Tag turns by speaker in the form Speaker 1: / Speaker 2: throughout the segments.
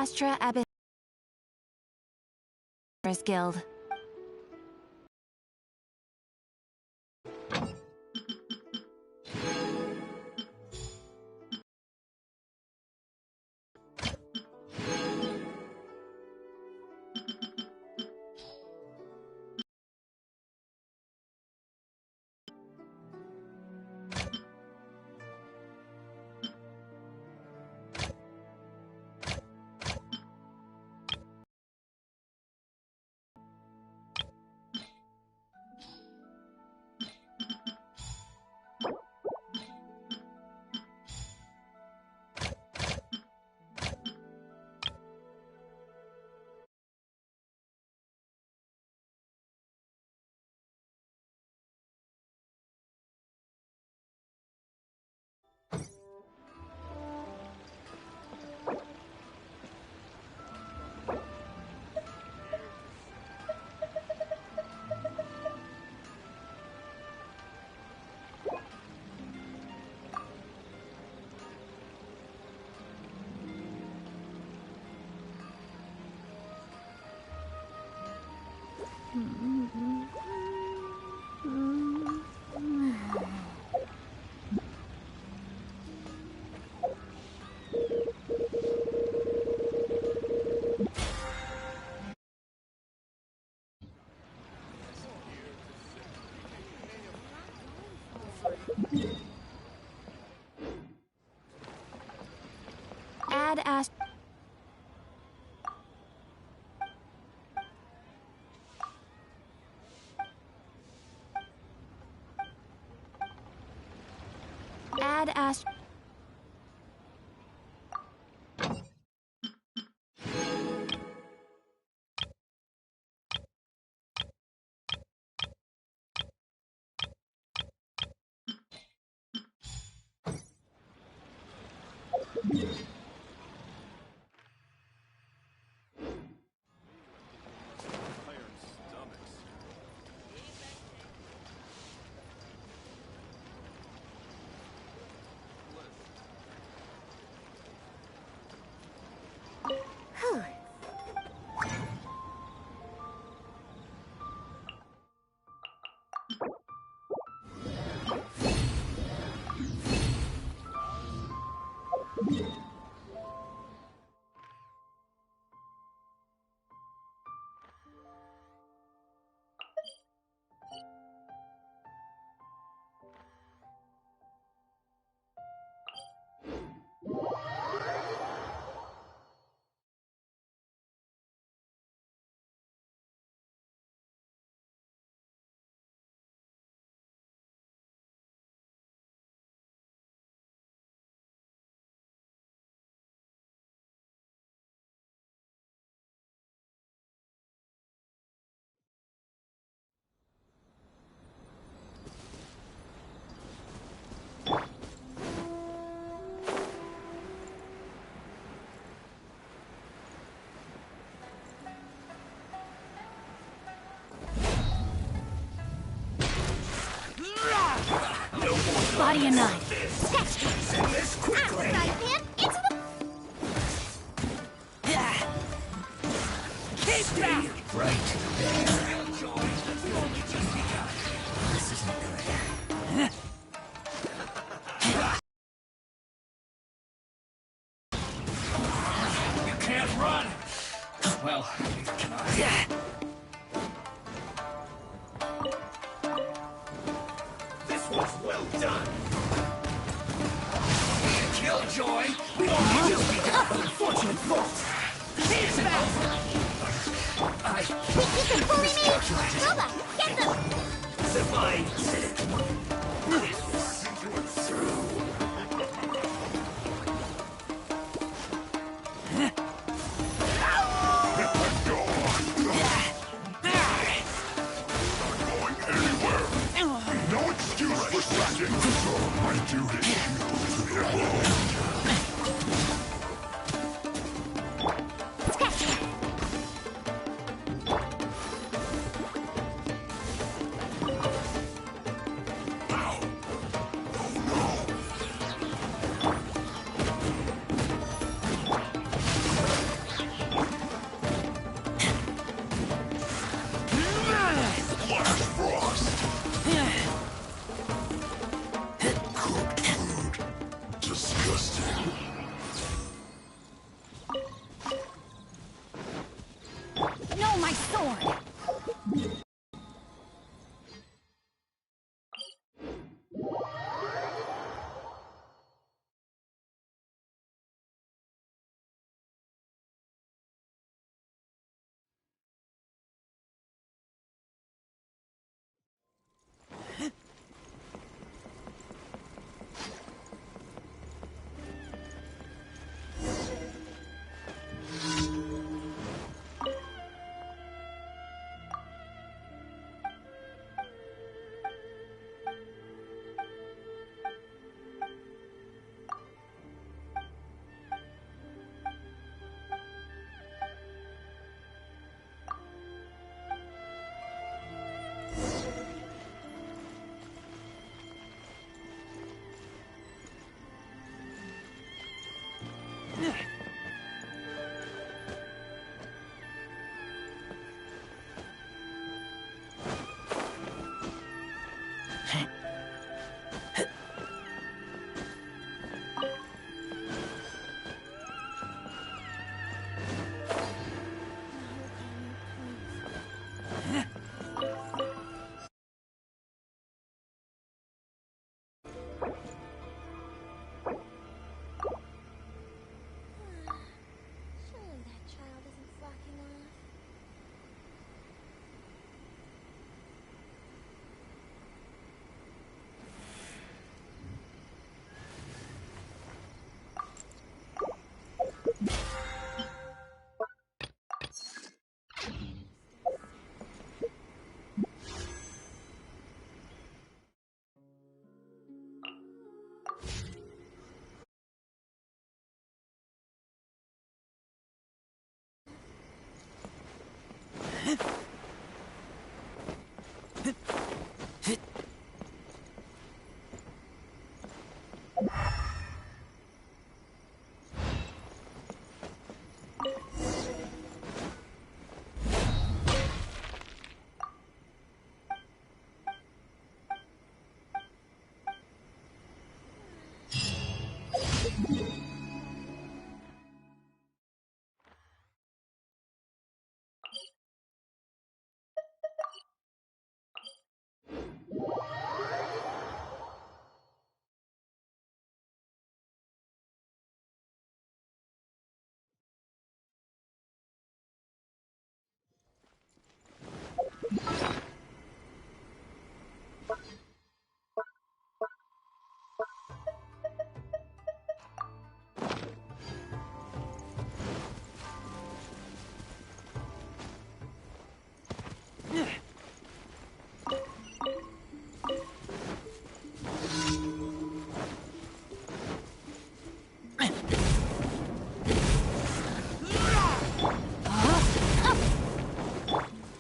Speaker 1: Astra Abyss Guild. Add Astra. Add Astra. Body and nine.
Speaker 2: Send this quickly.
Speaker 3: Into the...
Speaker 2: Keep back. Right there. This isn't good. You can't run. Well, can I? Well done! Killjoy! We don't need to be unfortunate folks! Here's an offer!
Speaker 3: You can bully me! Nova, get them!
Speaker 2: Divine! Through! My duty to the above.
Speaker 1: sword.
Speaker 3: Surely that child isn't flocking off.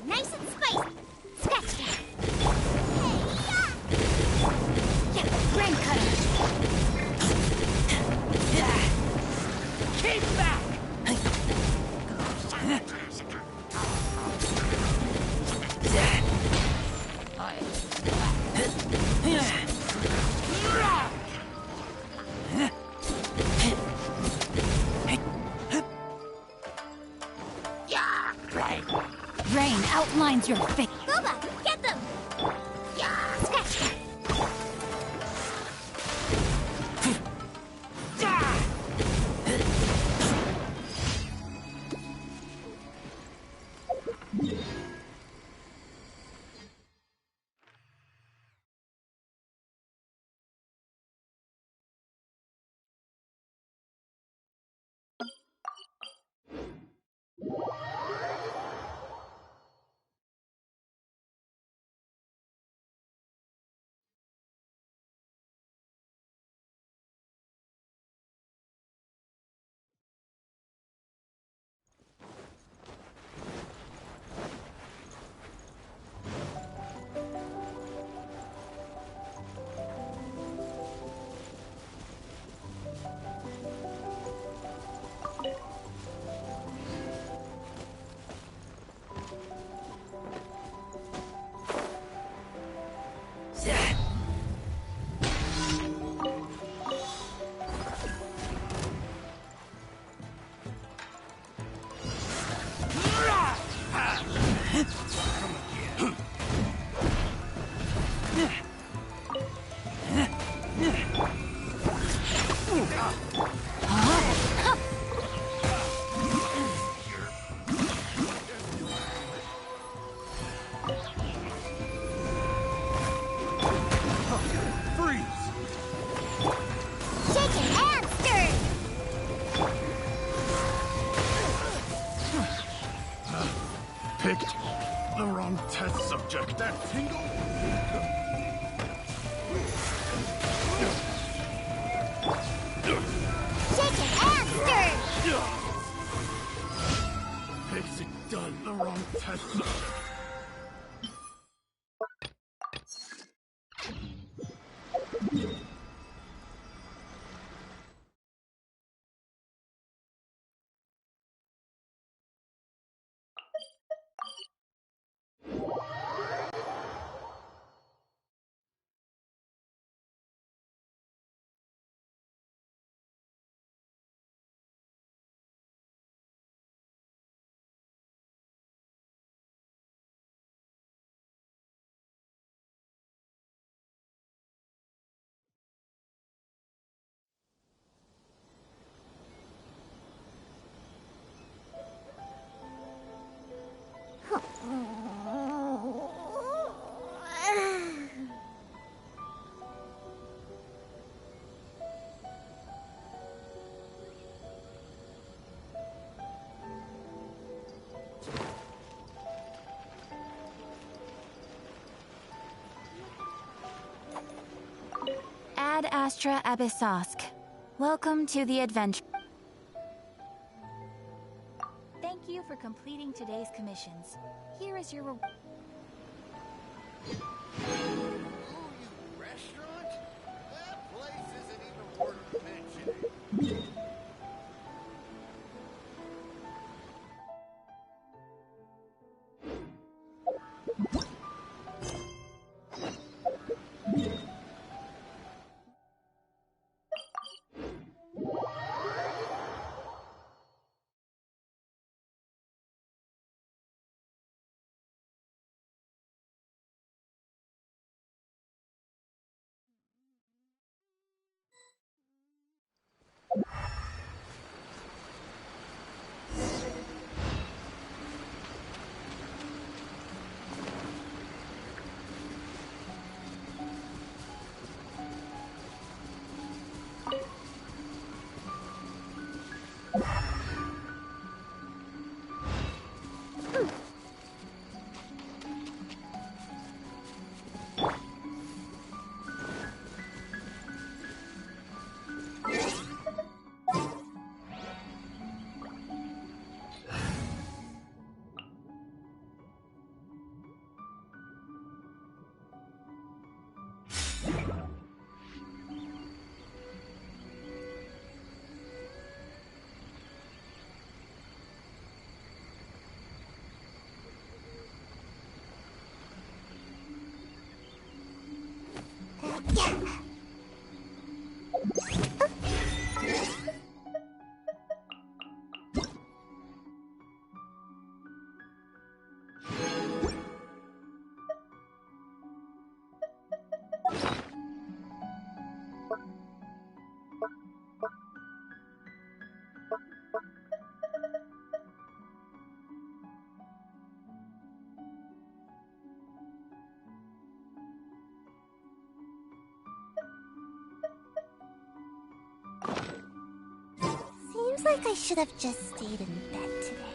Speaker 3: Nice and spicy. Scratch that. Hey,
Speaker 1: Yeah, rain cutter.
Speaker 2: Keep back!
Speaker 1: Rain outlines your fate.
Speaker 3: Boba, get them. Scratch that.
Speaker 4: Picked the wrong test subject. That tingle?
Speaker 3: Shaken and stirred!
Speaker 4: Picked it done the wrong test subject.
Speaker 1: Ad Astra Abyssosk. Welcome to the adventure. Thank you for completing today's commissions. Here is your reward.
Speaker 4: Oh, you restaurant? That place isn't even worth mentioning.
Speaker 3: Seems like I should have just stayed in bed today.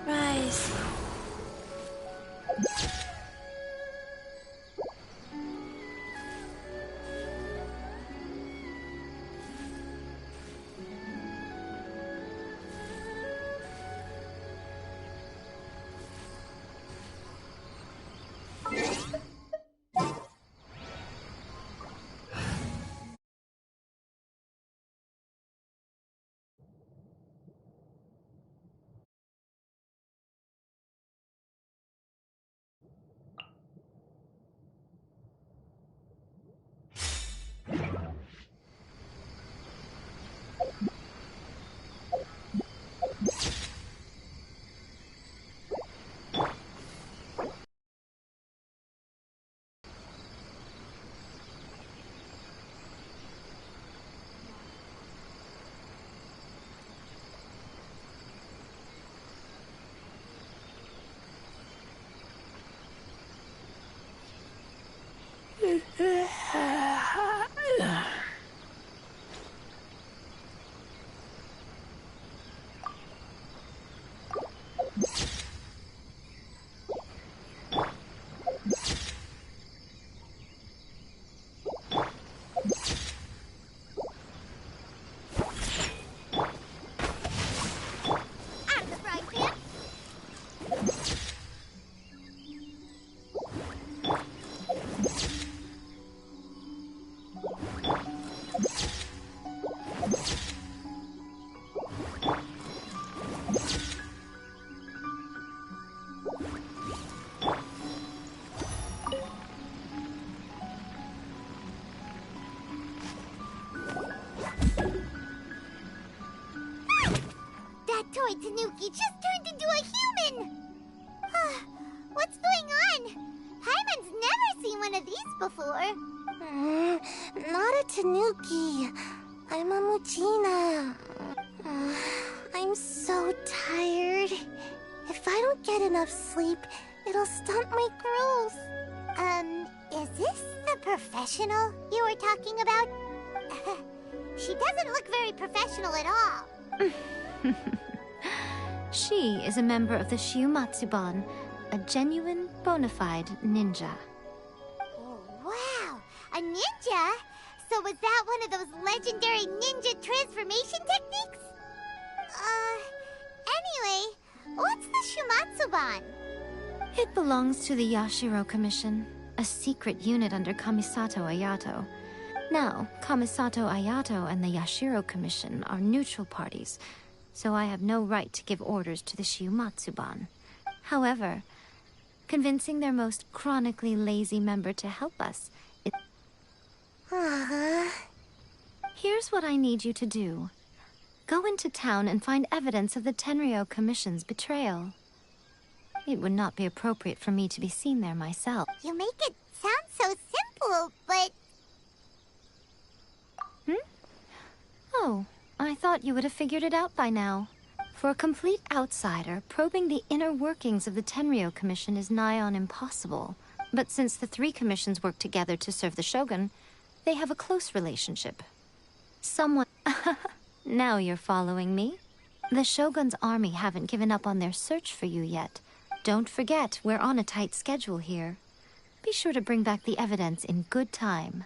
Speaker 1: Rise.
Speaker 3: Toy Tanuki just turned into a human! What's going on? Paimon's never seen one of these before. Not a Tanuki. I'm a Muchina. I'm so tired. If I don't get enough sleep, it'll stunt my growth. Is this the professional you were talking about? She doesn't look very professional at all.
Speaker 5: She is a member of the Shiumatsuban, a genuine, bona fide ninja.
Speaker 3: Oh, wow! A ninja? So was that one of those legendary ninja transformation techniques? Anyway, what's the Shumatsuban?
Speaker 5: It belongs to the Yashiro Commission, a secret unit under Kamisato Ayato. Now, Kamisato Ayato and the Yashiro Commission are neutral parties, so I have no right to give orders to the Shiumatsuban. However, convincing their most chronically lazy member to help us is... Here's what I need you to do. Go into town and find evidence of the Tenryou Commission's betrayal. It would not be appropriate for me to be seen there myself.
Speaker 3: You make it sound so simple, but...
Speaker 5: Oh, I thought you would have figured it out by now. For a complete outsider, probing the inner workings of the Tenryou Commission is nigh on impossible. But since the three commissions work together to serve the Shogun, they have a close relationship. Someone... Now you're following me. The Shogun's army haven't given up on their search for you yet. Don't forget, we're on a tight schedule here. Be sure to bring back the evidence in good time.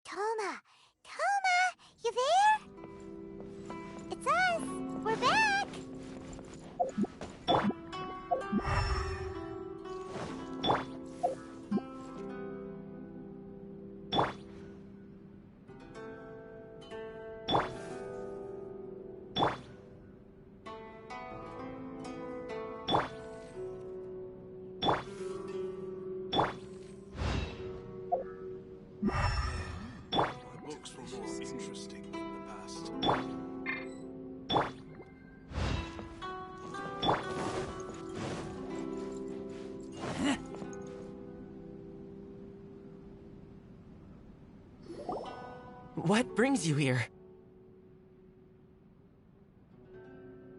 Speaker 3: Toma! Toma! You there? It's us! We're back!
Speaker 4: Books were more interesting in the past.
Speaker 6: What brings you here?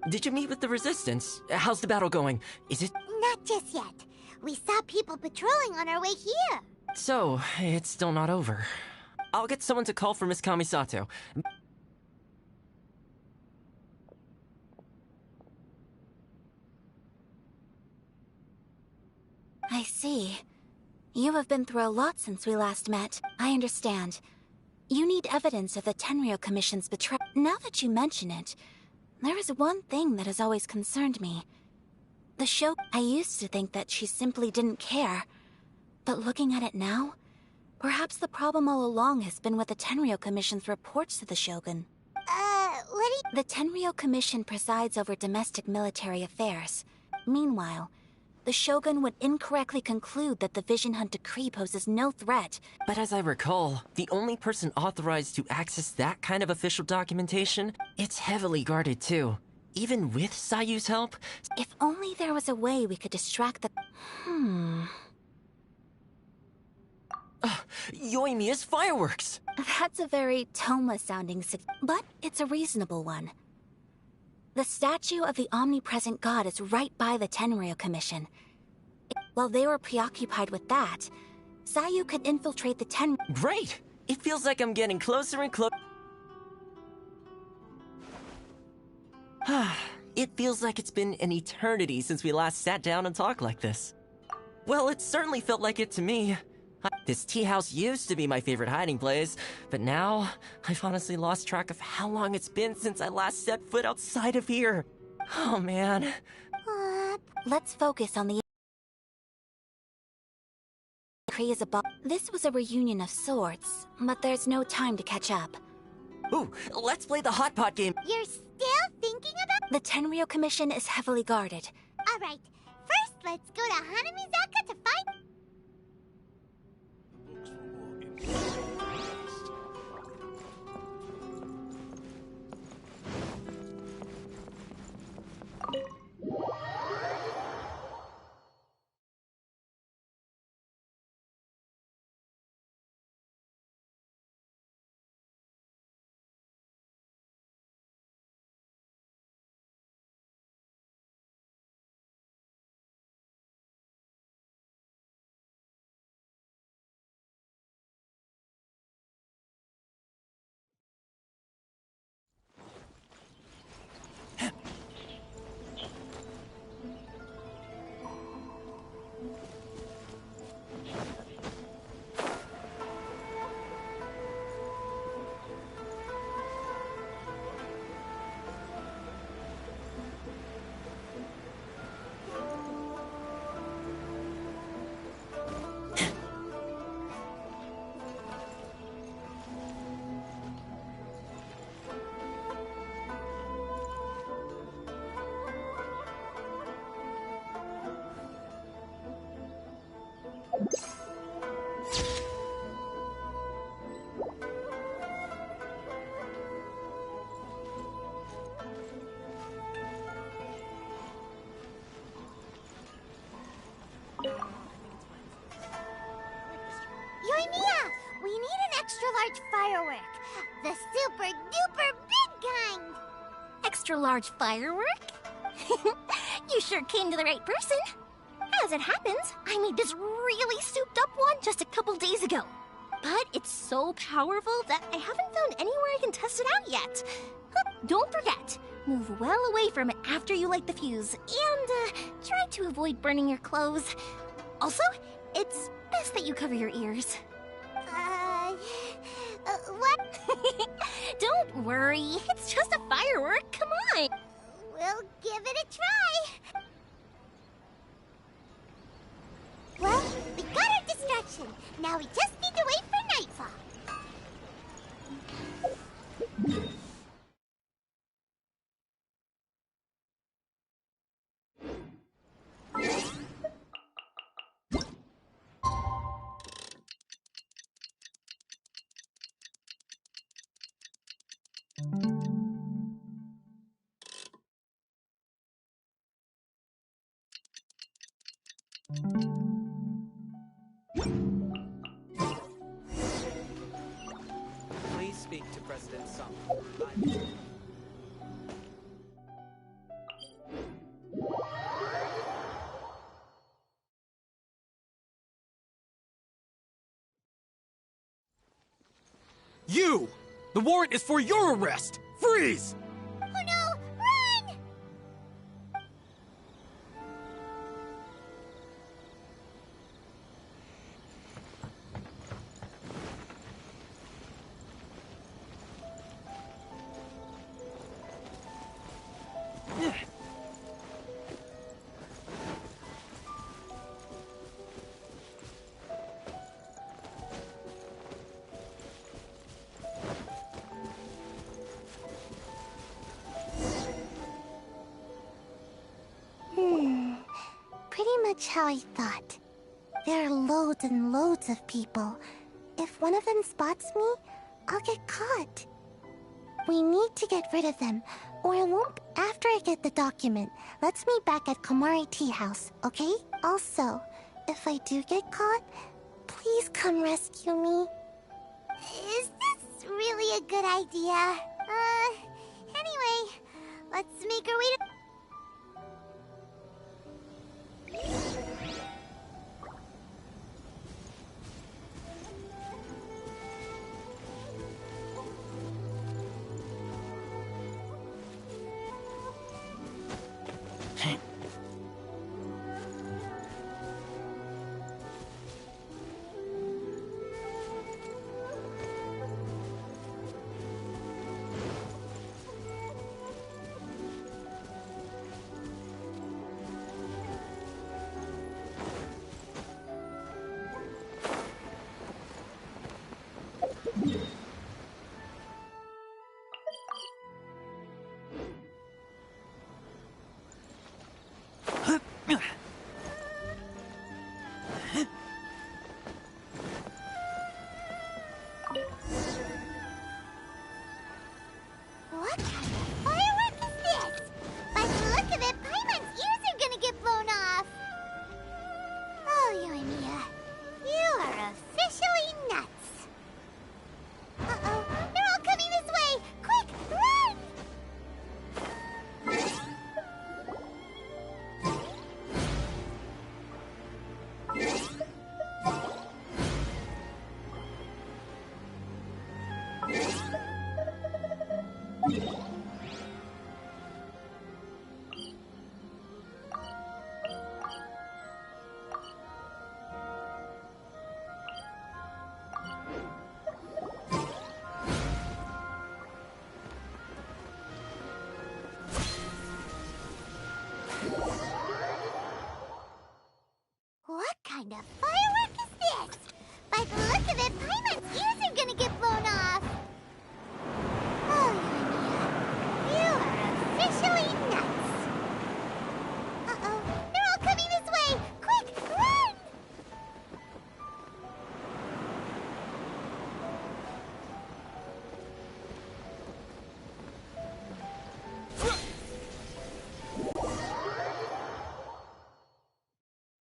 Speaker 6: Did you meet with the Resistance? How's the battle going? Is it...
Speaker 3: Not just yet. We saw people patrolling on our way here.
Speaker 6: So, it's still not over. I'll get someone to call for Miss Kamisato.
Speaker 3: I see. You have been through a lot since we last met. I understand. You need evidence of the Tenryou Commission's betrayal. Now that you mention it, there is one thing that has always concerned me. The show... I used to think that she simply didn't care. But looking at it now, perhaps the problem all along has been with the Tenryou Commission's reports to the Shogun. The Tenryou Commission presides over domestic military affairs. Meanwhile, the Shogun would incorrectly conclude that the Vision Hunt Decree poses no threat.
Speaker 6: But as I recall, the only person authorized to access that kind of official documentation, it's heavily guarded too. Even with Sayu's help?
Speaker 3: If only there was a way we could distract the...
Speaker 6: Yoimiya's fireworks!
Speaker 3: That's a very Toma-sounding but it's a reasonable one. The statue of the omnipresent god is right by the Tenryou Commission. While they were preoccupied with that, Sayu could infiltrate the
Speaker 6: Great! It feels like I'm getting closer and closer. It feels like it's been an eternity since we last sat down and talked like this. Well, it certainly felt like it to me. This tea house used to be my favorite hiding place, but now I've honestly lost track of how long it's been since I last set foot outside of here. Oh man.
Speaker 3: Let's focus on the decree is above. This was a reunion of sorts, but there's no time to catch up.
Speaker 6: Ooh, let's play the hot pot game.
Speaker 3: You're still thinking about? The Tenryou Commission is heavily guarded. Alright, first let's go to Hanamizaka to find... Yoimiya! We need an extra-large firework. The super-duper big kind! Extra-large firework? You sure came to the right person. As it happens, I made this really souped-up one just a couple days ago. But it's so powerful that I haven't found anywhere I can test it out yet. Don't forget, move well away from it after you light the fuse, and try to avoid burning your clothes. Also, it's best that you cover your ears. What? Don't worry, it's just a firework, come on! We'll give it a try. Well, we got our distraction. Now we just need to wait for nightfall.
Speaker 7: Please speak to President Sung.
Speaker 2: You! The warrant is for your arrest! Freeze!
Speaker 3: Oh no! Run! much how I thought. There are loads and loads of people. If one of them spots me, I'll get caught. We need to get rid of them, or I won't after I get the document. Let's meet back at Komari Tea House, okay? Also, if I do get caught, please come rescue me. Is this really a good idea? Anyway, let's make our way to... What kind of firework is this? By the look of it, Paimon's ears are gonna get blown off. Oh, Yoimiya, you are officially nuts. Uh-oh, they're all coming this way! Quick, run! What kind of firework is this? By the look of it, Paimon's ears are gonna get blown off. Oh, Yoimiya, you are officially nuts. Uh-oh, they're all coming this way! Quick, run!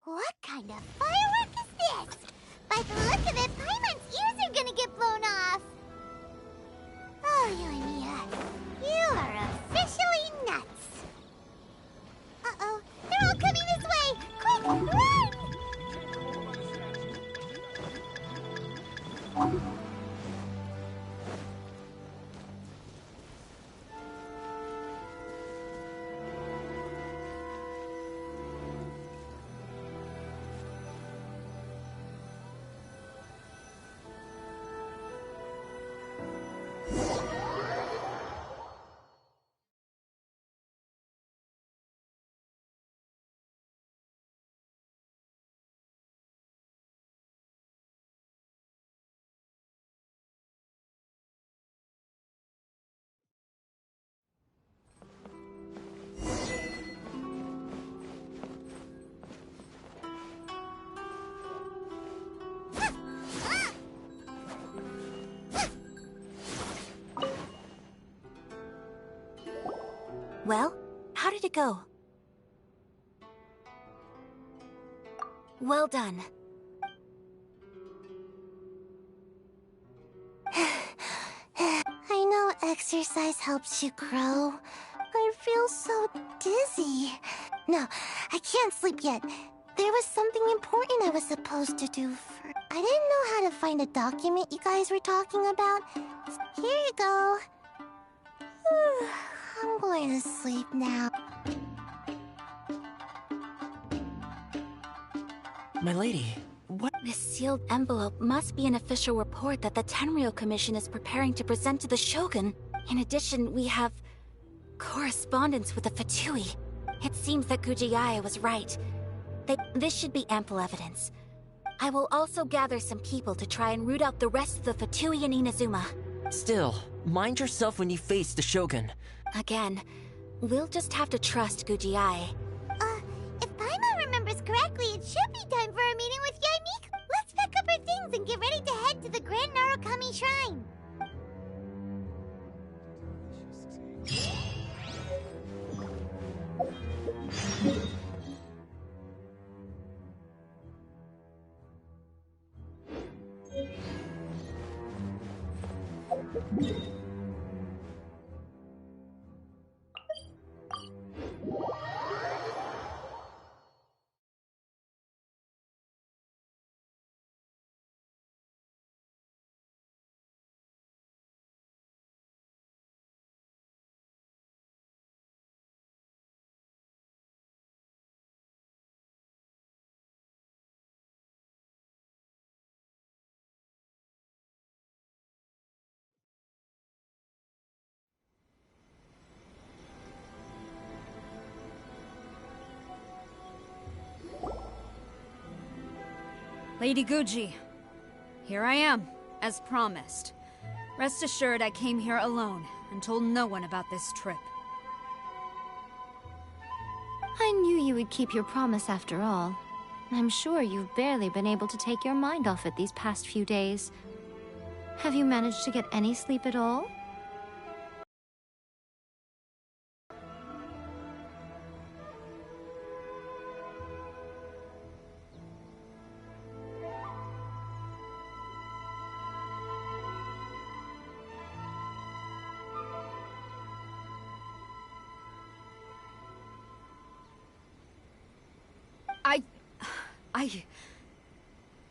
Speaker 3: What kind of firework is this? By the look of it, Paimon's ears are gonna get blown off. Oh, Yoimiya, you are officially nuts. Uh-oh, they're all coming this way! Quick, run! Well, how did it go? Well done. I know exercise helps you grow. I feel so dizzy. No, I can't sleep yet. There was something important I was supposed to do for... I didn't know how to find a document you guys were talking about. Here you go. I'm going to sleep now.
Speaker 6: My lady, what?
Speaker 8: This sealed envelope must be an official report that the Tenryou Commission is preparing to present to the Shogun. In addition, we have correspondence with the Fatui. It seems that Gujiai was right. This should be ample evidence. I will also gather some people to try and root out the rest of the Fatui and Inazuma.
Speaker 6: Still, mind yourself when you face the Shogun.
Speaker 8: Again, we'll just have to trust Gujiai.
Speaker 3: If Paimon remembers correctly, correctly, it should be time for our meeting with Yaimik. Let's pack up our things and get ready to head to the Grand Narukami Shrine.
Speaker 9: Lady Guji, here I am, as promised. Rest assured I came here alone and told no one about this trip.
Speaker 5: I knew you would keep your promise after all. I'm sure you've barely been able to take your mind off it these past few days. Have you managed to get any sleep at all?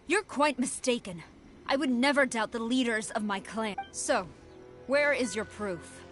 Speaker 9: You're quite mistaken. I would never doubt the leaders of my clan. So, where is your proof?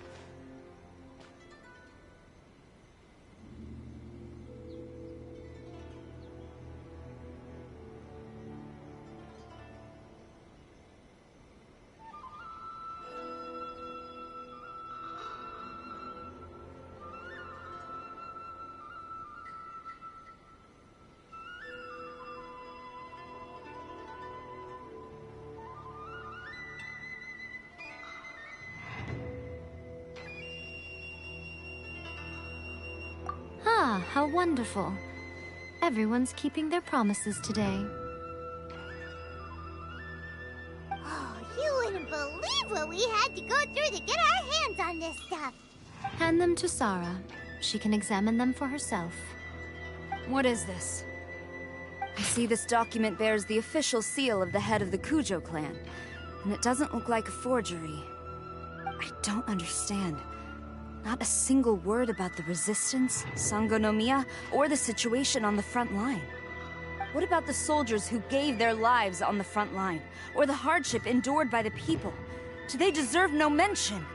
Speaker 5: Ah, how wonderful. Everyone's keeping their promises today.
Speaker 3: Oh, you wouldn't believe what we had to go through to get our hands on this stuff.
Speaker 5: Hand them to Sarah. She can examine them for herself.
Speaker 9: What is this? I see this document bears the official seal of the head of the Kujo clan, and it doesn't look like a forgery. I don't understand. Not a single word about the resistance, Sangonomiya, or the situation on the front line. What about the soldiers who gave their lives on the front line, or the hardship endured by the people? Do they deserve no mention?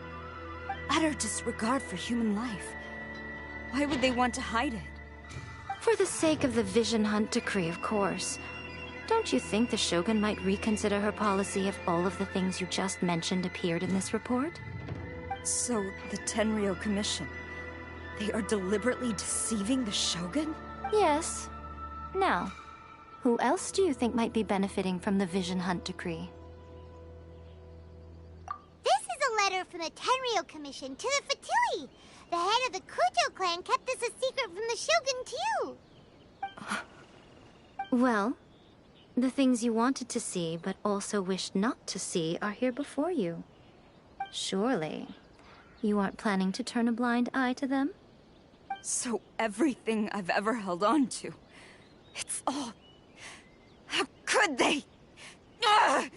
Speaker 9: Utter disregard for human life. Why would they want to hide it?
Speaker 5: For the sake of the Vision Hunt decree, of course. Don't you think the Shogun might reconsider her policy if all of the things you just mentioned appeared in this report?
Speaker 9: So, the Tenryou Commission, they are deliberately deceiving the Shogun?
Speaker 5: Yes. Now, who else do you think might be benefiting from the Vision Hunt decree?
Speaker 3: This is a letter from the Tenryou Commission to the Fatui. The head of the Kujo clan kept this a secret from the Shogun, too.
Speaker 5: Well, the things you wanted to see but also wished not to see are here before you. Surely, you aren't planning to turn a blind eye to them?
Speaker 9: So everything I've ever held on to, it's all... How could they? Ugh!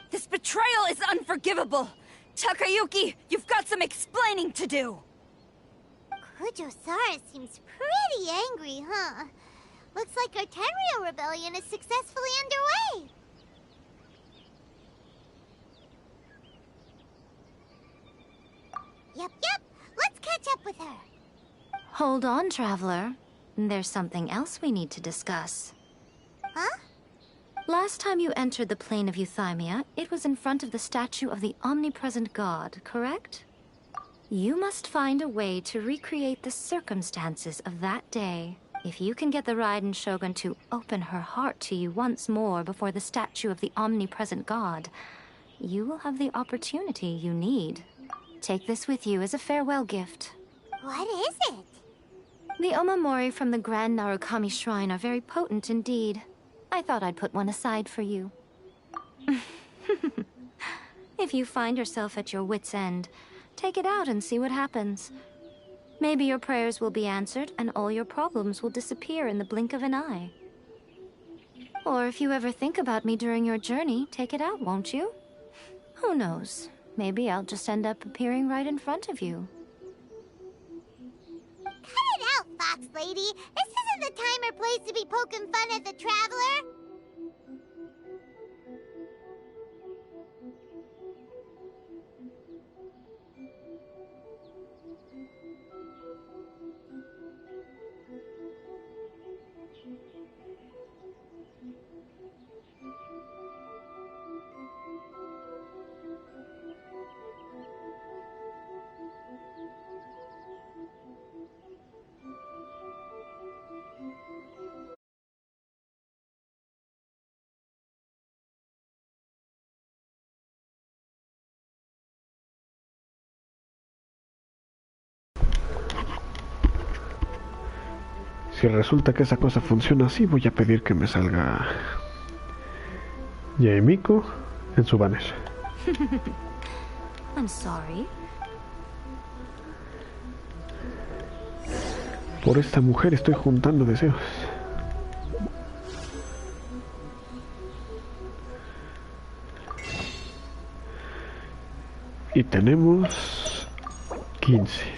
Speaker 9: This betrayal is unforgivable! Takayuki, you've got some explaining to do!
Speaker 3: Kujo-Sara seems pretty angry, huh? Looks like our Tenryou rebellion is successfully underway. Yep. Let's catch up with her.
Speaker 5: Hold on, Traveler. There's something else we need to discuss.
Speaker 3: Huh?
Speaker 5: Last time you entered the plane of Euthymia, it was in front of the statue of the omnipresent god, correct? You must find a way to recreate the circumstances of that day. If you can get the Raiden Shogun to open her heart to you once more before the statue of the omnipresent god, you will have the opportunity you need. Take this with you as a farewell gift.
Speaker 3: What is it?
Speaker 5: The omamori from the Grand Narukami Shrine are very potent indeed. I thought I'd put one aside for you. If you find yourself at your wit's end, take it out and see what happens. Maybe your prayers will be answered and all your problems will disappear in the blink of an eye. Or if you ever think about me during your journey, take it out, won't you? Who knows? Maybe I'll just end up appearing right in front of you.
Speaker 3: Cut it out, Fox Lady! This isn't the time or place to be poking fun at the Traveler!
Speaker 10: Si resulta que esa cosa funciona así, voy a pedir que me salga Yaemiko en su banner.
Speaker 5: I'm sorry.
Speaker 10: Por esta mujer estoy juntando deseos. Y tenemos 15.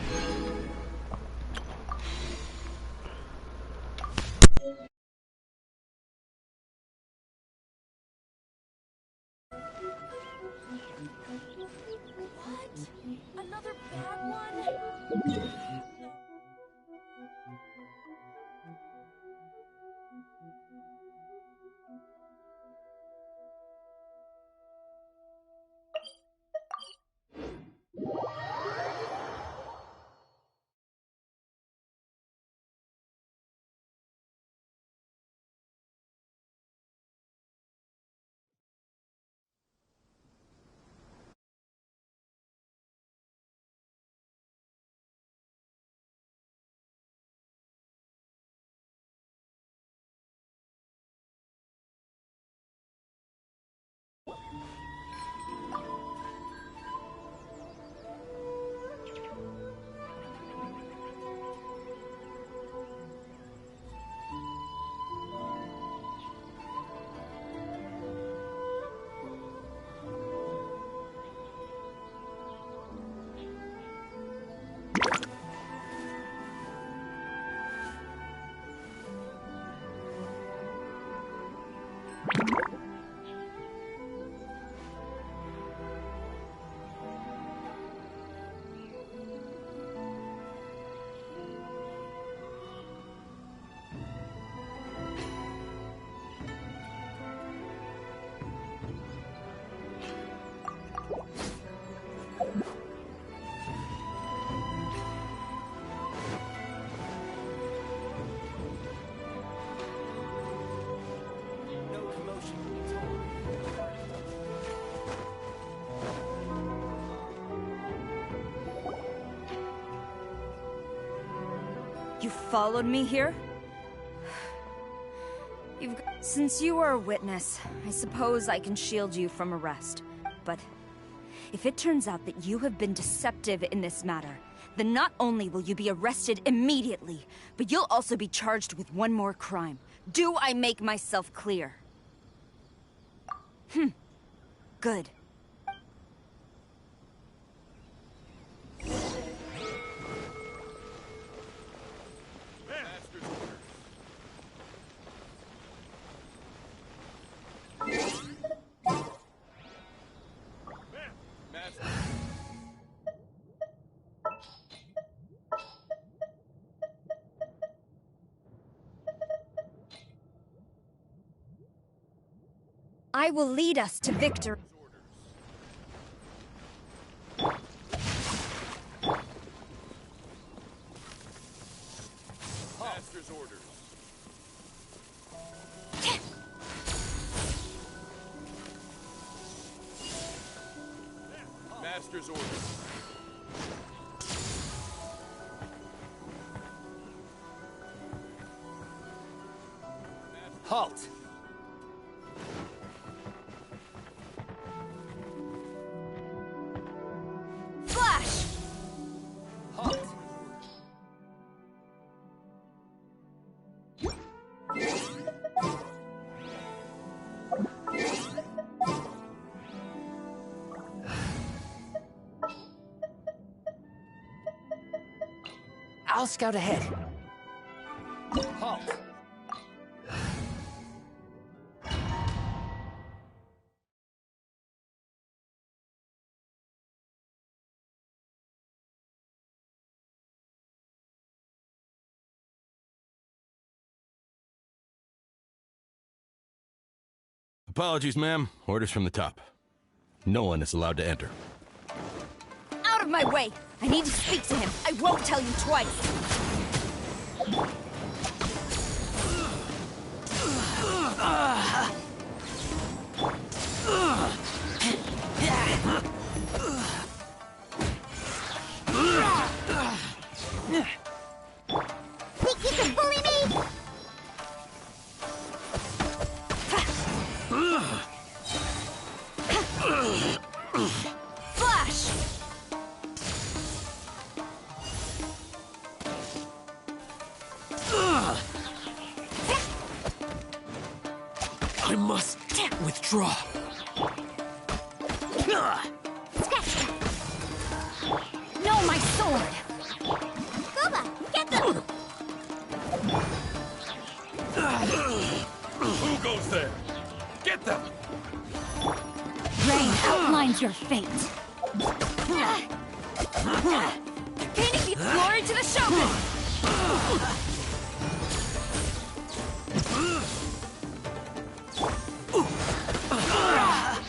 Speaker 9: You followed me here? Since you are a witness, I suppose I can shield you from arrest. But if it turns out that you have been deceptive in this matter, then not only will you be arrested immediately, but you'll also be charged with one more crime. Do I make myself clear? Good. I will lead us to victory.
Speaker 4: Master's orders. Master's orders.
Speaker 7: I'll scout ahead. Halt.
Speaker 11: Apologies, ma'am. Orders from the top. No one is allowed to enter.
Speaker 9: Out of my way! I need to speak to him. I won't tell you twice.
Speaker 3: Think you can bully me?
Speaker 9: Flash!
Speaker 2: I must withdraw.
Speaker 9: No, my sword!
Speaker 3: Guba, get them!
Speaker 4: Who goes there? Get them!
Speaker 9: Rain outlines your fate. Painting the glory to the Shogun!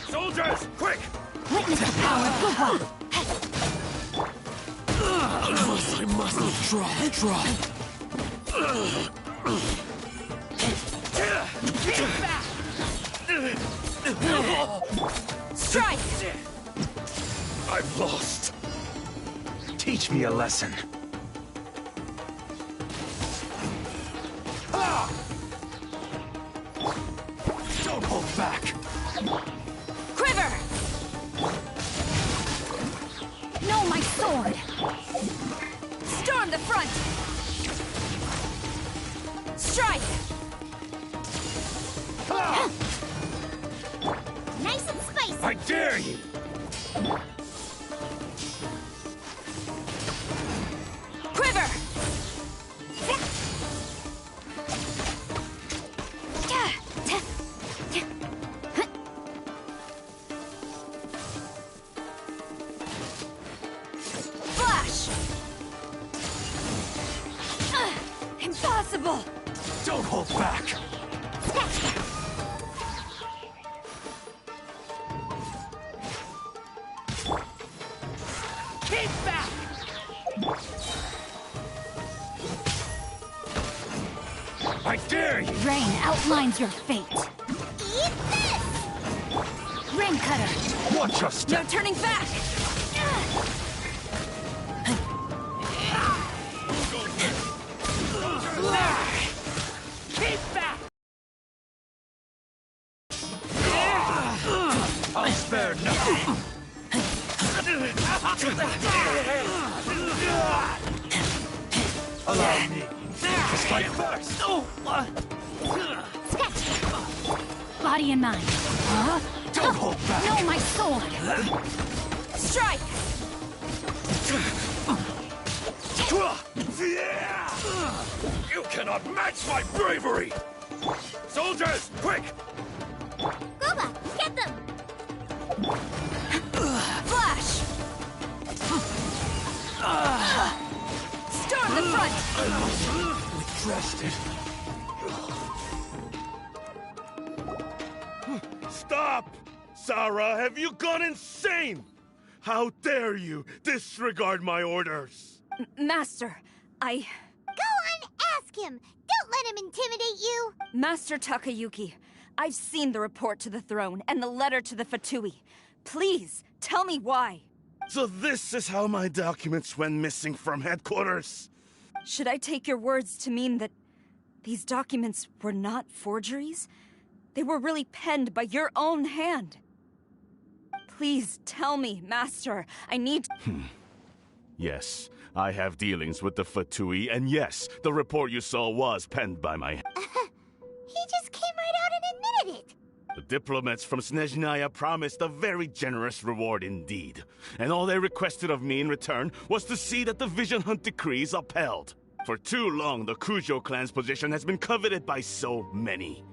Speaker 4: Soldiers, quick!
Speaker 9: Witness the power of Grupo!
Speaker 2: I must withdraw.
Speaker 9: Strike!
Speaker 4: I've lost. Teach me a lesson. Don't hold back.
Speaker 9: Quiver! No, my sword! Storm the front! Strike!
Speaker 3: Nice and spicy!
Speaker 4: I dare you!
Speaker 9: Quiver! Flash! Impossible!
Speaker 4: Don't hold back.
Speaker 2: Keep back!
Speaker 4: I dare you!
Speaker 9: Rain outlines your fate.
Speaker 3: Eat this!
Speaker 9: Rain cutter!
Speaker 4: Watch your
Speaker 9: No
Speaker 4: step!
Speaker 9: turning back!
Speaker 2: Keep back!
Speaker 4: I'll spare nothing! Allow me to strike first!
Speaker 9: Body and mind. Huh?
Speaker 4: Don't hold back!
Speaker 9: No, my sword! Strike!
Speaker 4: You cannot match my bravery! Soldiers, quick!
Speaker 3: Guba, get them!
Speaker 9: Flash! Storm the front!
Speaker 4: Withdraw it. Stop! Sarah, have you gone insane? How dare you disregard my orders?
Speaker 9: Master,
Speaker 3: Go on, ask him! Don't let him intimidate you!
Speaker 9: Master Takayuki, I've seen the report to the throne and the letter to the Fatui. Please, tell me why.
Speaker 4: So this is how my documents went missing from headquarters?
Speaker 9: Should I take your words to mean that these documents were not forgeries? They were really penned by your own hand. Please tell me, Master. I need...
Speaker 4: Yes, I have dealings with the Fatui, and yes, the report you saw was penned by my...
Speaker 3: He just came right out and admitted it!
Speaker 4: The diplomats from Snezhnaya promised a very generous reward indeed, and all they requested of me in return was to see that the Vision Hunt decrees upheld. For too long, the Kujo clan's position has been coveted by so many.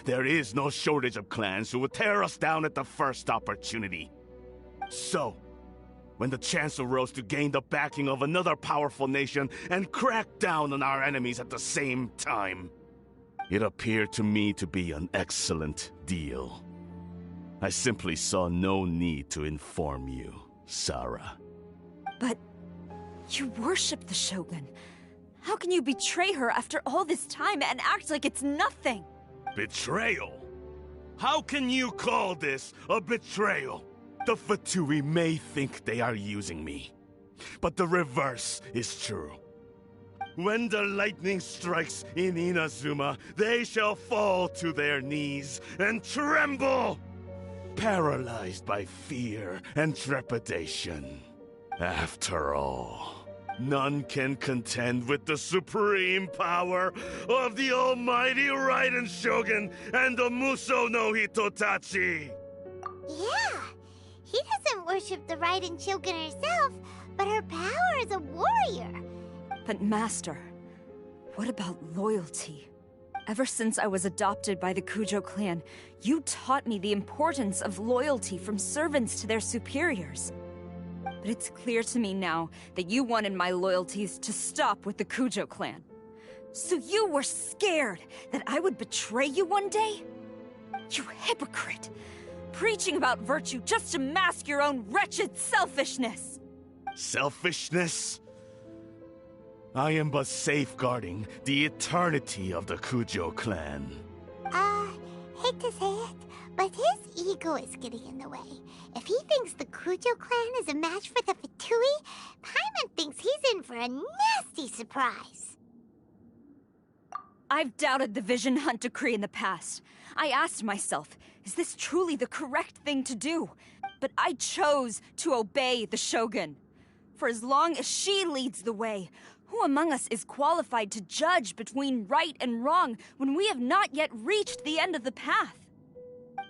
Speaker 4: There is no shortage of clans who would tear us down at the first opportunity. So, when the chance arose to gain the backing of another powerful nation and crack down on our enemies at the same time, it appeared to me to be an excellent deal. I simply saw no need to inform you, Sarah.
Speaker 9: But you worship the Shogun. How can you betray her after all this time and act like it's nothing?
Speaker 4: Betrayal? How can you call this a betrayal? The Fatui may think they are using me, but the reverse is true. When the lightning strikes in Inazuma, they shall fall to their knees and tremble, paralyzed by fear and trepidation. After all, none can contend with the supreme power of the almighty Raiden Shogun and the Muso no Hitotachi!
Speaker 3: Yeah, he doesn't worship the Raiden Shogun herself, but her power as a warrior.
Speaker 9: But Master, what about loyalty? Ever since I was adopted by the Kujo clan, you taught me the importance of loyalty from servants to their superiors. But it's clear to me now that you wanted my loyalties to stop with the Kujo clan. So you were scared that I would betray you one day? You hypocrite! Preaching about virtue just to mask your own wretched selfishness!
Speaker 4: Selfishness? I am but safeguarding the eternity of the Kujo clan.
Speaker 3: Hate to say it, but his ego is getting in the way. If he thinks the Kujo clan is a match for the Fatui, Paimon thinks he's in for a nasty surprise.
Speaker 9: I've doubted the Vision Hunt decree in the past. I asked myself, is this truly the correct thing to do? But I chose to obey the Shogun. For as long as she leads the way, who among us is qualified to judge between right and wrong when we have not yet reached the end of the path?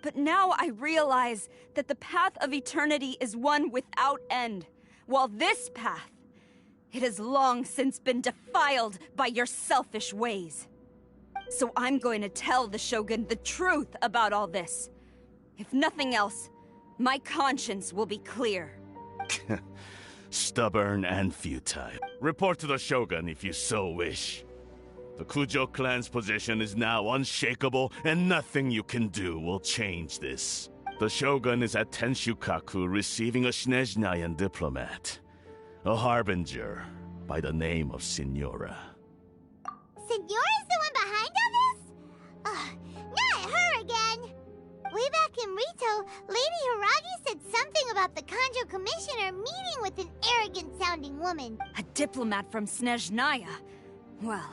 Speaker 9: But now I realize that the path of eternity is one without end, while this path, it has long since been defiled by your selfish ways. So I'm going to tell the Shogun the truth about all this. If nothing else, my conscience will be clear.
Speaker 4: Stubborn and futile. Report to the Shogun if you so wish. The Kujo clan's position is now unshakable, and nothing you can do will change this. The Shogun is at Tenshukaku receiving a Snezhnayan diplomat, a harbinger by the name of Signora.
Speaker 3: Signora's the one behind all this? Ugh, not her again! Way back in Rito, Lady Hiragi said something about the Kanjo Commissioner meeting with an arrogant-sounding woman.
Speaker 9: A diplomat from Snezhnaya? Well,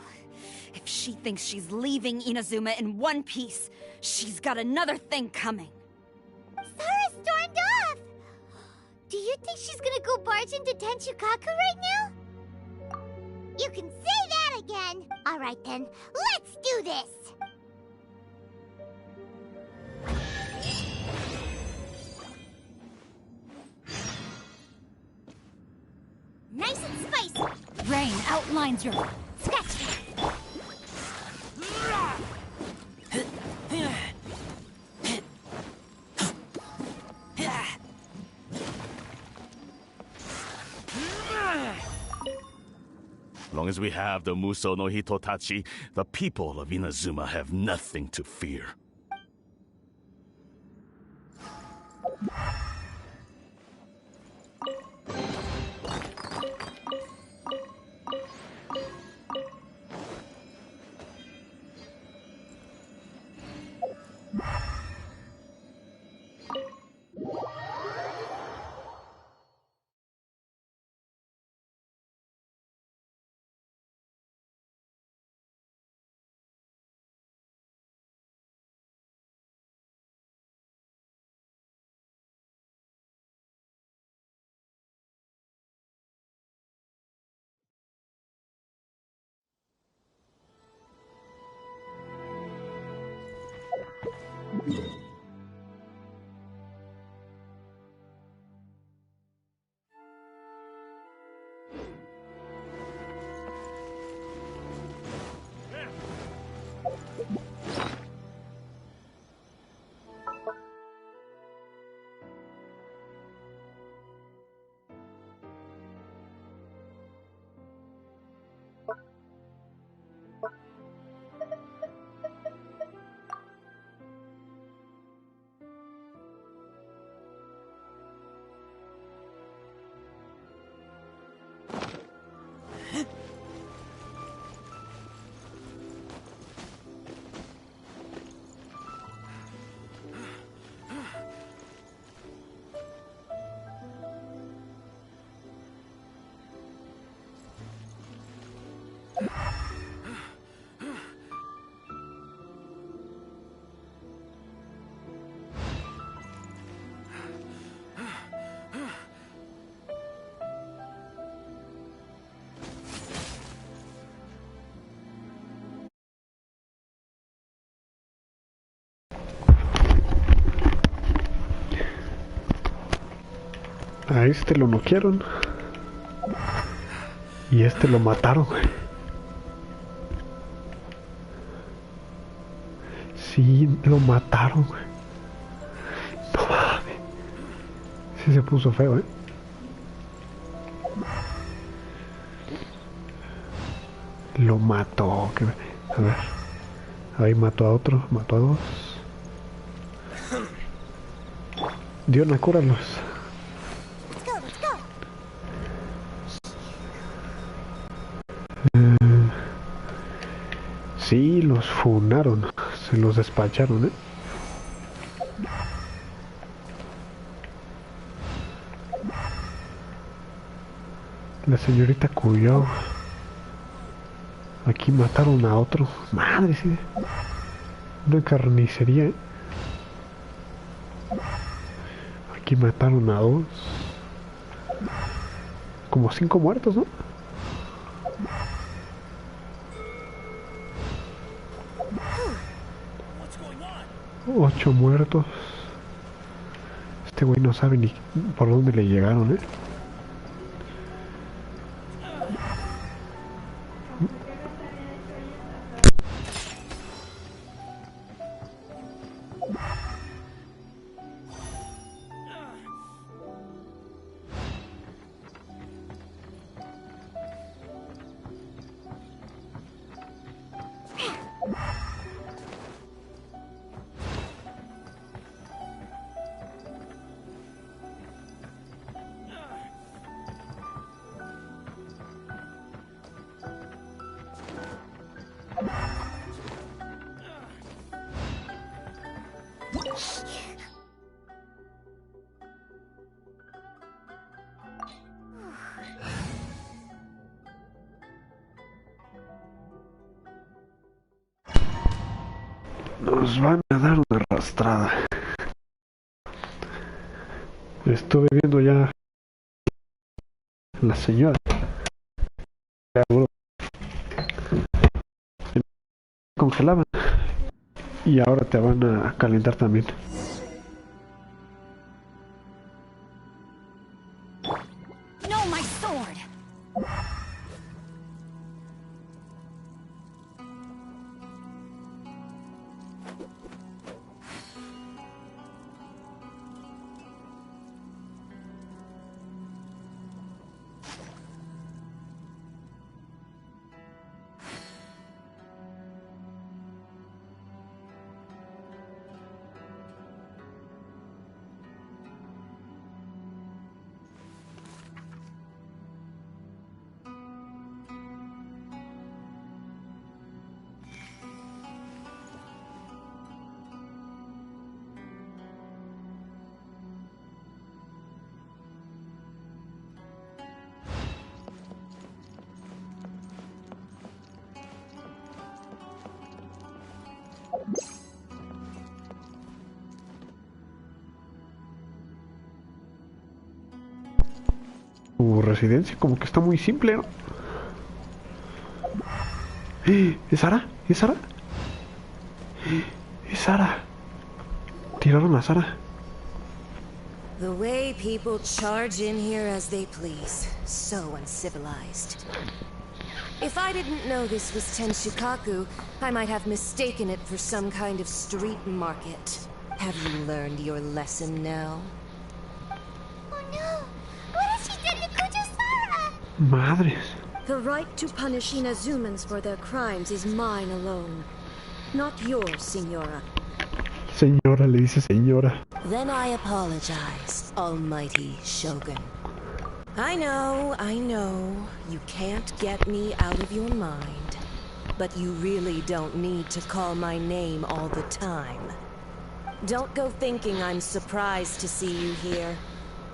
Speaker 9: if she thinks she's leaving Inazuma in one piece, she's got another thing coming.
Speaker 3: Sarah stormed off! Do you think she's gonna go barge into Tenshukaku right now? You can say that again! Alright then, let's do this! Nice and spicy!
Speaker 1: Rain outlines your sketch.
Speaker 4: As long as we have the Muso no Hitotachi, the people of Inazuma have nothing to fear.
Speaker 10: A este lo noquearon. Y este lo mataron, güey. Sí, lo mataron, güey. No mames. Sí se puso feo, Lo mató. A ver. Ahí mató a otro, mató a dos. Diona, cúralos. Sí, los funaron. Se los despacharon, La señorita Cuyo. Aquí mataron a otro. Madre, sí. Una carnicería, Aquí mataron a dos. Como 5 muertos, ¿no? Ocho muertos. Este güey no sabe ni por dónde le llegaron, Nos van a dar una arrastrada. Estuve viendo ya la señora. Se congelaban. Y ahora te van a calentar también.
Speaker 1: No, my sword.
Speaker 10: Tu residencia como que está muy simple, ¿no? ¿Es Sara? ¿Es Sara? ¡Es Sara! Tiraron a Sara.
Speaker 12: The way people charge in here as they please. So uncivilized. If I didn't know this was Tenshukaku, I might have mistaken it for some kind of street market. Have you learned your lesson now?
Speaker 3: Oh no! What has she done to Kujo-Sara?
Speaker 10: Madres.
Speaker 12: The right to punish Inazumans for their crimes is mine alone. Not yours, Signora.
Speaker 10: Señora, le dice señora.
Speaker 12: Then I apologize, almighty Shogun. I know, you can't get me out of your mind. But you really don't need to call my name all the time. Don't go thinking I'm surprised to see you here.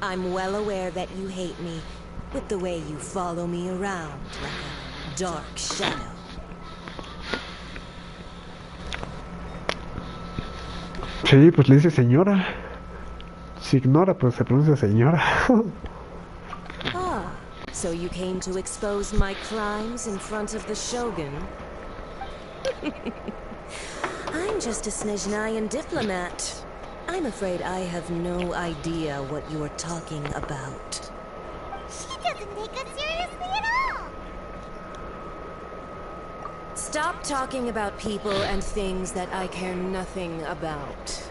Speaker 12: I'm well aware that you hate me, with the way you follow me around like a dark shadow.
Speaker 10: Sí, pues le dice señora. Si ignora, pues se pronuncia señora.
Speaker 12: Ah, so you came to expose my crimes in front of the Shogun? I'm just a Snezhnayan diplomat. I'm afraid I have no idea what you're talking about.
Speaker 3: She doesn't take us seriously at all!
Speaker 12: Stop talking about people and things that I care nothing about.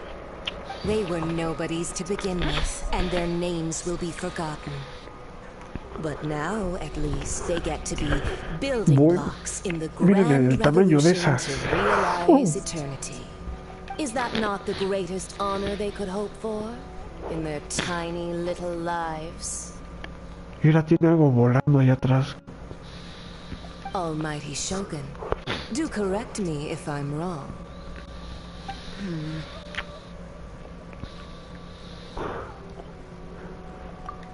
Speaker 12: They were nobodies to begin with, and their names will be forgotten. But now, at least, they get to be building blocks in the grand revolution to realize eternity. Is that not the greatest honor they could hope for in their tiny little lives?
Speaker 10: Mira, tiene algo volando allá atrás.
Speaker 12: Almighty Shogun, do correct me if I'm wrong.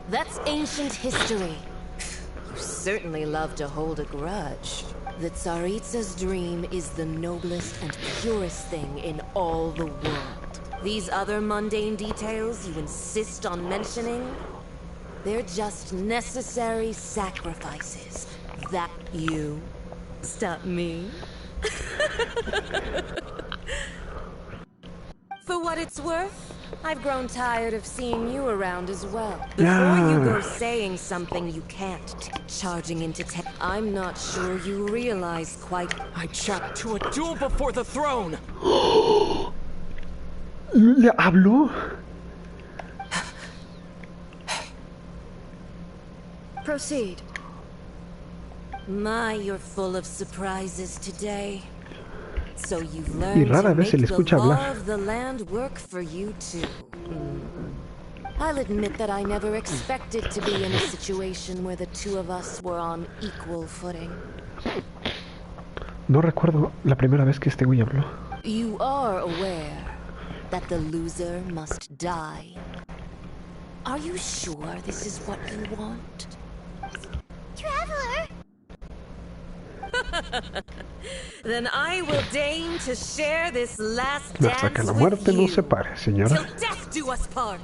Speaker 12: That's ancient history. You certainly love to hold a grudge. The Tsaritsa's dream is the noblest and purest thing in all the world. These other mundane details you insist on mentioning, they're just necessary sacrifices that you... Stop me? For what it's worth, I've grown tired of seeing you around as well. Before you go saying something you can't, charging into I'm not sure you realize quite...
Speaker 2: I chapped to a duel before the throne!
Speaker 10: ¿Le habló?
Speaker 9: Proceed.
Speaker 12: My, you're full of surprises today. So you've
Speaker 10: Y
Speaker 12: learned
Speaker 10: rara
Speaker 12: to
Speaker 10: vez se
Speaker 12: make
Speaker 10: le
Speaker 12: the
Speaker 10: escucha
Speaker 12: law
Speaker 10: hablar.
Speaker 12: of the land work for you too. I'll admit that I never expected to be in a situation where the two of us were on equal footing.
Speaker 10: No recuerdo la primera vez que este güey habló.
Speaker 12: You are aware that the loser must die. Are you sure this is what you want?
Speaker 3: Traveler!
Speaker 12: Then I will deign to share this last
Speaker 10: Hasta que
Speaker 12: dance
Speaker 10: la
Speaker 12: with
Speaker 10: muerte
Speaker 12: you.
Speaker 10: nos separe, señora.
Speaker 12: Till death do us part.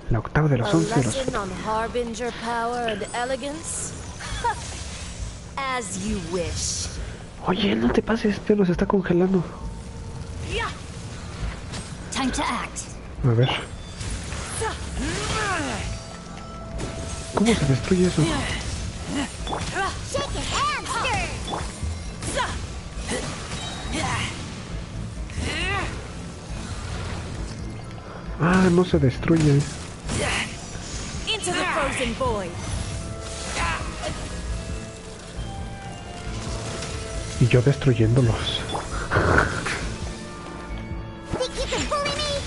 Speaker 10: La octava de los
Speaker 12: A
Speaker 10: 11 de los...
Speaker 12: lesson on harbinger power and elegance? As you wish.
Speaker 10: Oye, no te pases, este nos está congelando.
Speaker 1: Time to act.
Speaker 10: A ver. ¿Cómo se destruye eso?
Speaker 3: Shake it and stir!
Speaker 10: Ah, no se destruye.
Speaker 12: Into the frozen void.
Speaker 10: Y yo destruyéndolos.
Speaker 3: Think you can bully me?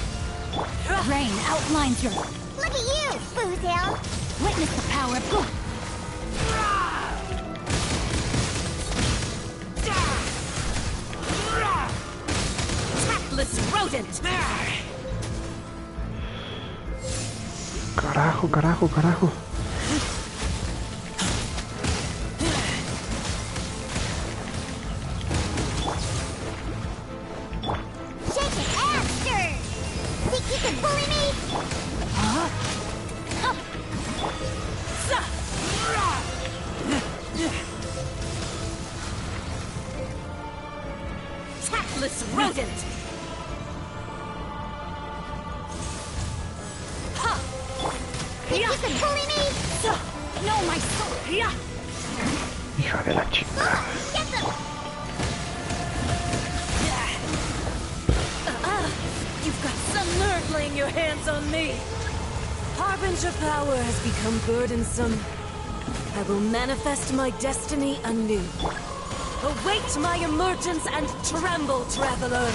Speaker 1: Rain outlines your...
Speaker 3: Look at you, boozhound!
Speaker 1: Witness the power of... Ooh.
Speaker 12: Tactless rodent!
Speaker 10: Carajo, carajo, carajo.
Speaker 3: Shake it and stir! Think you can bully me?
Speaker 12: Tactless rodent!
Speaker 3: Think you can bully me?
Speaker 1: No, my soul.
Speaker 10: Hija de la chica.
Speaker 3: Get them!
Speaker 12: You've got some nerve laying your hands on me. Harbinger power has become burdensome. I will manifest my destiny anew. Await my emergence and tremble, traveler.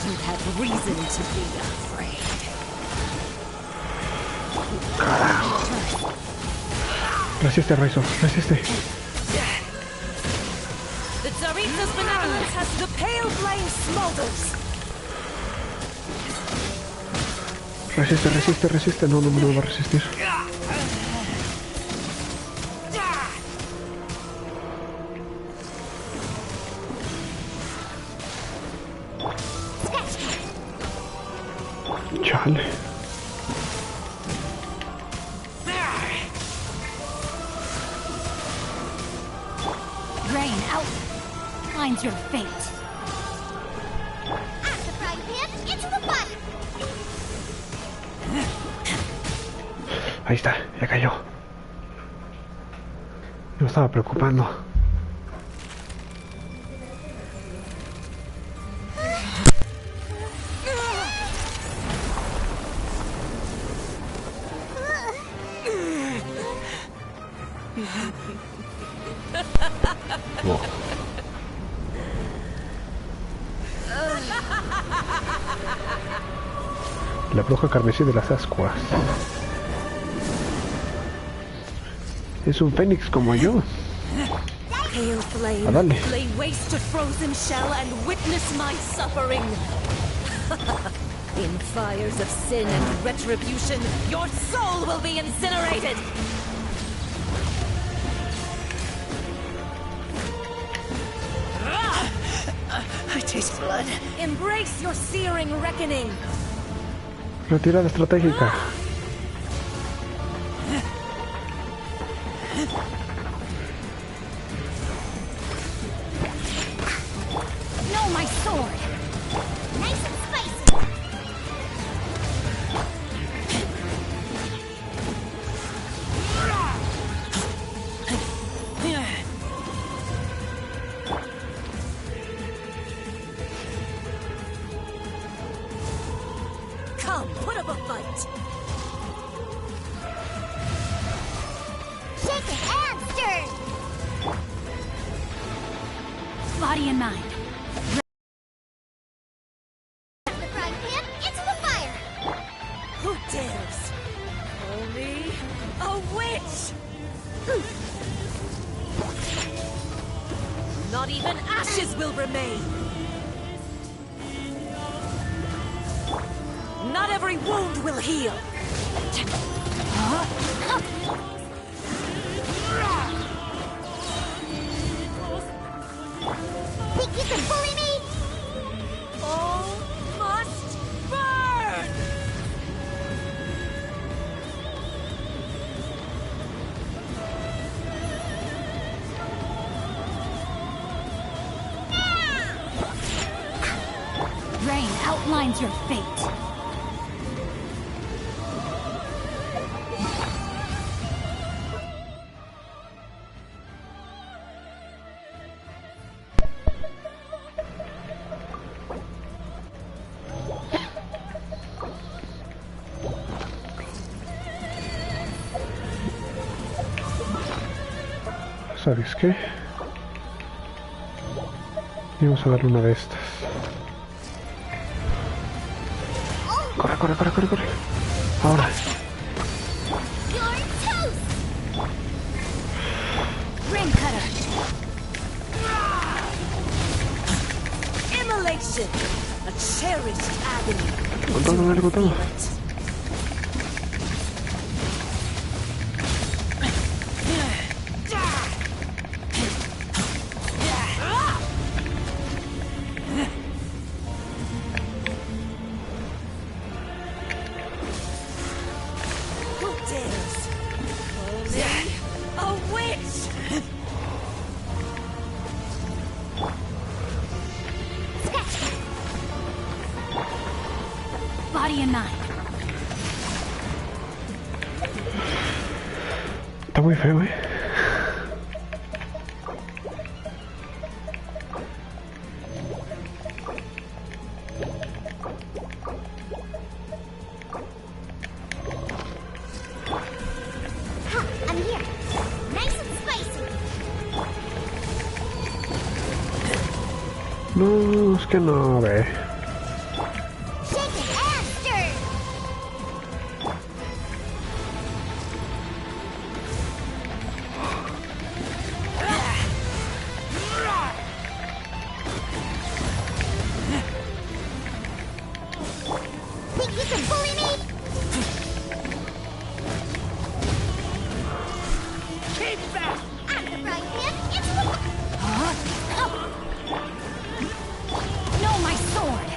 Speaker 12: You have reason to be afraid.
Speaker 10: Resiste, Raizo, resiste.
Speaker 12: The Tsaritsa's benevolence has the pale flame smolders.
Speaker 10: Resiste, resiste, resiste. No, no me va a resistir. Chale.
Speaker 9: outlines your fate.
Speaker 3: At the frying pan, into the fire.
Speaker 10: Ahí está, ya cayó. Yo estaba preocupando. Wow. La bruja carmesí de las ascuas. Es un fénix como yo.
Speaker 12: Pale flame,
Speaker 10: dale.
Speaker 12: lay waste to frozen shell and witness my suffering. In fires of sin and retribution, your soul will be incinerated. I taste blood. Embrace your searing reckoning.
Speaker 10: Retirada estratégica.
Speaker 9: No, my sword.
Speaker 3: Nice and spicy.
Speaker 12: Come, put up a fight.
Speaker 3: Shaken and stirred.
Speaker 9: Body and mind.
Speaker 3: At the frying pan, into the fire.
Speaker 12: Who dares call me a witch? Not even ashes will remain. Not every wound will heal.
Speaker 3: Think you can bully me?
Speaker 12: All must burn!
Speaker 9: Rain outlines your fate.
Speaker 10: ¿Sabes qué? Vamos a darle una de estas. Corre, corre, corre, corre, corre. Ahora.
Speaker 3: You're toast.
Speaker 9: Ring cutter.
Speaker 12: Immolation! A cherished agony.
Speaker 10: Con todo, dale, con todo.
Speaker 12: Who dares call me a witch?
Speaker 9: Body and mind.
Speaker 10: Está muy feo, ¿eh?
Speaker 3: Ha, I'm here. Nice and spicy.
Speaker 10: No, es que no, ve.
Speaker 3: Shaken and stirred. Think you can bully me?
Speaker 2: Keep back!
Speaker 3: At the frying pan, into the
Speaker 9: No, my sword.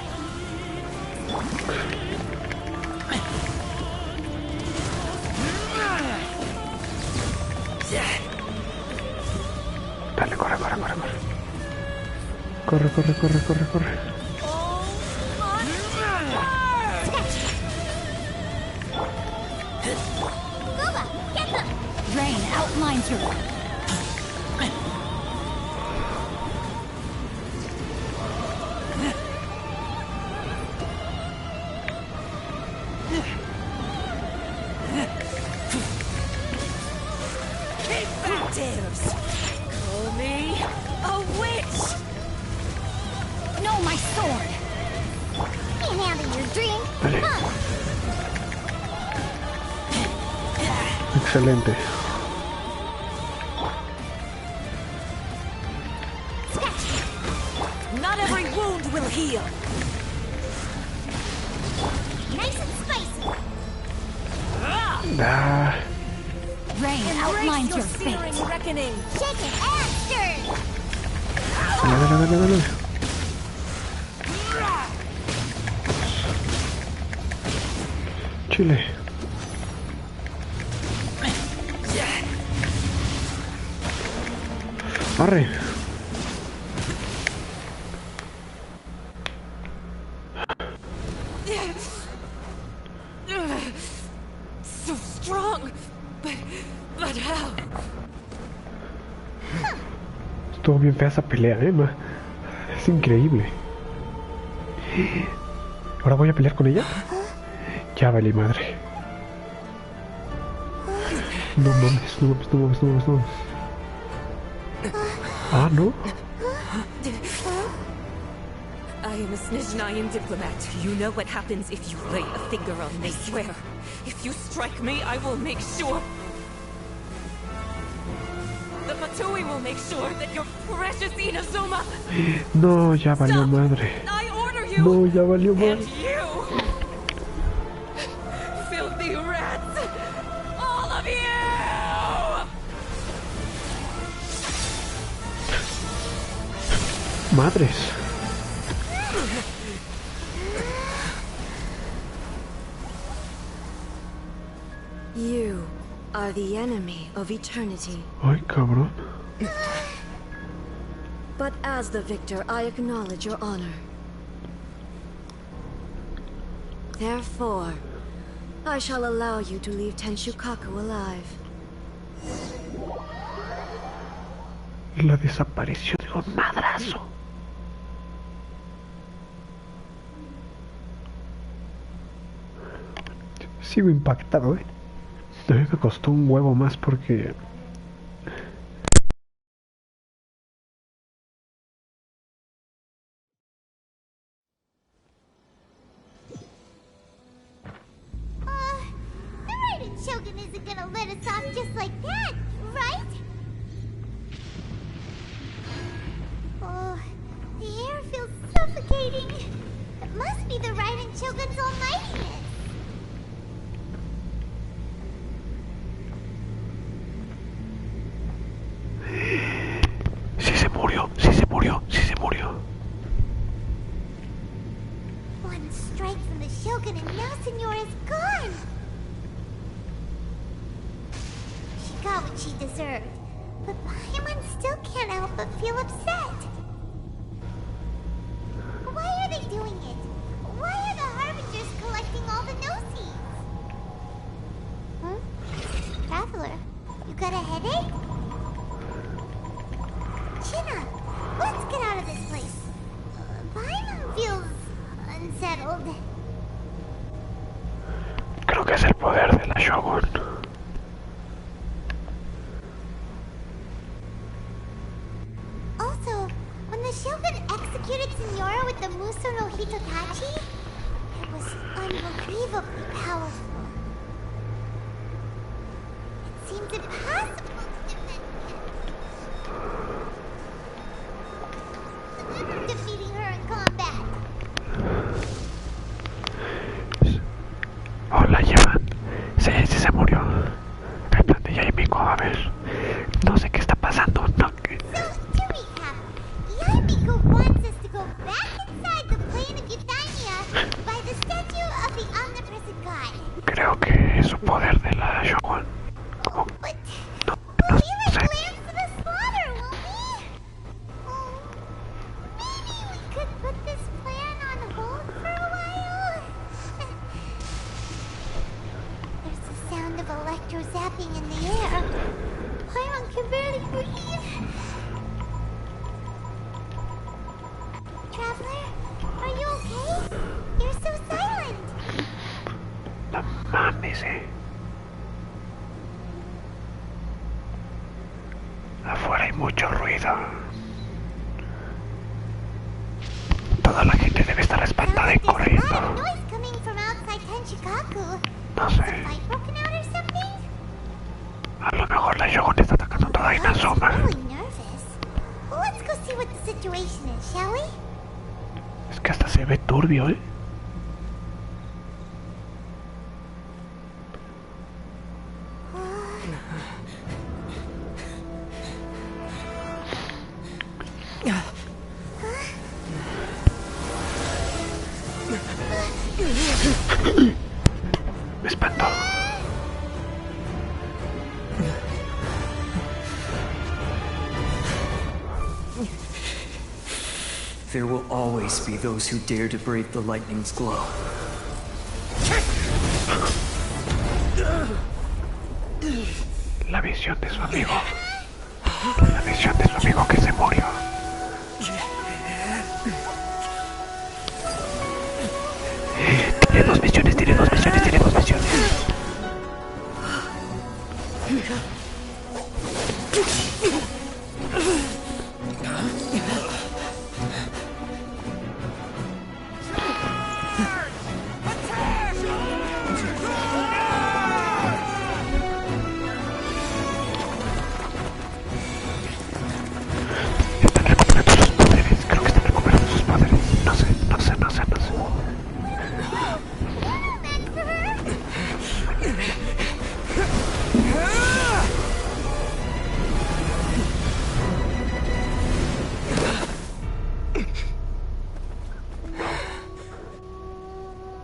Speaker 10: Dale, corre, corre, corre, corre. Corre, corre, corre, corre, corre.
Speaker 1: Rain outlines your...
Speaker 12: Call me a witch!
Speaker 1: No, my sword!
Speaker 3: Can't handle your drink. Huh.
Speaker 10: Excelente.
Speaker 12: Not every wound will heal.
Speaker 3: Nice and spicy.
Speaker 10: Ah.
Speaker 1: Rain outlines your fate.
Speaker 12: Reckoning.
Speaker 3: Shake it and stir.
Speaker 10: Dale, dale, dale, dale. Chile. Arre.
Speaker 12: So strong, but how?
Speaker 10: Estuvo bien fea esa pelea, ¿no? Es increíble. ¿Ahora voy a pelear con ella? Ya vale madre. No mames, no mames, no mames, no mames, no mames. Ah, ¿no?
Speaker 12: I am a Snezhnayan diplomat. You know what happens if you lay a finger on me. I swear, if you strike me, I will make sure... The Fatui will make sure that your precious Inazuma...
Speaker 10: No, ya valió madre.
Speaker 12: I order you!
Speaker 10: No, ya valió madre.
Speaker 12: And you! Filthy rats! All of you!
Speaker 10: Madres.
Speaker 12: You are the enemy of eternity.
Speaker 10: Ay, cabrón.
Speaker 12: But as the victor, I acknowledge your honor. Therefore, I shall allow you to leave Tenshukaku alive.
Speaker 10: La desaparición de un madrazo. Sigo impactado, ¿eh? A mí me costó un huevo más porque...
Speaker 3: The Raiden Shogun isn't gonna let us off just like that, right? Oh, the air feels suffocating. It must be the Raiden Shogun's almightiness.
Speaker 10: Sí se murió, sí se murió, sí se murió.
Speaker 3: One strike from the Shogun and now Signora's gone. She got what she deserved, but Paimon still can't help but feel upset. Why are they doing it? Why are the Harbingers collecting all the no-seeds? Traveler, you got a headache? Chin up. Let's get out of this place. Paimon feels unsettled.
Speaker 10: Creo que es el poder de la Shogun.
Speaker 3: Also, when the Shogun executed Signora with the Muso no Hitotachi, it was unbelievably powerful. It seems impossible to defend defeating her in combat.
Speaker 10: Oh, la llevan. Sí, sí se murió. El plan de Yaimiko, a ver. No sé qué está pasando. No, que...
Speaker 3: So, to recap, Yaimiko wants us to go back inside the plane of Eudaimia by the statue of the omnipresent god.
Speaker 10: Creo que es su poder de la Shogun.
Speaker 3: Oh, but
Speaker 10: No,
Speaker 3: we'll
Speaker 10: no
Speaker 3: be like
Speaker 10: sé.
Speaker 3: lambs to the slaughter, won't we? Oh, maybe
Speaker 10: Mucho ruido. Toda la gente debe estar espantada y corriendo. No sé. A lo mejor la Shogun está atacando toda Inazuma. Es que hasta se ve turbio, ¿eh? Me espantó.
Speaker 13: There will always be those who dare to brave the lightning's glow.
Speaker 10: La visión de su amigo. La visión de su amigo que se murió. Tiene dos visiones, tiene dos visiones, tiene dos visiones.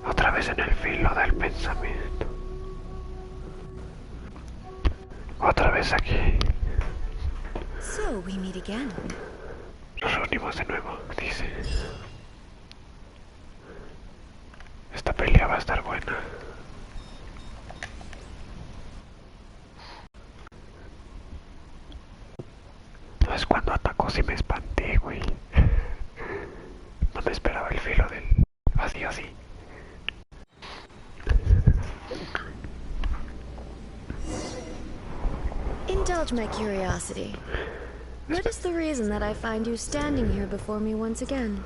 Speaker 10: Otra vez en el filo del pensamiento. Otra vez aquí.
Speaker 12: So we meet again.
Speaker 10: Nos reunimos de nuevo, dice. Esta pelea va a estar buena. No es cuando atacó si me espanté, güey. No me esperaba el filo del vacío así.
Speaker 5: Indulge my curiosity. What is the reason that I find you standing here before me once again?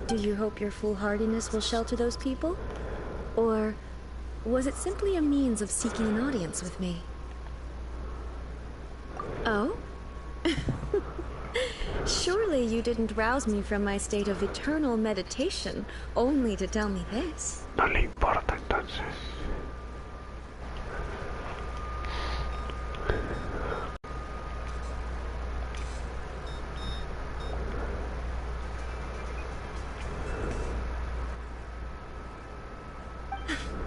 Speaker 5: Do you hope your foolhardiness will shelter those people? Or was it simply a means of seeking an audience with me? Oh? Surely you didn't rouse me from my state of eternal meditation only to tell me this.
Speaker 10: No le importa entonces.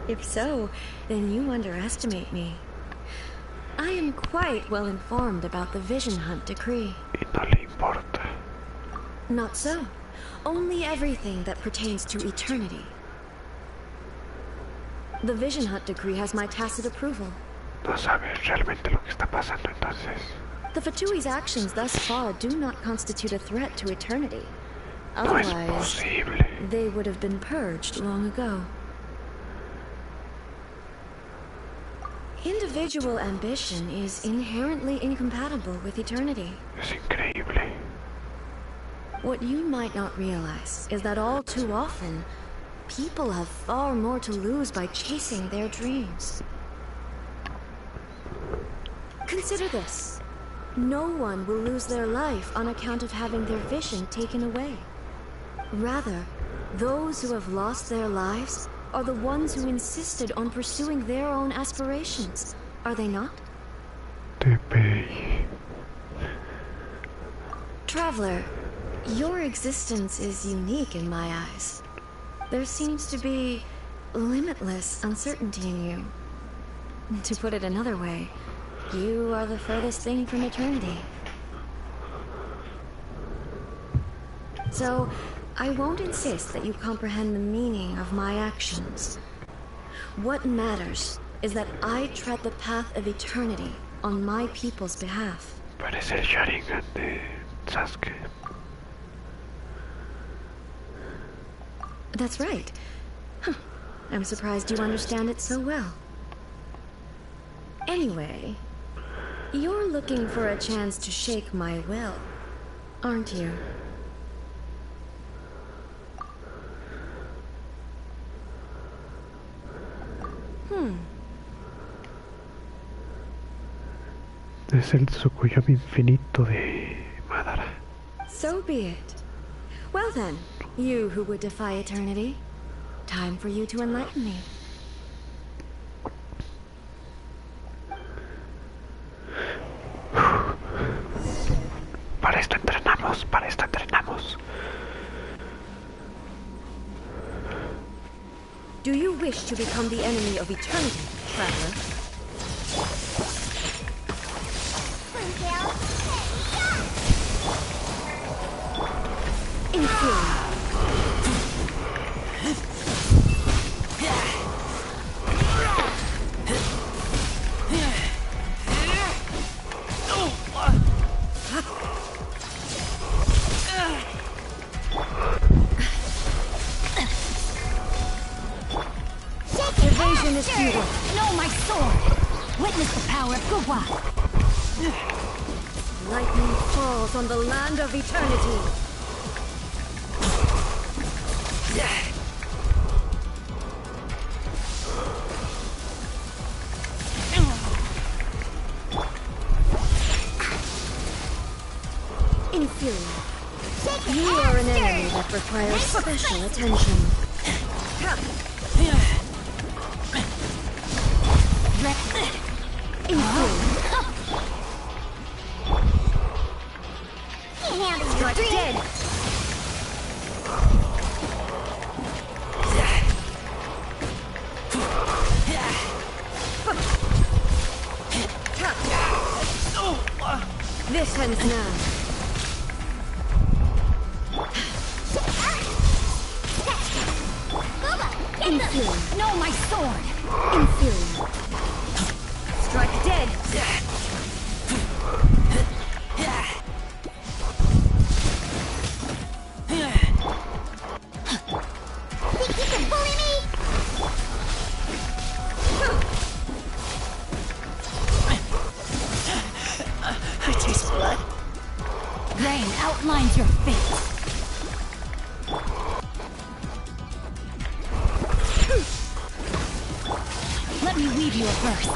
Speaker 5: If so, then you underestimate me. I am quite well informed about the Vision Hunt decree.
Speaker 10: Y no le importa.
Speaker 5: Not so. Only everything that pertains to eternity. The Vision Hunt decree has my tacit approval.
Speaker 10: No sabe realmente lo que está pasando entonces.
Speaker 5: The Fatui's actions thus far do not constitute a threat to eternity.
Speaker 10: No es
Speaker 5: Otherwise,
Speaker 10: posible.
Speaker 5: they would have been purged long ago. Individual ambition is inherently incompatible with eternity.
Speaker 10: Es increíble.
Speaker 5: What you might not realize is that all too often, people have far more to lose by chasing their dreams. Consider this. No one will lose their life on account of having their vision taken away. Rather, those who have lost their lives are the ones who insisted on pursuing their own aspirations, are they not? Traveler, your existence is unique in my eyes. There seems to be limitless uncertainty in you. To put it another way, you are the furthest thing from eternity. So, I won't insist that you comprehend the meaning of my actions. What matters is that I tread the path of eternity on my people's behalf.
Speaker 10: Parece el Sharingan de Sasuke.
Speaker 14: That's right. Huh. I'm surprised you understand it so well. Anyway, you're looking for a chance to shake my will, aren't you?
Speaker 10: Es el Tsukuyomi infinito de Madara.
Speaker 14: So be it. Well then, you who would defy eternity, time for you to enlighten me.
Speaker 10: Para esto entrenamos, para esto entrenamos.
Speaker 14: Do you wish to become the enemy of eternity, traveler?
Speaker 3: Evasion is futile. Know my sword. Witness the power of Grupo.
Speaker 14: Lightning falls on the land of eternity. Inferior. You are an enemy that requires special attention.
Speaker 3: Strike dead.
Speaker 14: This ends now.
Speaker 3: Inferior. Know my sword.
Speaker 14: Inferior. Strike dead.
Speaker 3: Think you can bully me?
Speaker 2: I taste blood.
Speaker 3: Rain outlines your fate. Let me weave you a verse.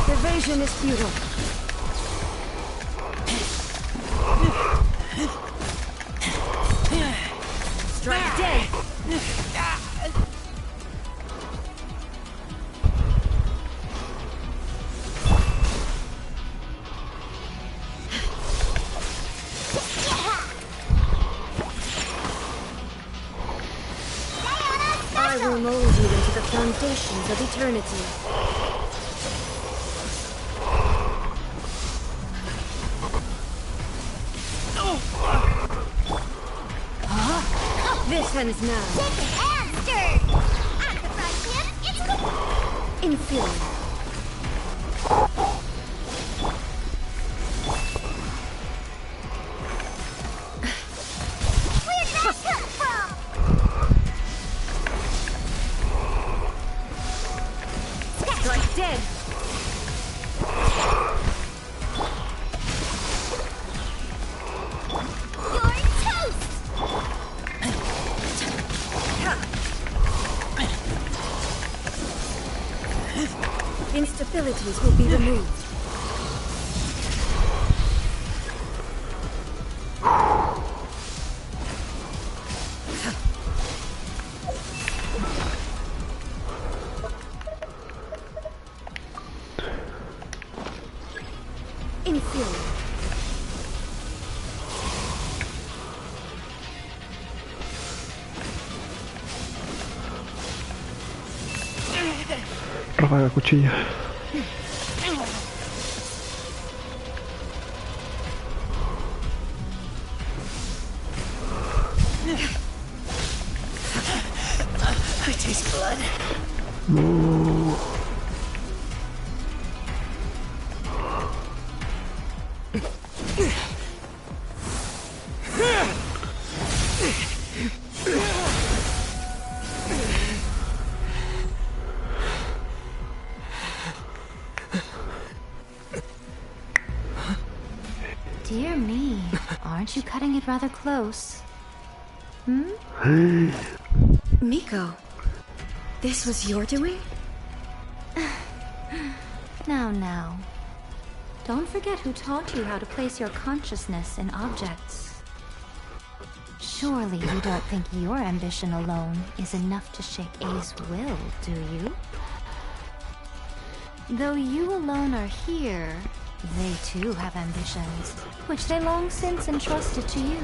Speaker 14: Evasion is futile. Strike dead. I will mold you into the foundations of eternity. This ends now. Inferior.
Speaker 3: Where did that come from?
Speaker 14: Strike dead.
Speaker 3: You're toast!
Speaker 14: Instabilities will be removed. Inferior.
Speaker 10: Ráfaga cuchilla.
Speaker 2: I taste blood.
Speaker 10: No.
Speaker 5: caught you cutting it rather close.
Speaker 14: Miko, this was your doing?
Speaker 5: Now. Don't forget who taught you how to place your consciousness in objects. Surely you don't think your ambition alone is enough to shake A's will, do you? Though you alone are here, they too have ambitions, which they long since entrusted to you.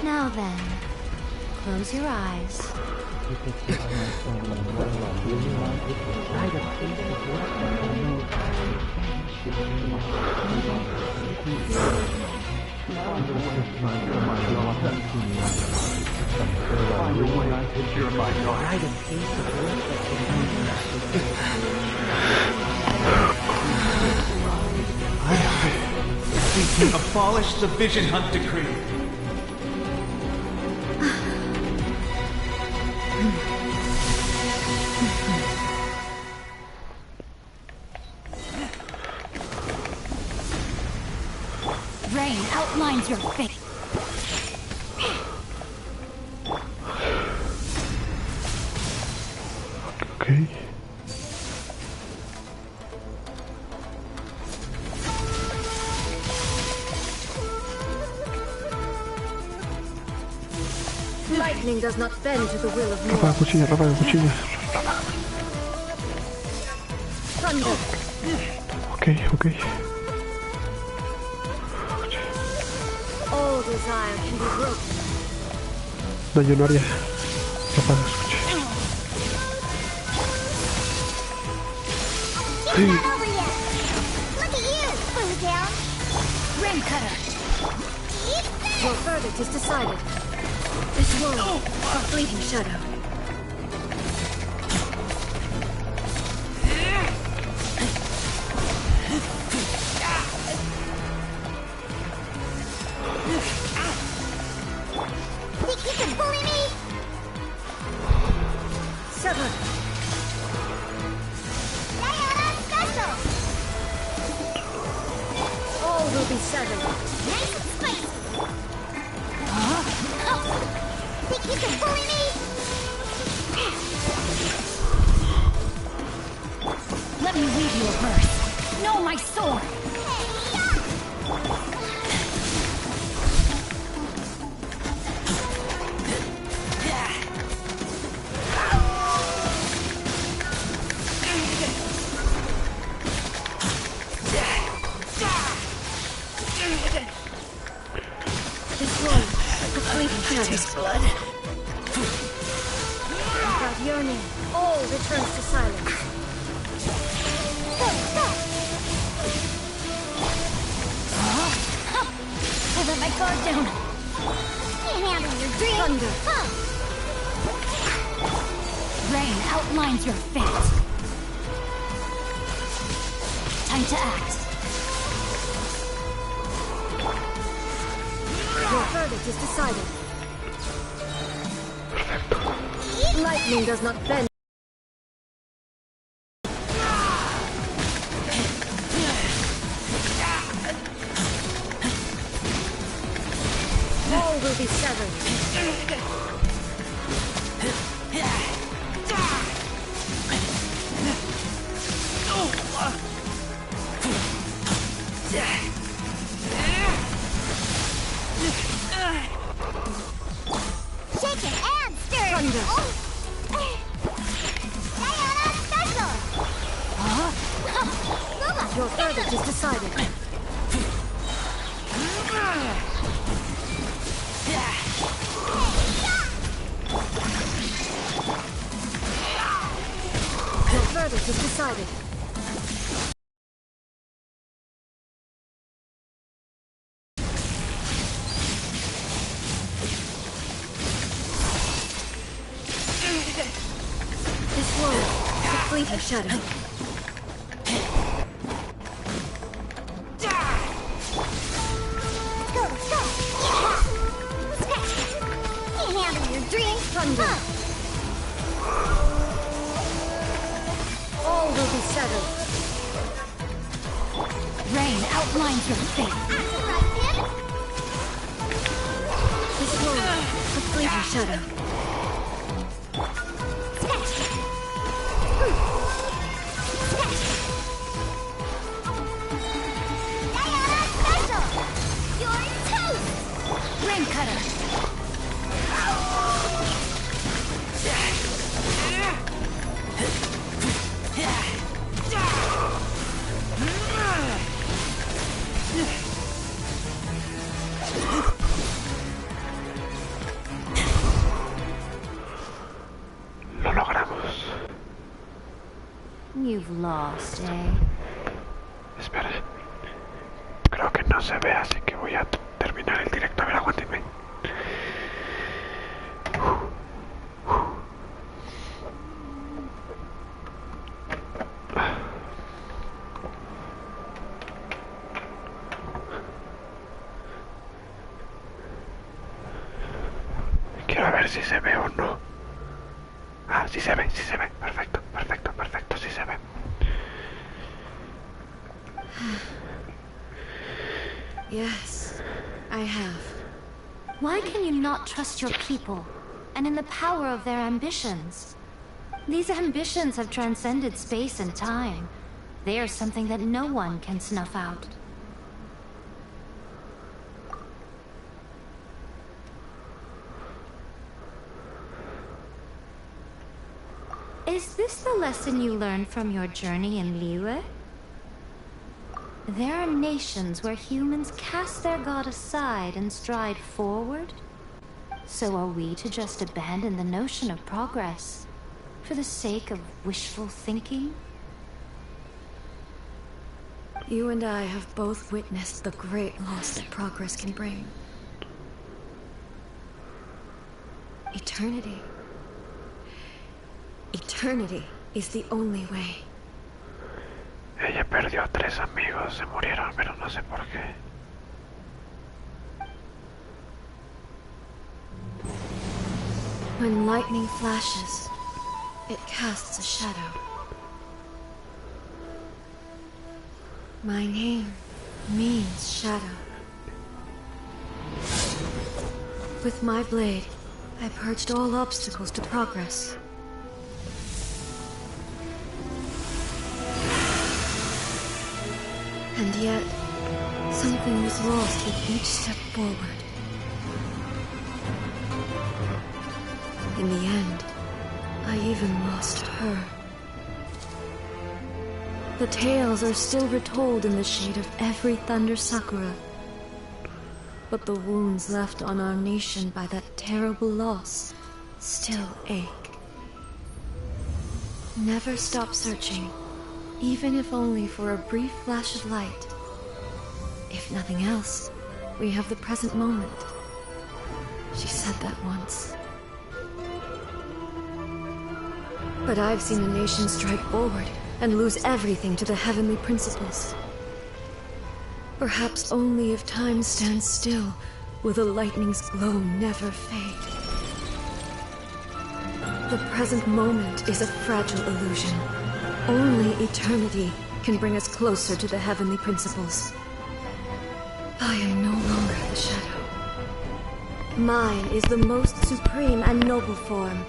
Speaker 5: Now then, close your eyes.
Speaker 13: We can abolish the Vision Hunt Decree.
Speaker 1: Rain outlines your fate.
Speaker 10: Okay.
Speaker 14: Lightning does not bend to the will of
Speaker 10: Rafael, cuchilla, Rafael, cuchilla.
Speaker 14: thunder.
Speaker 10: Okay.
Speaker 14: All desire can be broken.
Speaker 10: No, yo no haría. Rafael, escuche.
Speaker 3: It's not over yet. Look at you, flew down.
Speaker 1: Rain cutter.
Speaker 14: Your verdict is decided. This world, a fleeting shadow.
Speaker 3: Think you can bully me?
Speaker 14: Sever.
Speaker 3: Special.
Speaker 14: All will be severed.
Speaker 3: Nice and spicy. Think you can bully me?
Speaker 1: Let me read you a verse. Know my sword.
Speaker 14: This world, a fleeting shadow.
Speaker 1: Blood.
Speaker 14: Without yearning, all returns to silence.
Speaker 1: I let my guard down.
Speaker 3: Can't handle your dream.
Speaker 14: Thunder.
Speaker 1: Rain outlines your fate. Time to act.
Speaker 14: Your verdict is decided. Lightning does not bend. All will be severed.
Speaker 3: Shaken and stirred.
Speaker 14: Thunder.
Speaker 3: Special.
Speaker 14: Your verdict is decided. Your verdict is decided. This world is a fleeting shadow.
Speaker 3: Can't handle your dream.
Speaker 14: Thunder. All will be severed.
Speaker 1: stone outlines your fate.
Speaker 14: This will complete your shadow.
Speaker 1: Ring cutter.
Speaker 10: Lo logramos.
Speaker 5: You've lost, eh?
Speaker 10: Espera. Creo que no se ve, así que voy a terminar el directo. A ver, aguántenme. Quiero ver si se ve o no. Ah, sí se ve, sí se ve. Perfecto, perfecto, perfecto, sí se ve.
Speaker 14: Yes, I have.
Speaker 5: Why can you not trust your people, and in the power of their ambitions? These ambitions have transcended space and time. They are something that no one can snuff out. Is this the lesson you learned from your journey in Liyue? There are nations where humans cast their god aside and stride forward. So are we to just abandon the notion of progress for the sake of wishful thinking?
Speaker 14: You and I have both witnessed the great loss that progress can bring. Eternity. Eternity is the only way.
Speaker 10: Ella perdió 3 amigos, se murieron, pero no sé por qué.
Speaker 14: When lightning flashes, it casts a shadow. My name means shadow. With my blade, I purged all obstacles to progress. And yet, something was lost with each step forward. In the end, I even lost her. The tales are still retold in the shade of every thunder sakura. But the wounds left on our nation by that terrible loss still ache. Never stop searching, even if only for a brief flash of light. If nothing else, we have the present moment. She said that once. But I've seen a nation stride forward and lose everything to the heavenly principles. Perhaps only if time stands still will the lightning's glow never fade. The present moment is a fragile illusion. Only eternity can bring us closer to the heavenly principles. I am no longer the shadow. Mine is the most supreme and noble form.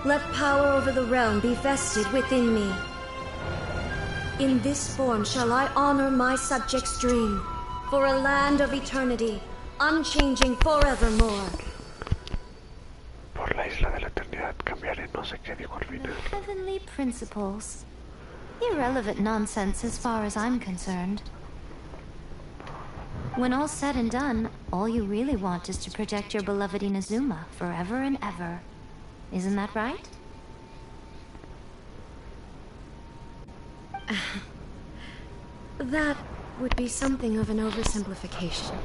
Speaker 14: Let power over the realm be vested within me. In this form shall I honor my subjects' dream, for a land of eternity, unchanging forevermore.
Speaker 10: Por la isla de la eternidad cambiaré, no sé qué digo al final.
Speaker 5: Heavenly principles. Irrelevant nonsense as far as I'm concerned. When all's said and done, all you really want is to protect your beloved Inazuma forever and ever. Isn't that right?
Speaker 14: That would be something of an oversimplification.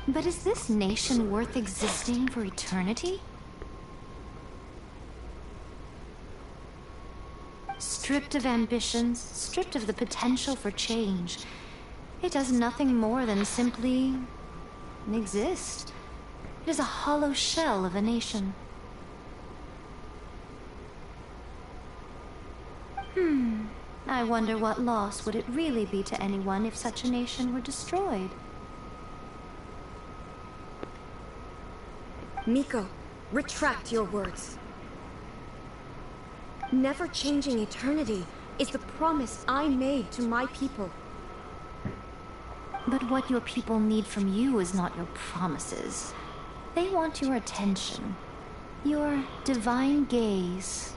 Speaker 5: But is this nation worth existing for eternity? Stripped of ambitions, stripped of the potential for change, it does nothing more than simply exist. It is a hollow shell of a nation. I wonder what loss would it really be to anyone if such a nation were destroyed.
Speaker 14: Miko, retract your words. Never changing eternity is the promise I made to my people.
Speaker 5: But what your people need from you is not your promises. They want your attention. Your divine gaze.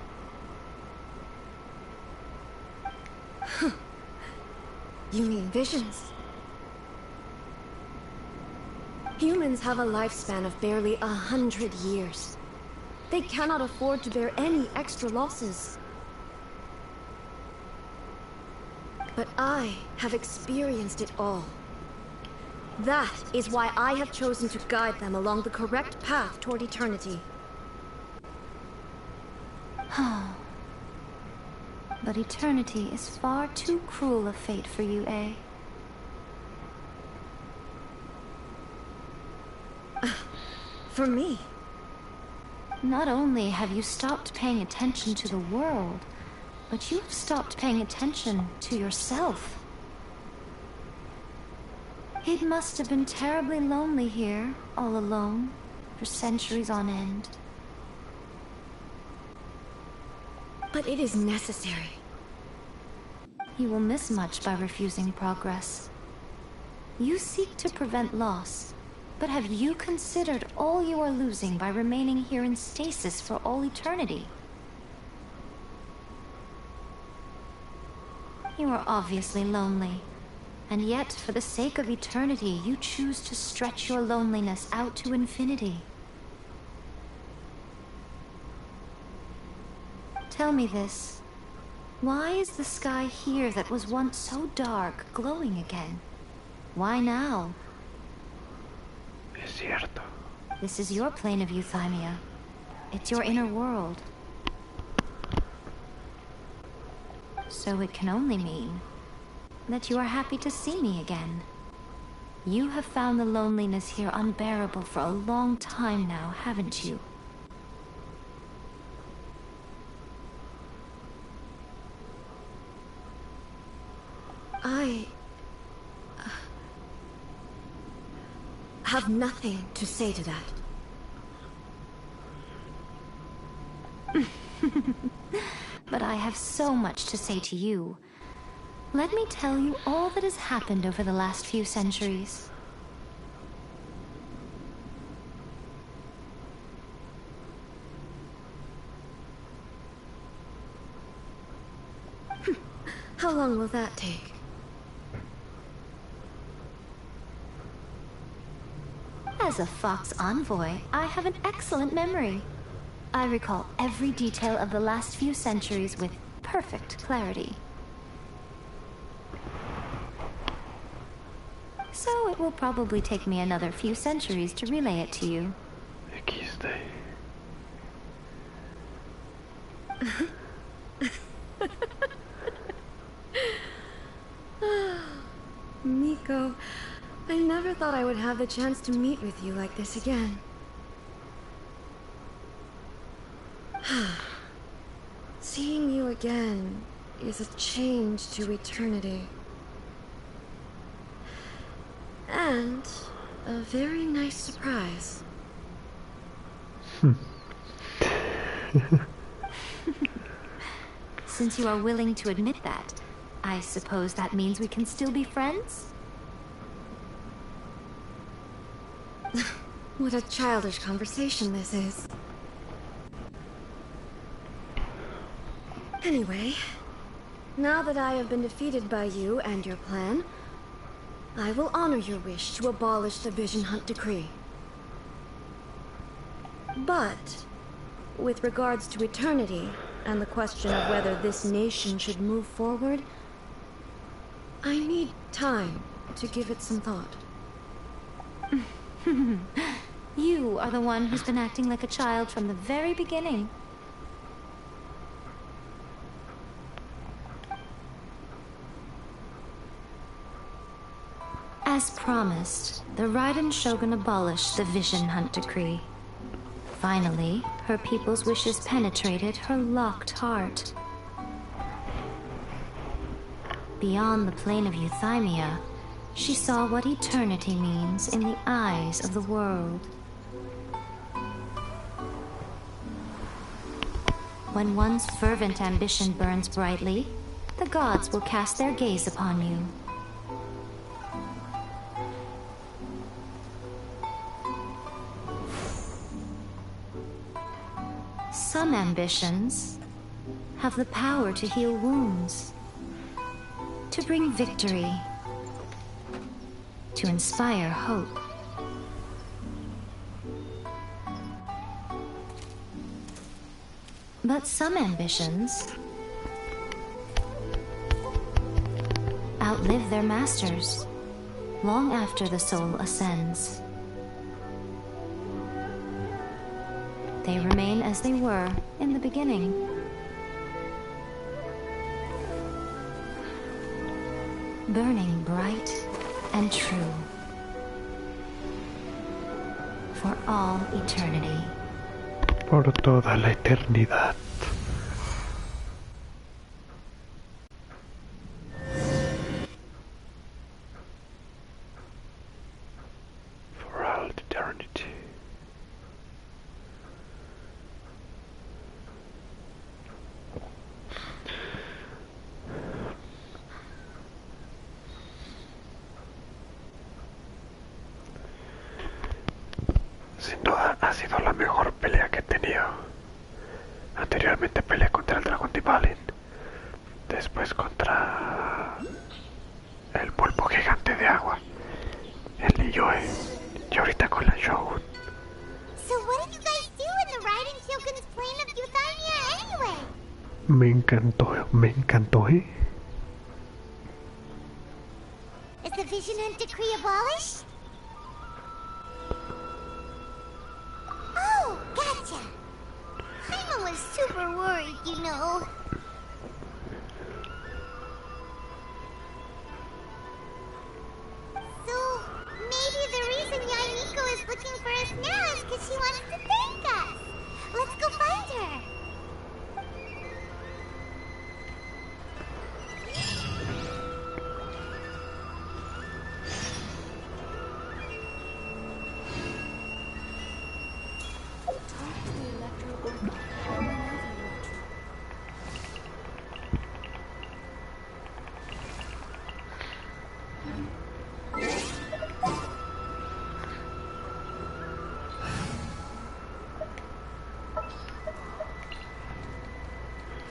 Speaker 14: You mean visions? Humans have a lifespan of barely 100 years. They cannot afford to bear any extra losses. But I have experienced it all. That is why I have chosen to guide them along the correct path toward eternity.
Speaker 5: But eternity is far too cruel a fate for you, eh?
Speaker 14: For me?
Speaker 5: Not only have you stopped paying attention to the world, but you have stopped paying attention to yourself. It must have been terribly lonely here, all alone, for centuries on end.
Speaker 14: But it is necessary.
Speaker 5: You will miss much by refusing progress. You seek to prevent loss, but have you considered all you are losing by remaining here in stasis for all eternity? You are obviously lonely, and yet for the sake of eternity, you choose to stretch your loneliness out to infinity. Tell me this. Why is the sky here that was once so dark glowing again? Why now?
Speaker 10: Es cierto.
Speaker 5: This is your plane of euthymia. It's your inner world. So it can only mean that you are happy to see me again. You have found the loneliness here unbearable for a long time now, haven't you?
Speaker 14: I have nothing to say to that.
Speaker 5: But I have so much to say to you. Let me tell you all that has happened over the last few centuries.
Speaker 14: How long will that take?
Speaker 5: As a Fox envoy, I have an excellent memory. I recall every detail of the last few centuries with perfect clarity. So it will probably take me another few centuries to relay it to you.
Speaker 10: XD.
Speaker 14: Miko, I never thought I would have the chance to meet with you like this again. Seeing you again is a change to eternity. And a very nice surprise.
Speaker 5: Since you are willing to admit that, I suppose that means we can still be friends?
Speaker 14: What a childish conversation this is. Anyway, now that I have been defeated by you and your plan, I will honor your wish to abolish the Vision Hunt Decree. But, with regards to eternity, and the question of whether this nation should move forward, I need time to give it some thought.
Speaker 5: You are the one who's been acting like a child from the very beginning. As promised, the Raiden Shogun abolished the Vision Hunt Decree. Finally, her people's wishes penetrated her locked heart. Beyond the plane of euthymia, she saw what eternity means in the eyes of the world. When one's fervent ambition burns brightly, the gods will cast their gaze upon you. Some ambitions have the power to heal wounds, to bring victory, to inspire hope. But some ambitions outlive their masters long after the soul ascends. They remain as they were in the beginning. Burning bright and true for all eternity.
Speaker 10: Por toda la eternidad. For all eternity. Sin duda ha sido la mejor pelea que he tenido. Anteriormente peleé contra el dragón de Valen, después contra el pulpo gigante de agua, el Liyue, y ahorita con la Shogun.
Speaker 3: So what did you guys do in the riding Shogun's plane of euthymia anyway?
Speaker 10: Me encantó, ¿eh?
Speaker 3: Is the Vision Hunt decree abolished? Oh, gotcha. Paimon was super worried, you know. So, maybe the reason Yaimiko is looking for us now is because she wants to thank us. Let's go find her.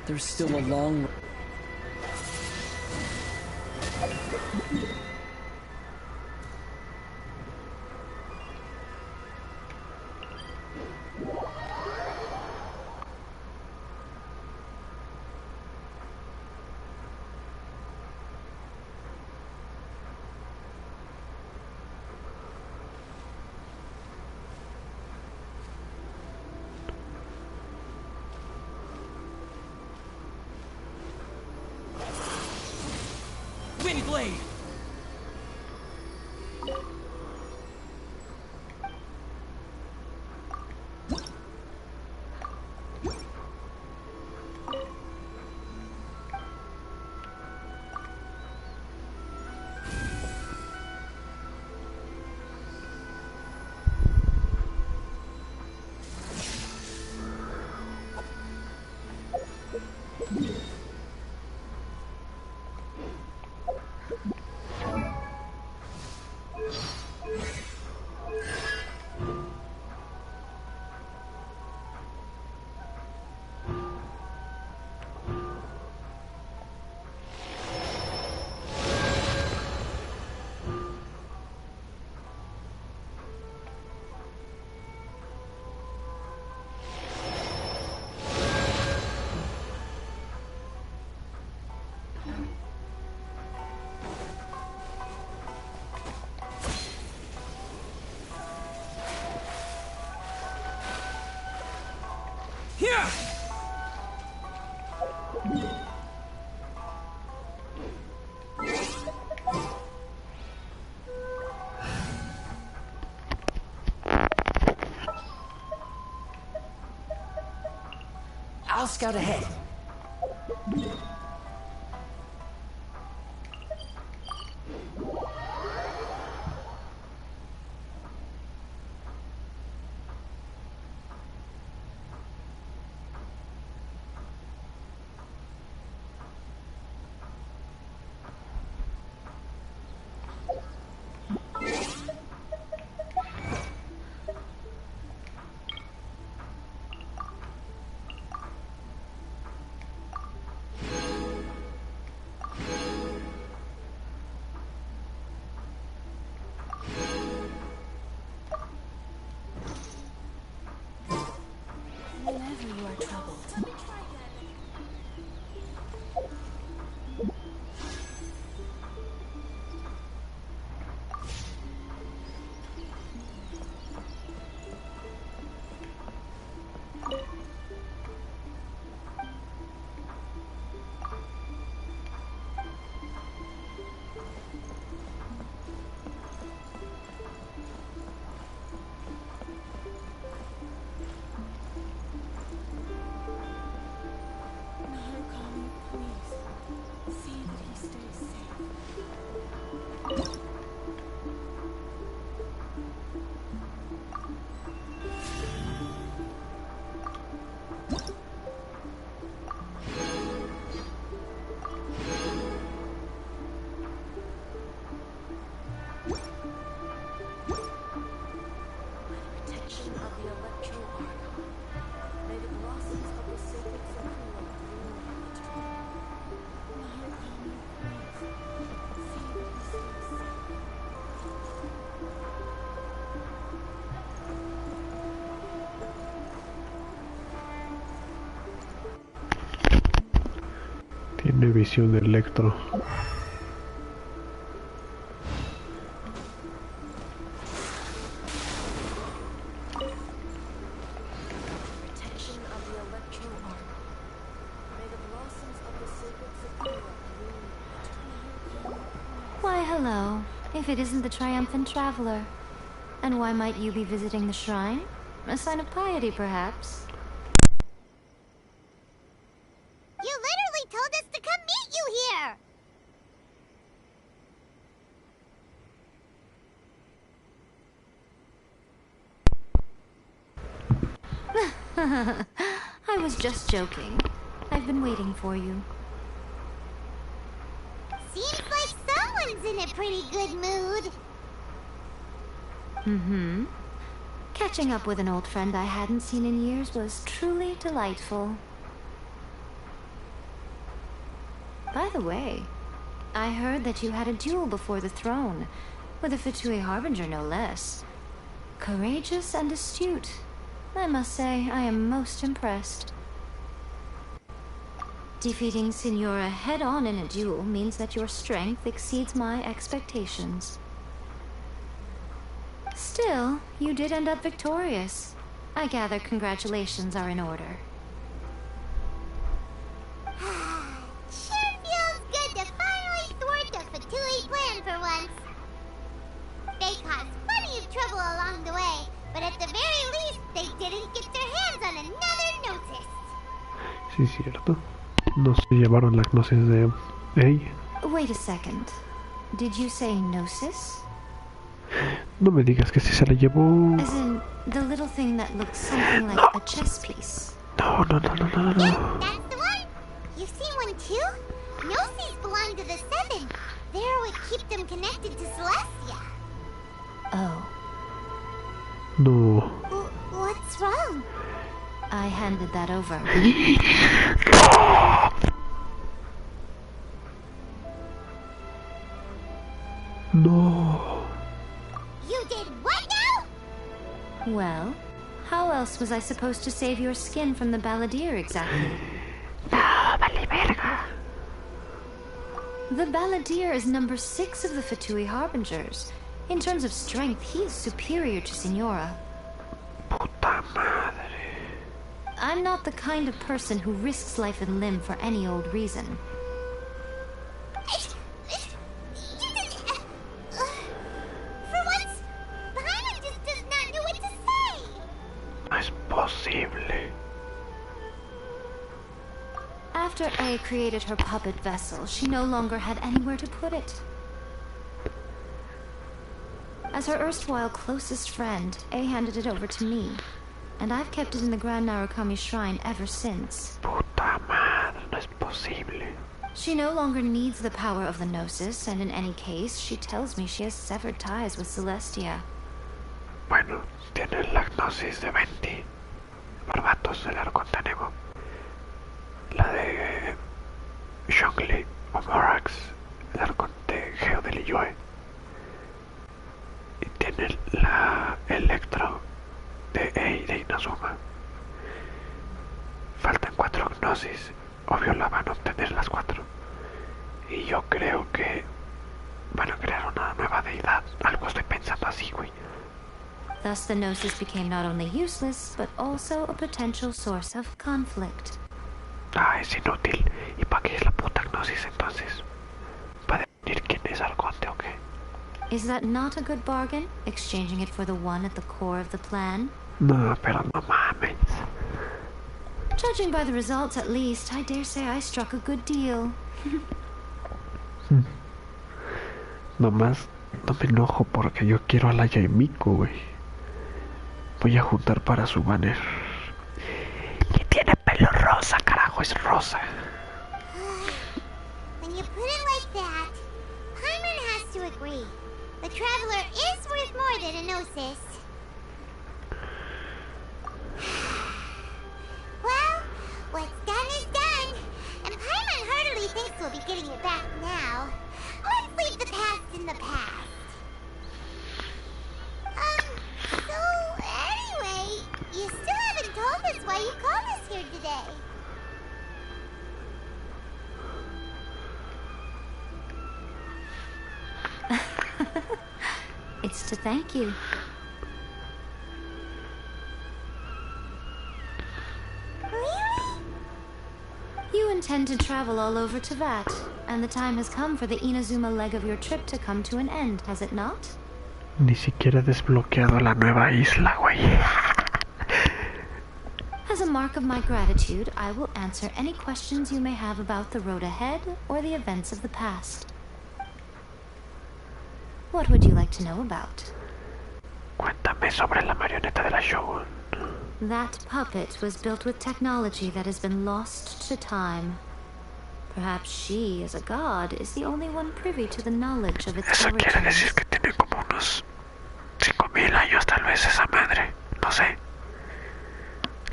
Speaker 13: There's still a long...
Speaker 2: Blade! Here!
Speaker 7: I'll scout ahead.
Speaker 10: Tiene visión de electro.
Speaker 5: Why, hello. If it isn't the triumphant traveler. And why might you be visiting the shrine? A sign of piety, perhaps?
Speaker 3: You literally told us to come meet you here!
Speaker 5: I was just joking. I've been waiting for you.
Speaker 3: Seems like someone's in a pretty good mood.
Speaker 5: Mm-hmm. Catching up with an old friend I hadn't seen in years was truly delightful. By the way, I heard that you had a duel before the throne, with a Fatui Harbinger no less. Courageous and astute. I must say, I am most impressed. Defeating Signora head-on in a duel means that your strength exceeds my expectations. Still, you did end up victorious. I gather congratulations are in order.
Speaker 3: Sure feels good to finally thwart the Fatui plan for once. They caused plenty of trouble along the way, but at the very least, they didn't get their hands on another notice.
Speaker 10: Sí, cierto. No se llevaron la gnosis de ella.
Speaker 5: Wait a second. Did you say gnosis?
Speaker 10: No me digas que sí se la llevó.
Speaker 5: As in, the little thing that looks something like a chess piece.
Speaker 10: No.
Speaker 3: Yep, that's the one. You've seen one too? Gnosis belong to the Seven. They're what keep them connected to Celestia.
Speaker 5: Oh.
Speaker 10: No.
Speaker 3: What's wrong?
Speaker 5: I handed that over.
Speaker 10: No.
Speaker 3: You did what now?
Speaker 5: Well, how else was I supposed to save your skin from the balladeer exactly?
Speaker 10: No, vale verga.
Speaker 5: The balladeer is number 6 of the Fatui Harbingers. In terms of strength, he is superior to Signora.
Speaker 10: Puta madre.
Speaker 5: I'm not the kind of person who risks life and limb for any old reason.
Speaker 3: For once, Paimon just does not know what to say.
Speaker 10: No es posible.
Speaker 5: After A created her puppet vessel, she no longer had anywhere to put it. As her erstwhile closest friend, A handed it over to me, and I've kept it in the Grand Narukami Shrine ever since.
Speaker 10: Puta madre, no es posible.
Speaker 5: She no longer needs the power of the Gnosis, and in any case, she tells me she has severed ties with Celestia.
Speaker 10: Bueno, tiene la gnosis de 20 barbatos del Arconte Nemo. La de Zhongli o Morax, el Arconte Geo de Liyue. Y tiene la Electro de Ei de Inazuma. Faltan 4 gnosis. Obvio la van a obtener las 4. Y yo creo que van a crear una nueva deidad. Algo estoy pensando así, güey.
Speaker 5: Thus the Gnosis became not only useless, but also a potential source of conflict.
Speaker 10: Ah, es inútil. ¿Y para qué es la puta gnosis entonces? ¿Para definir quién es Arconte o qué?
Speaker 5: Is that not a good bargain, exchanging it for the one at the core of the plan?
Speaker 10: No, pero no mames.
Speaker 5: Judging by the results, at least, I dare say I struck a good deal.
Speaker 10: Nomás no me enojo porque yo quiero a la Yaimiko, güey. Voy a juntar para su banner. Y tiene pelo rosa, carajo, es rosa.
Speaker 3: When you put it like that, Paimon has to agree. The traveler is worth more than a gnosis. Well, what's done is done. And Paimon heartily thinks we'll be getting it back now. Let's leave the past in the past. So anyway, you still haven't told us why you called us here today.
Speaker 5: It's to thank you.
Speaker 3: Really?
Speaker 5: You intend to travel all over Teyvat, and the time has come for the Inazuma leg of your trip to come to an end, has it not?
Speaker 10: Ni siquiera he desbloqueado la nueva isla, güey.
Speaker 5: As a mark of my gratitude, I will answer any questions you may have about the road ahead or the events of the past. What would you like to know about?
Speaker 10: Cuéntame sobre la marioneta de la Shogun.
Speaker 5: That puppet was built with technology that has been lost to time. Perhaps she, as a god, is the only one privy to the knowledge of its
Speaker 10: Eso
Speaker 5: origins.
Speaker 10: quiere decir que tiene como unos 5000 años tal vez esa madre. No sé.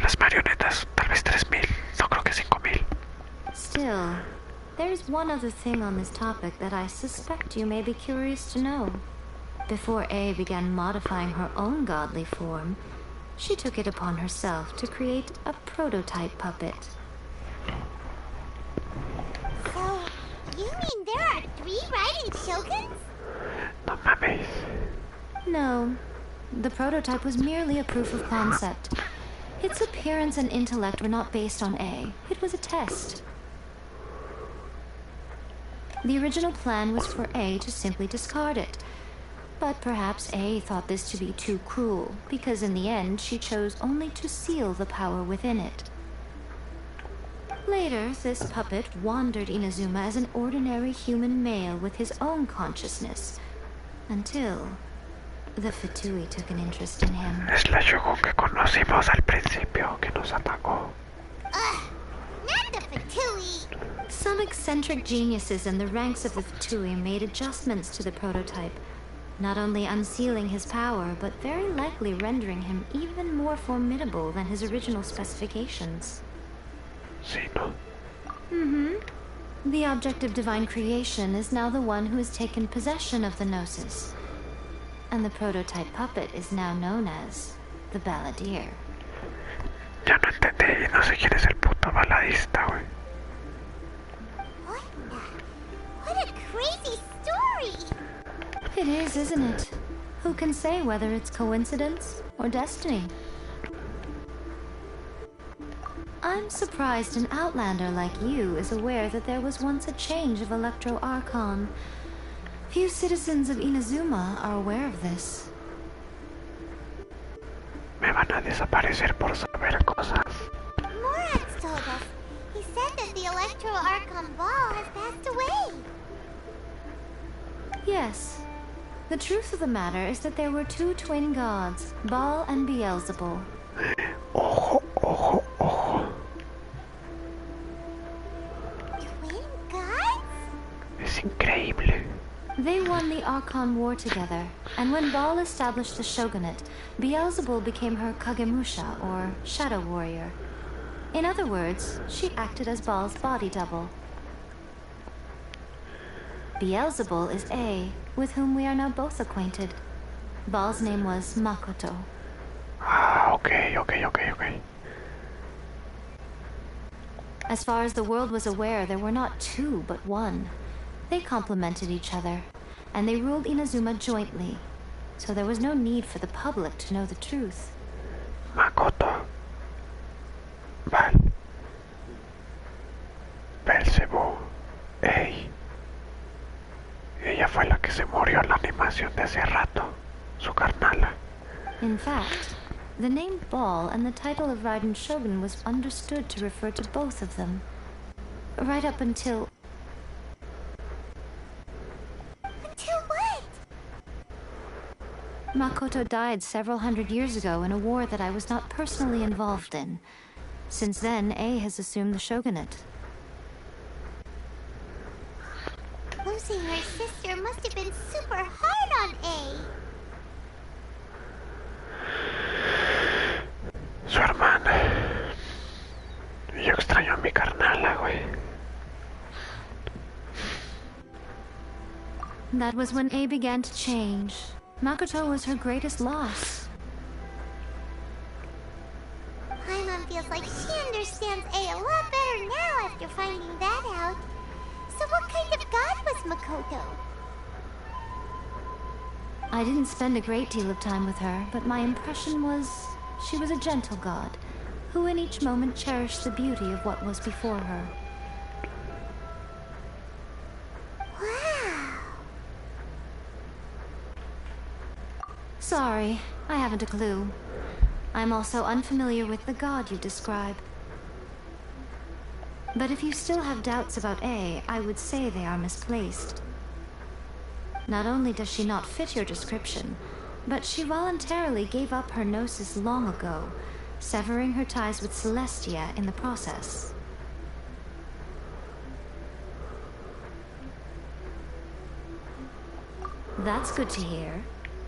Speaker 10: Las marionetas, tal vez 3000. No creo que 5000.
Speaker 5: Still, there's one other thing on this topic that I suspect you may be curious to know. Before A began modifying her own godly form, she took it upon herself to create a prototype puppet.
Speaker 3: So, you mean there are 3 riding shoguns?
Speaker 10: No mames.
Speaker 5: No, the prototype was merely a proof of concept. Its appearance and intellect were not based on A. It was a test. The original plan was for A to simply discard it. But perhaps A thought this to be too cruel, because in the end she chose only to seal the power within it. Later, this puppet wandered Inazuma as an ordinary human male with his own consciousness, until the Fatui took an interest in him.
Speaker 10: Es la Shogun que conocimos al principio, que nos atacó.
Speaker 3: Not the Fatui!
Speaker 5: Some eccentric geniuses in the ranks of the Fatui made adjustments to the prototype, not only unsealing his power, but very likely rendering him even more formidable than his original specifications.
Speaker 10: Sí, no?
Speaker 5: Mm-hmm. The object of divine creation is now the one who has taken possession of the Gnosis. And the prototype puppet is now known as the Balladeer.
Speaker 10: Ya no entendí, no sé quién es el puto baladista, güey.
Speaker 3: What a crazy story!
Speaker 5: It is, isn't it? Who can say whether it's coincidence or destiny? I'm surprised an outlander like you is aware that there was once a change of Electro Archon. Few citizens of Inazuma are aware of this.
Speaker 10: Me van a desaparecer por saber cosas.
Speaker 3: Morat's told us. He said that the Electro Archon Ball has passed away.
Speaker 5: Yes. The truth of the matter is that there were 2 twin gods, Baal and Beelzebul.
Speaker 10: Ojo, ojo, ojo.
Speaker 3: Twin gods?
Speaker 10: Es increíble.
Speaker 5: They won the Archon War together, and when Baal established the shogunate, Beelzebul became her Kagemusha, or shadow warrior. In other words, she acted as Baal's body double. Beelzebul is A, with whom we are now both acquainted. Baal's name was Makoto.
Speaker 10: Ah, okay.
Speaker 5: As far as the world was aware, there were not 2, but 1. They complemented each other, and they ruled Inazuma jointly, so there was no need for the public to know the truth.
Speaker 10: Makoto. Beelzebul. Ey. Ella fue la que se murió en la animación de hace rato. Su carnala.
Speaker 5: In fact, the name Baal and the title of Raiden Shogun was understood to refer to both of them. Right up until...
Speaker 3: Until what?
Speaker 5: Makoto died several hundred years ago in a war that I was not personally involved in. Since then, A has assumed the shogunate.
Speaker 3: Losing her sister must have been super hard on
Speaker 5: That was when A began to change. Makoto was her greatest loss.
Speaker 3: Paimon feels like she understands A a lot better now after finding that out. So what kind of god was Makoto?
Speaker 5: I didn't spend a great deal of time with her, but my impression was she was a gentle god, who in each moment cherished the beauty of what was before her.
Speaker 3: Wow.
Speaker 5: Sorry, I haven't a clue. I'm also unfamiliar with the god you describe. But if you still have doubts about A, I would say they are misplaced. Not only does she not fit your description, but she voluntarily gave up her gnosis long ago, severing her ties with Celestia in the process. That's good to hear.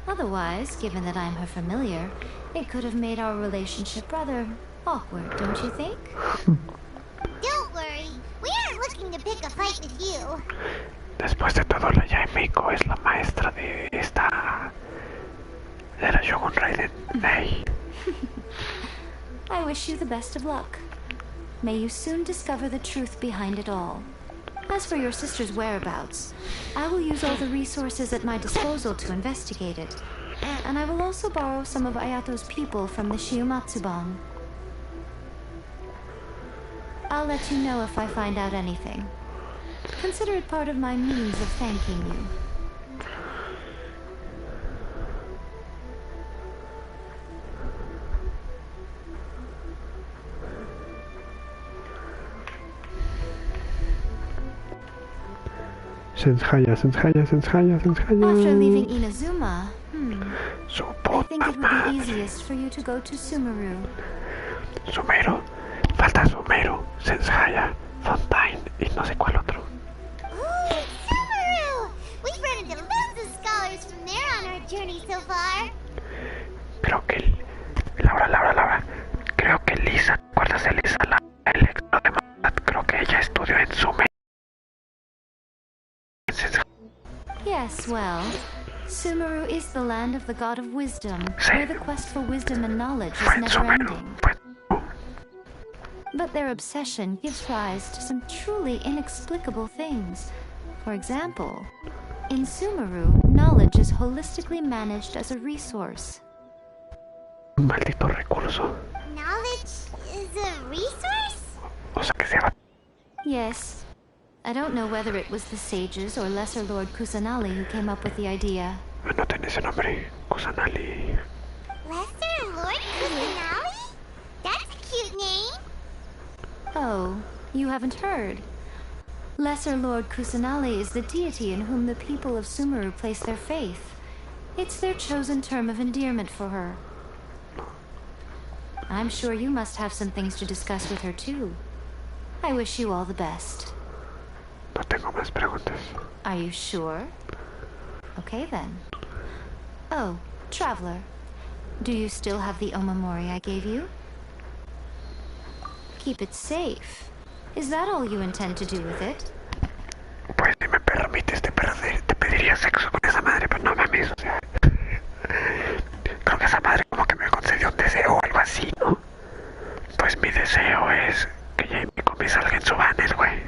Speaker 5: Otherwise, given that I'm her familiar, it could have made our relationship rather awkward, don't you think?
Speaker 3: Don't worry, we aren't looking to pick a fight with you.
Speaker 10: Después de todo, la Yae Miko es la maestra de esta... de la Shogun Raiden. Hey.
Speaker 5: I wish you the best of luck. May you soon discover the truth behind it all. As for your sister's whereabouts, I will use all the resources at my disposal to investigate it. And I will also borrow some of Ayato's people from the Shiumatsuban. I'll let you know if I find out anything. Consider it part of my means of thanking you. After leaving Inazuma, I think it would be easiest for you to go to Sumeru.
Speaker 10: Sumeru, falta Sumeru, Sensaya, Fontaine y no sé cuál otro.
Speaker 3: Ooh, Sumeru! We've run into lots of scholars from there on our journey so far.
Speaker 10: Creo que... Laura. Creo que Lisa, ¿te acuerdas de Lisa, la electro de Matat? Creo que ella estudió en Sumeru.
Speaker 5: Yes, well, Sumeru is the land of the god of wisdom, where the quest for wisdom and knowledge is never-ending. But their obsession gives rise to some truly inexplicable things. For example, in Sumeru, knowledge is holistically managed as a resource.
Speaker 10: Un maldito recurso.
Speaker 3: Knowledge is a resource?
Speaker 10: O sea que se va.
Speaker 5: Yes. I don't know whether it was the sages or Lesser Lord Kusanali who came up with the idea.
Speaker 10: Anoten ese nombre, Kusanali.
Speaker 3: Lesser Lord Kusanali? That's a cute name.
Speaker 5: Oh, you haven't heard. Lesser Lord Kusanali is the deity in whom the people of Sumeru place their faith. It's their chosen term of endearment for her. I'm sure you must have some things to discuss with her too. I wish you all the best.
Speaker 10: No tengo más preguntas.
Speaker 5: Are you sure? Okay then. Oh, Traveler. Do you still have the Omamori I gave you? Keep it safe. Is that all you intend to do with it?
Speaker 10: Pues si me permites te pediría sexo con esa madre, pero no mames, o sea... Creo que esa madre como que me concedió un deseo o algo así, ¿no? Pues mi deseo es que Jamie me salga en su banner, güey.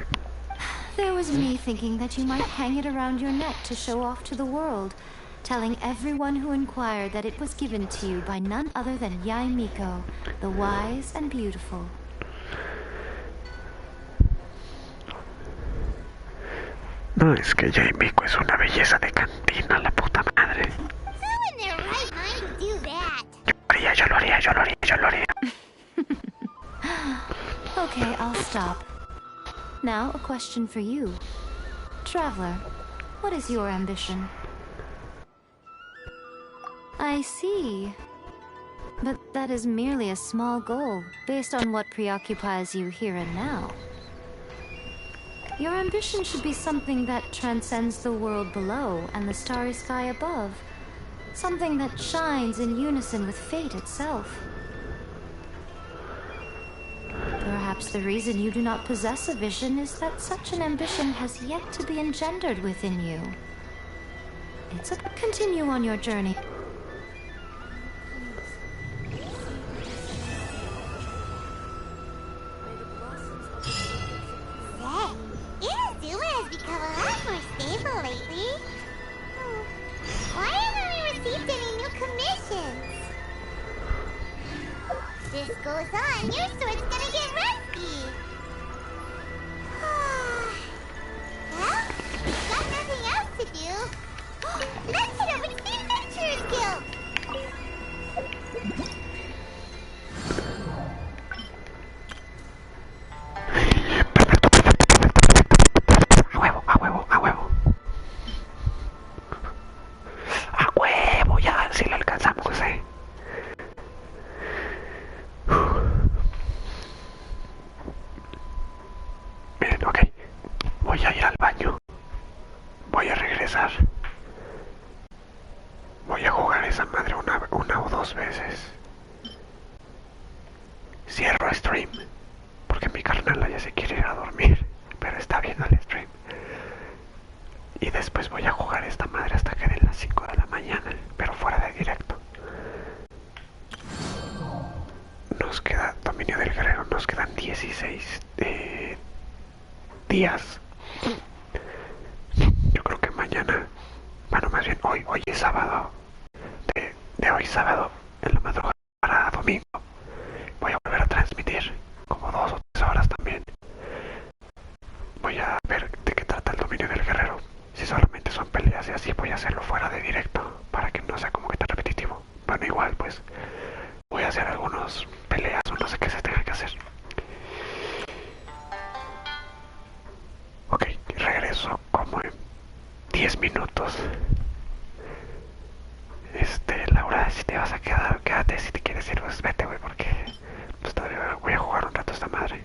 Speaker 5: There was me thinking that you might hang it around your neck to show off to the world, telling everyone who inquired that it was given to you by none other than Yae Miko, the wise and beautiful.
Speaker 10: No, es que Yae Miko es una belleza de cantina, la puta madre.
Speaker 3: Who in their right mind would do that?
Speaker 10: Yo lo haría.
Speaker 5: Okay, I'll stop. Now, a question for you. Traveler, what is your ambition? I see. But that is merely a small goal, based on what preoccupies you here and now. Your ambition should be something that transcends the world below and the starry sky above. Something that shines in unison with fate itself. Perhaps the reason you do not possess a vision is that such an ambition has yet to be engendered within you. It's a... Continue on your journey.
Speaker 3: Inazuma has become a lot more stable lately. Why haven't we received any new commissions? This goes on, your sword's gonna get rusty. Well, we've got nothing else to do. Let's head over to the Adventurers Guild.
Speaker 10: A huevo, a huevo, a huevo. A huevo, ya, si lo alcanzamos, Bien, ok. Voy a ir al baño. Voy a regresar. Voy a jugar esa madre una o dos veces. Cierro stream. Porque mi carnala ya se quiere ir a dormir. Pero está viendo el stream. Y después voy a jugar esta madre hasta que den las 5 de la mañana. Pero fuera de directo. Nos queda dominio del guerrero. Nos quedan 16 días. Yo creo que mañana, bueno, más bien hoy es sábado. De hoy sábado en la madrugada para domingo voy a volver a transmitir como 2 o 3 horas también. Voy a ver de qué trata el dominio del guerrero. Si solamente son peleas y así, voy a hacerlo fuera de directo para que no sea como que tan repetitivo. Bueno, igual pues voy a hacer algunos peleas o no sé qué se tenga que hacer. Ok, regreso como en 10 minutos. Laura, si te vas a quedar, quédate. Si te quieres ir, pues vete, güey, porque pues todavía voy a jugar un rato esta madre.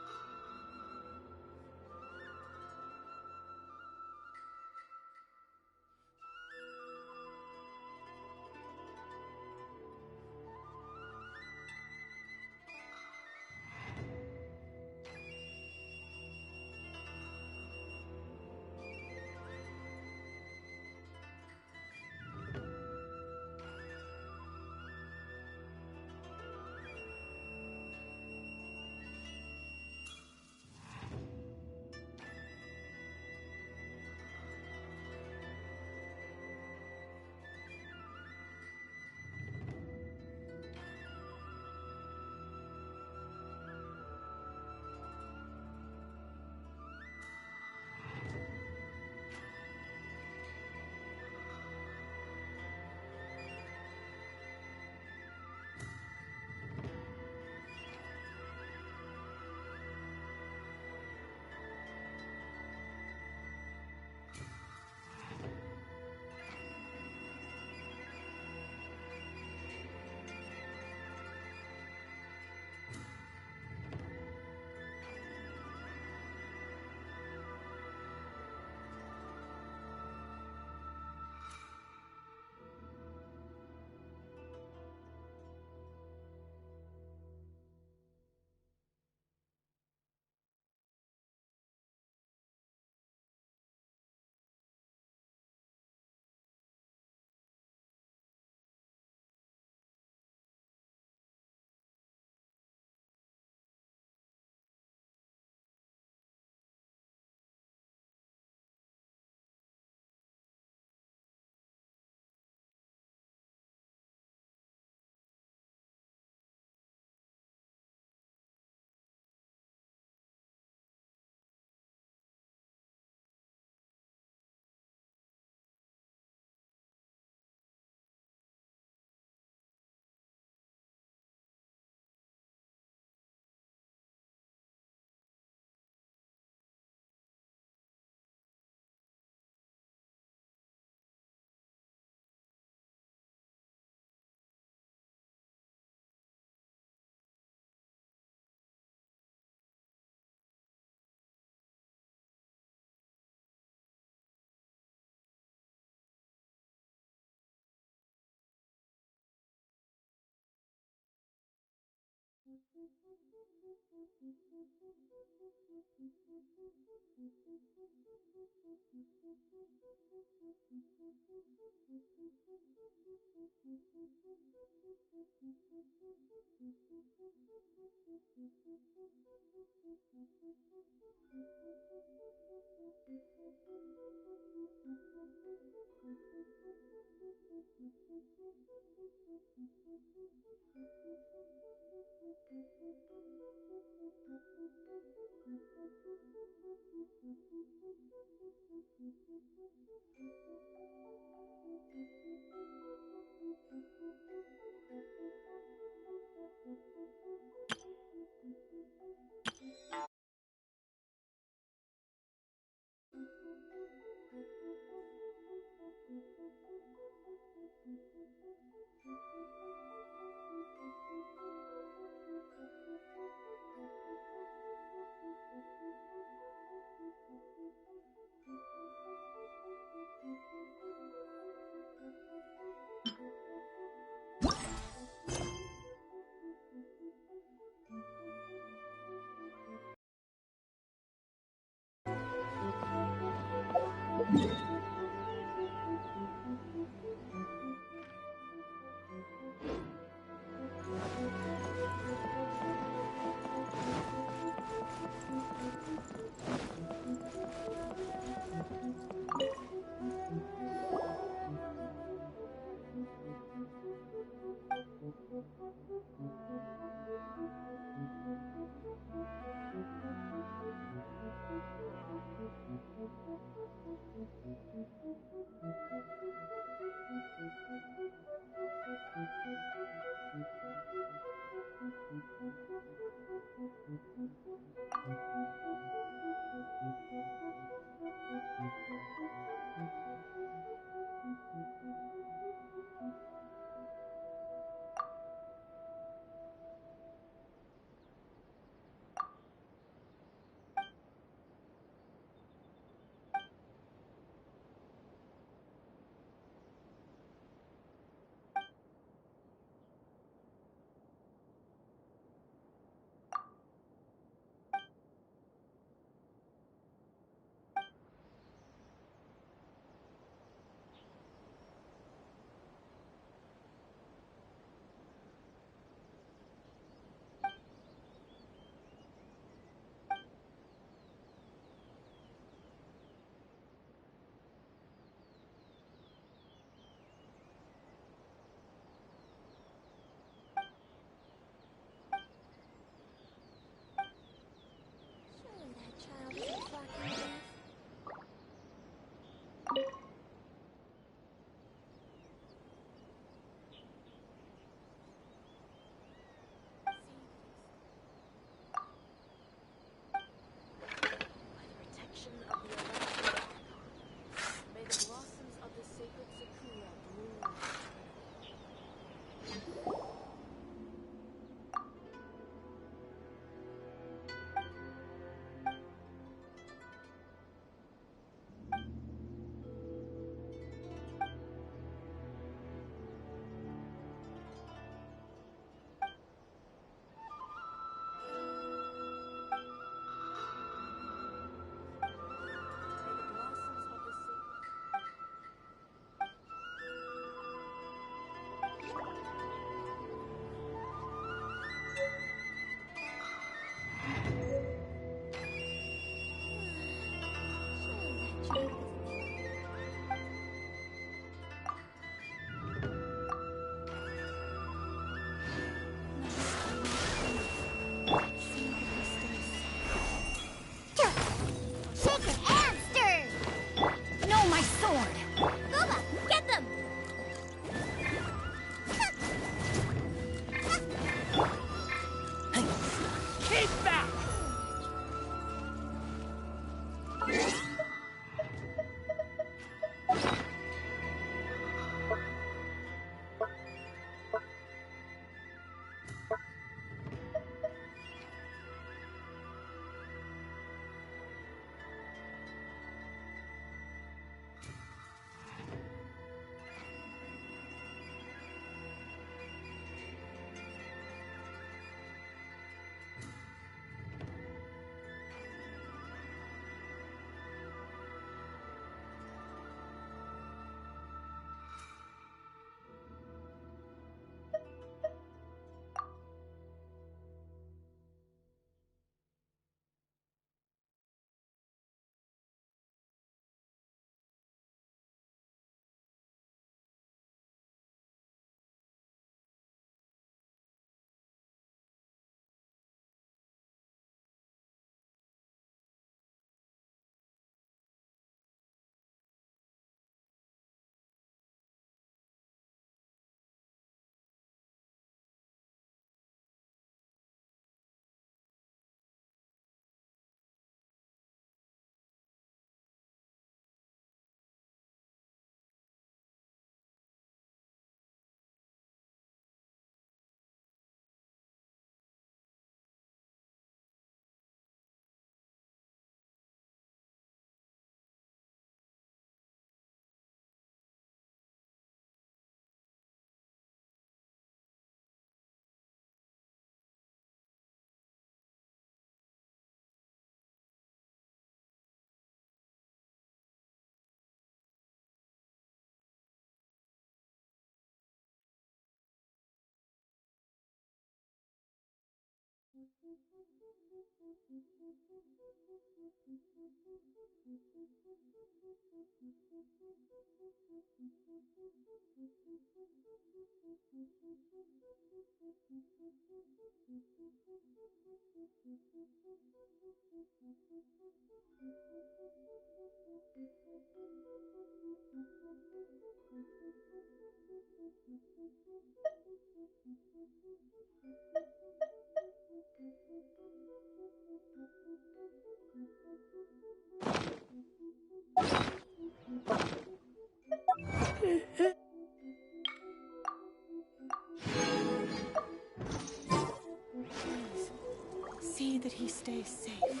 Speaker 15: See that he stays safe.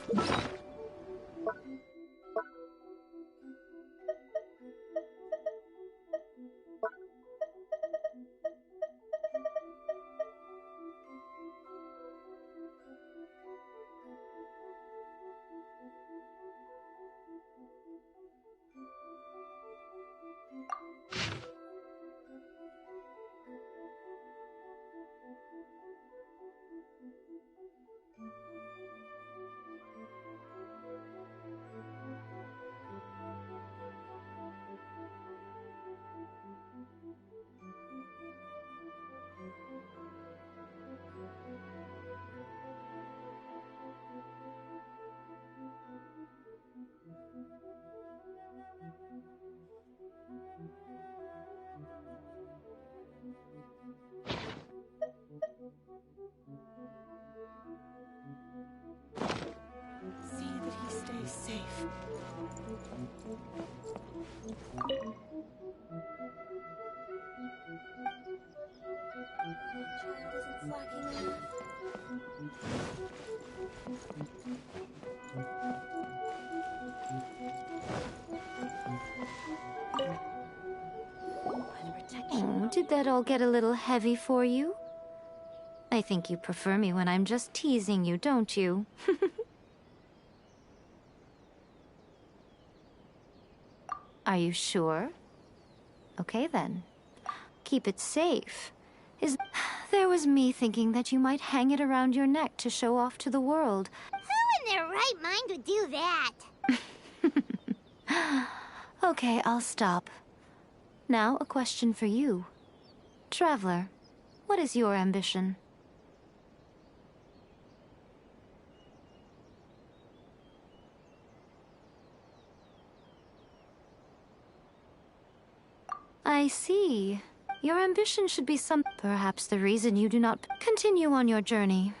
Speaker 15: See that he stays safe.
Speaker 5: Oh, did that all get a little heavy for you? I think you prefer me when I'm just teasing you, don't you? Are you sure? Okay then. Keep it safe. There was me thinking that you might hang it around your neck to show off to the world.
Speaker 3: Who in their right mind would do that?
Speaker 5: Okay, I'll stop. Now, a question for you. Traveler, what is your ambition? I see. Your ambition should be perhaps the reason you do not continue on your journey.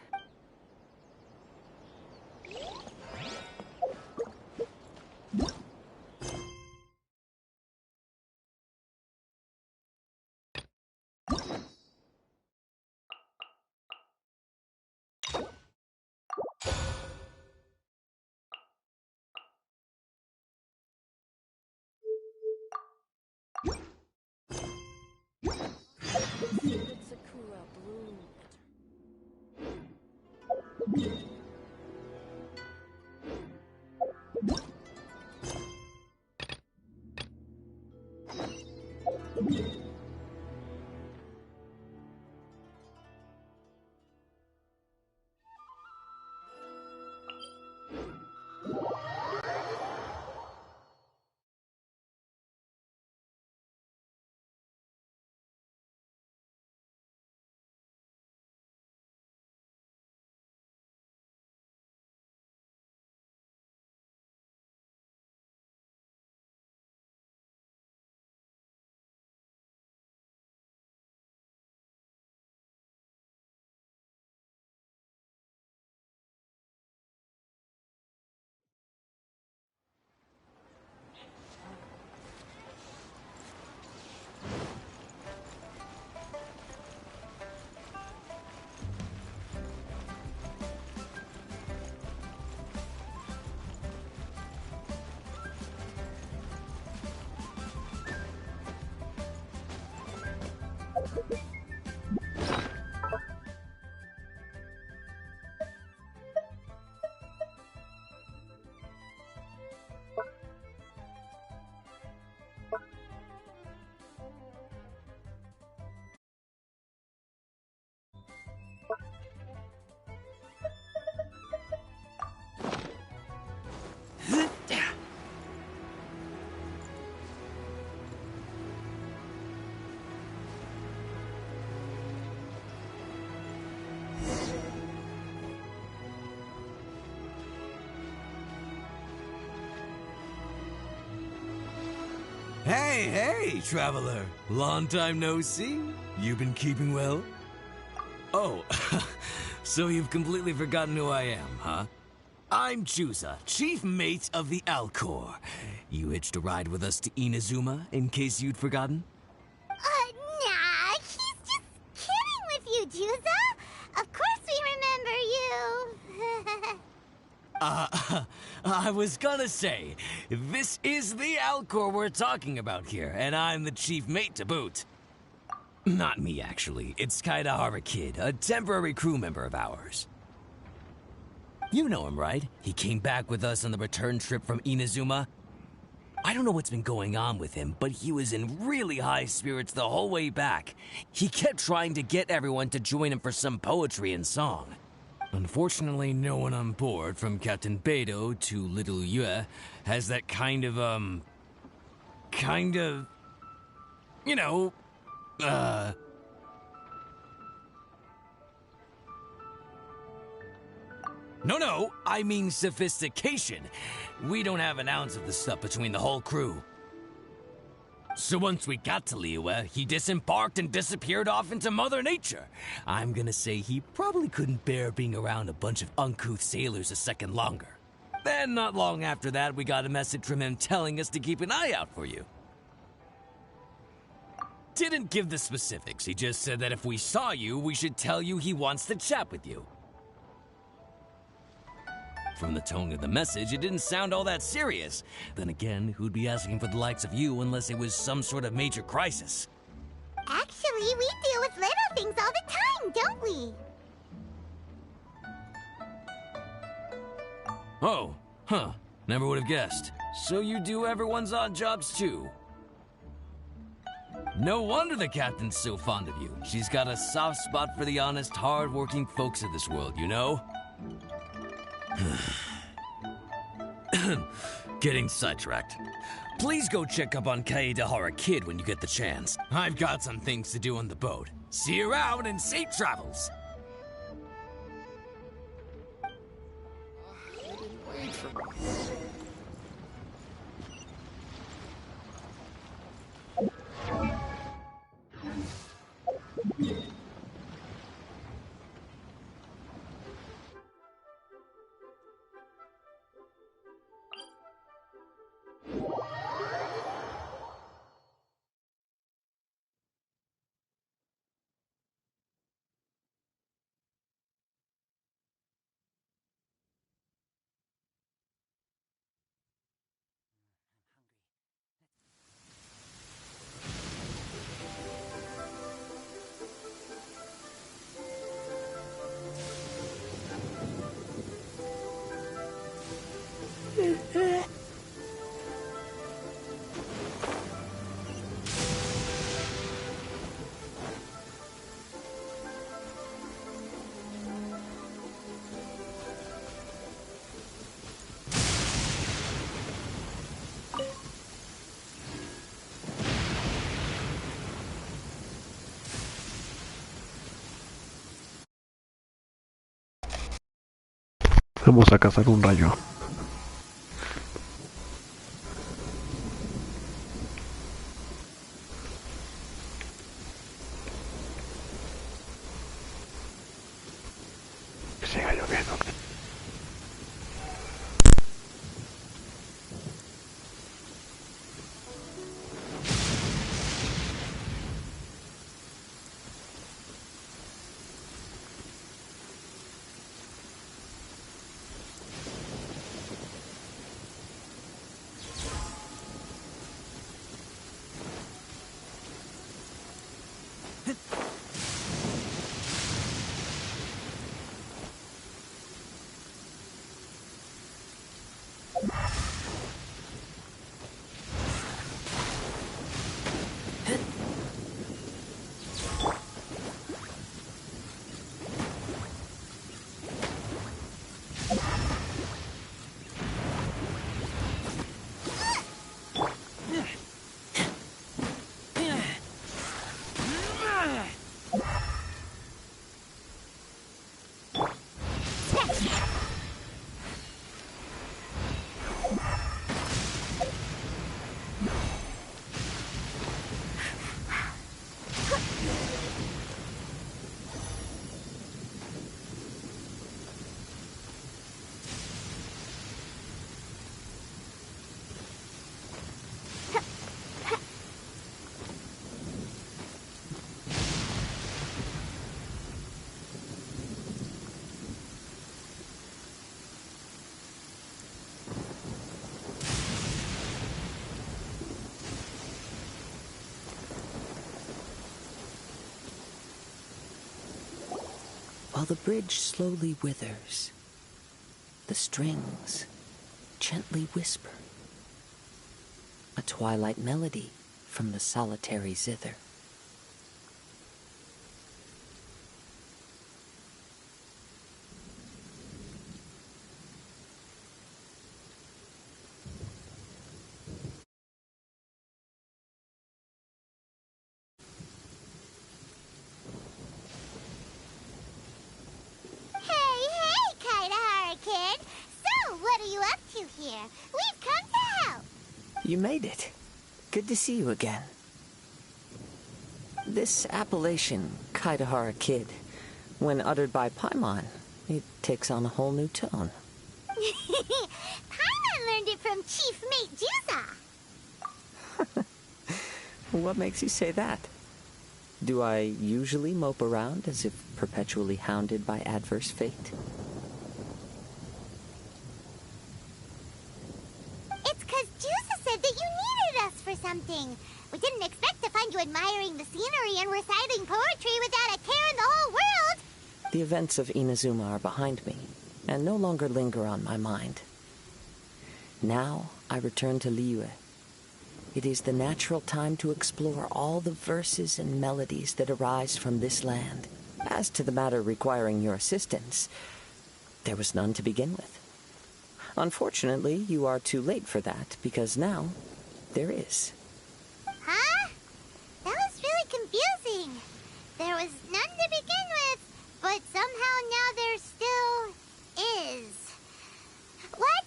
Speaker 16: Hey, traveler. Long time no see. You been keeping well? Oh, so you've completely forgotten who I am, huh? I'm Chusa, chief mate of the Alcor. You hitched a ride with us to Inazuma, in case you'd forgotten?
Speaker 3: Nah, he's just kidding with you, Juza. Of course we remember you.
Speaker 16: I was gonna say, this is the Alcor we're talking about here, and I'm the chief mate to boot. Not me, actually. It's Kaidahara Kid, a temporary crew member of ours. You know him, right? He came back with us on the return trip from Inazuma. I don't know what's been going on with him, but he was in really high spirits the whole way back. He kept trying to get everyone to join him for some poetry and song. Unfortunately, no one on board, from Captain Beidou to Little Yue, has that kind of, you know, No, I mean sophistication. We don't have an ounce of the stuff between the whole crew. So once we got to Liyue, he disembarked and disappeared off into Mother Nature. I'm gonna say he probably couldn't bear being around a bunch of uncouth sailors a second longer. Then not long after that, we got a message from him telling us to keep an eye out for you. Didn't give the specifics, he just said that if we saw you, we should tell you he wants to chat with you. From the tone of the message, it didn't sound all that serious. Then again, who'd be asking for the likes of you unless it was some sort of major crisis?
Speaker 3: Actually, we deal with little things all the time, don't we?
Speaker 16: Oh, huh. Never would have guessed. So you do everyone's odd jobs too? No wonder the captain's so fond of you. She's got a soft spot for the honest, hard-working folks of this world, you know? Getting sidetracked. Please go check up on Kaidahara Kid when you get the chance. I've got some things to do on the boat. See you around and safe travels!
Speaker 10: Vamos a cazar un rayo. Que siga lloviendo.
Speaker 17: while the bridge slowly withers, the strings gently whisper, a twilight melody from the solitary zither. You made it. Good to see you again. This appellation, Kaidahara Kid, when uttered by Paimon, it takes on a whole new tone.
Speaker 3: Paimon learned it from Chief Mate Juza.
Speaker 17: What makes you say that? Do I usually mope around as if perpetually hounded by adverse fate?
Speaker 3: Something. We didn't expect to find you admiring the scenery and reciting poetry without a care in the whole world.
Speaker 17: The events of Inazuma are behind me, and no longer linger on my mind. Now I return to Liyue. It is the natural time to explore all the verses and melodies that arise from this land. As to the matter requiring your assistance, there was none to begin with. Unfortunately, you are too late for that, because now there is.
Speaker 3: Huh? That was really confusing. There was none to begin with, but somehow now there still is. What?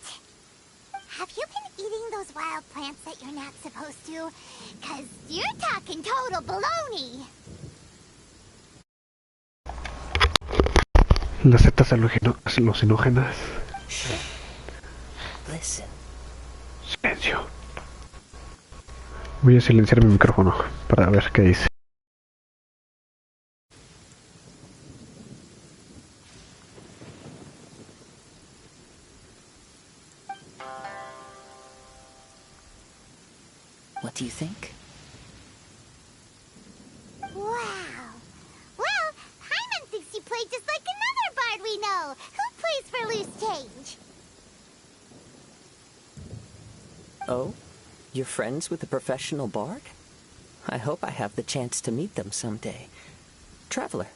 Speaker 3: Have you been eating those wild plants that you're not supposed to? 'Cause you're talking total baloney.
Speaker 10: Las setas alucinógenas.
Speaker 17: Listen.
Speaker 10: Silencio. Voy a silenciar mi micrófono para ver qué dice.
Speaker 17: What do you think?
Speaker 3: Wow. Well, Hyman thinks you play just like another bard we know, who plays for loose change.
Speaker 17: Oh? You're friends with a professional bard? I hope I have the chance to meet them someday. Traveler,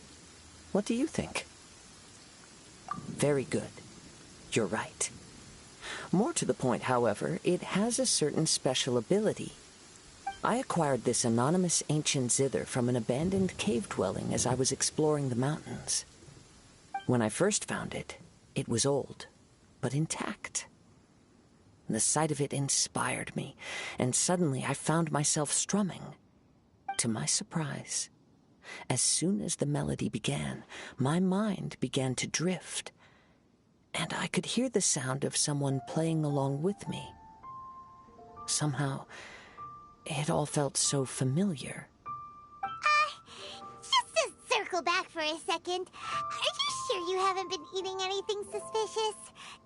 Speaker 17: what do you think? Very good. You're right. More to the point, however, it has a certain special ability. I acquired this anonymous ancient zither from an abandoned cave dwelling as I was exploring the mountains. When I first found it, it was old, but intact. The sight of it inspired me, and suddenly I found myself strumming. To my surprise, as soon as the melody began, my mind began to drift, and I could hear the sound of someone playing along with me. Somehow, it all felt so familiar.
Speaker 3: Just to circle back for a second, are you sure you haven't been eating anything suspicious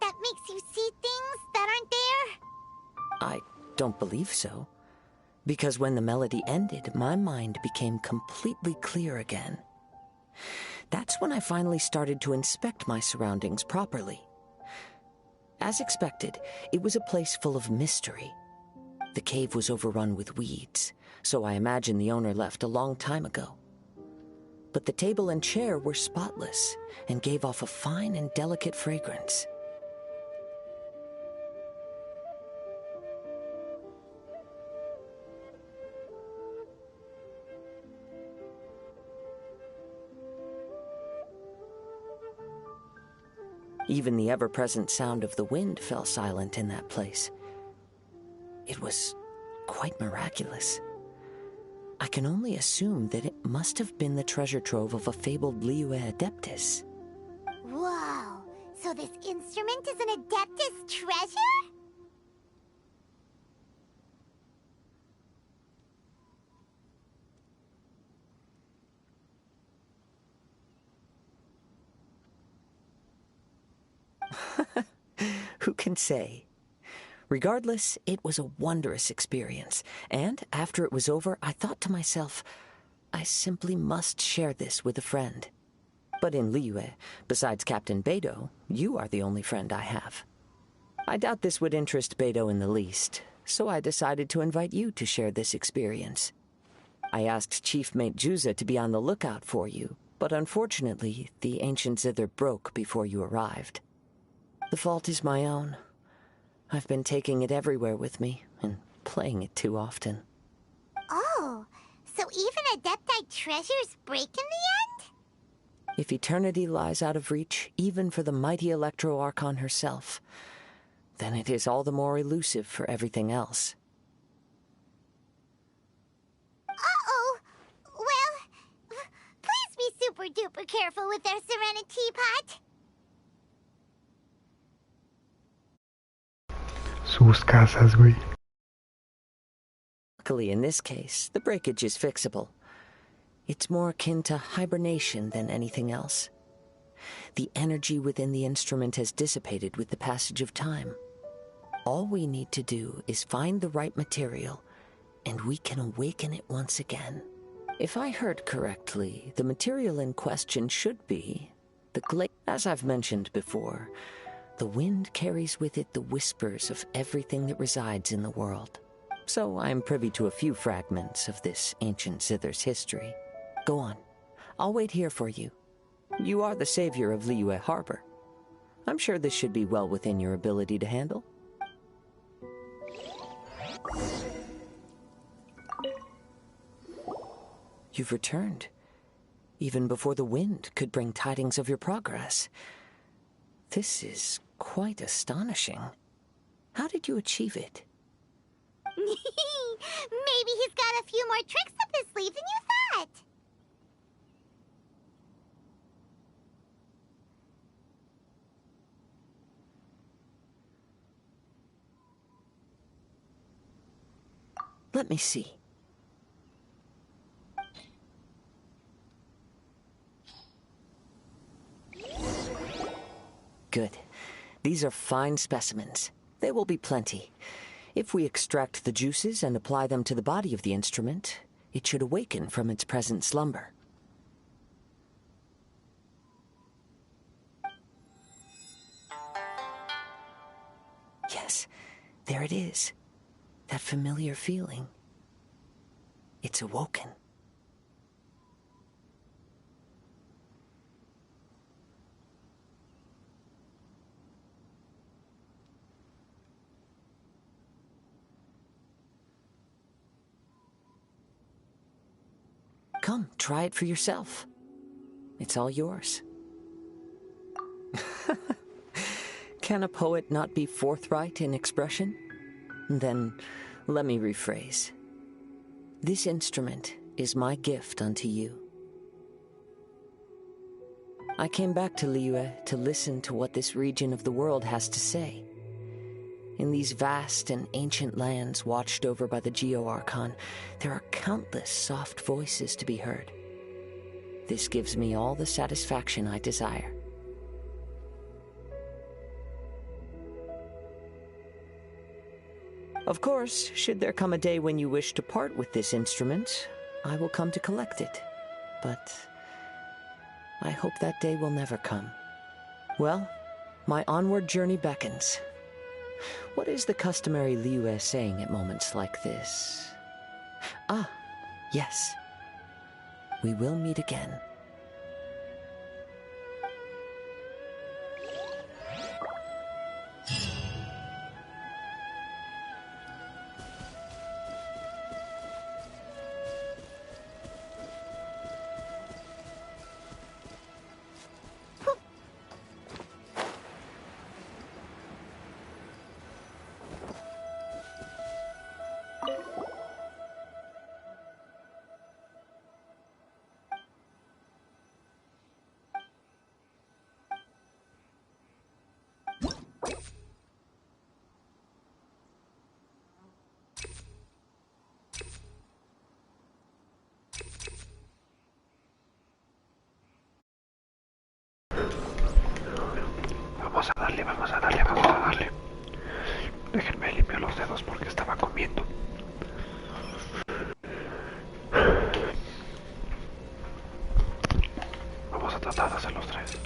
Speaker 3: that makes you see things that aren't there?
Speaker 17: I don't believe so, because when the melody ended, my mind became completely clear again. That's when I finally started to inspect my surroundings properly. As expected, it was a place full of mystery. The cave was overrun with weeds, so I imagine the owner left a long time ago. But the table and chair were spotless and gave off a fine and delicate fragrance. Even the ever-present sound of the wind fell silent in that place. It was quite miraculous. I can only assume that it must have been the treasure trove of a fabled Liyue Adeptus.
Speaker 3: Whoa, so this instrument is an Adeptus treasure?
Speaker 17: Who can say? Regardless, it was a wondrous experience, and after it was over, I thought to myself, I simply must share this with a friend. But in Liyue, besides Captain Beidou, you are the only friend I have. I doubt this would interest Beidou in the least, so I decided to invite you to share this experience. I asked Chief Mate Juza to be on the lookout for you, but unfortunately, the ancient zither broke before you arrived. The fault is my own. I've been taking it everywhere with me, and playing it too often.
Speaker 3: Oh, so even Adepti treasures break in the end?
Speaker 17: If eternity lies out of reach, even for the mighty Electro Archon herself, then it is all the more elusive for everything else.
Speaker 3: Uh-oh! Well, please be super-duper careful with their Serenity Teapot.
Speaker 10: Sus casas, güey.
Speaker 17: Luckily, in this case, the breakage is fixable. It's more akin to hibernation than anything else. The energy within the instrument has dissipated with the passage of time. All we need to do is find the right material, and we can awaken it once again. If I heard correctly, the material in question should be the glaze. As I've mentioned before, the wind carries with it the whispers of everything that resides in the world. So I'm privy to a few fragments of this ancient zither's history. Go on. I'll wait here for you. You are the savior of Liyue Harbor. I'm sure this should be well within your ability to handle. You've returned, even before the wind could bring tidings of your progress. This is quite astonishing. How did you achieve it?
Speaker 3: Maybe he's got a few more tricks up his sleeve than you thought.
Speaker 17: Let me see. Good. These are fine specimens. There will be plenty. If we extract the juices and apply them to the body of the instrument, it should awaken from its present slumber. Yes, there it is. That familiar feeling. It's awoken. Come, try it for yourself. It's all yours. Can a poet not be forthright in expression? Then, let me rephrase. This instrument is my gift unto you. I came back to Liyue to listen to what this region of the world has to say. In these vast and ancient lands watched over by the Geo-Archon, there are countless soft voices to be heard. This gives me all the satisfaction I desire. Of course, should there come a day when you wish to part with this instrument, I will come to collect it. But I hope that day will never come. Well, my onward journey beckons. What is the customary Liyue saying at moments like this? Ah, yes. We will meet again.
Speaker 10: Vamos a darle. Déjenme limpiar los dedos porque estaba comiendo. Vamos a patadas a los tres.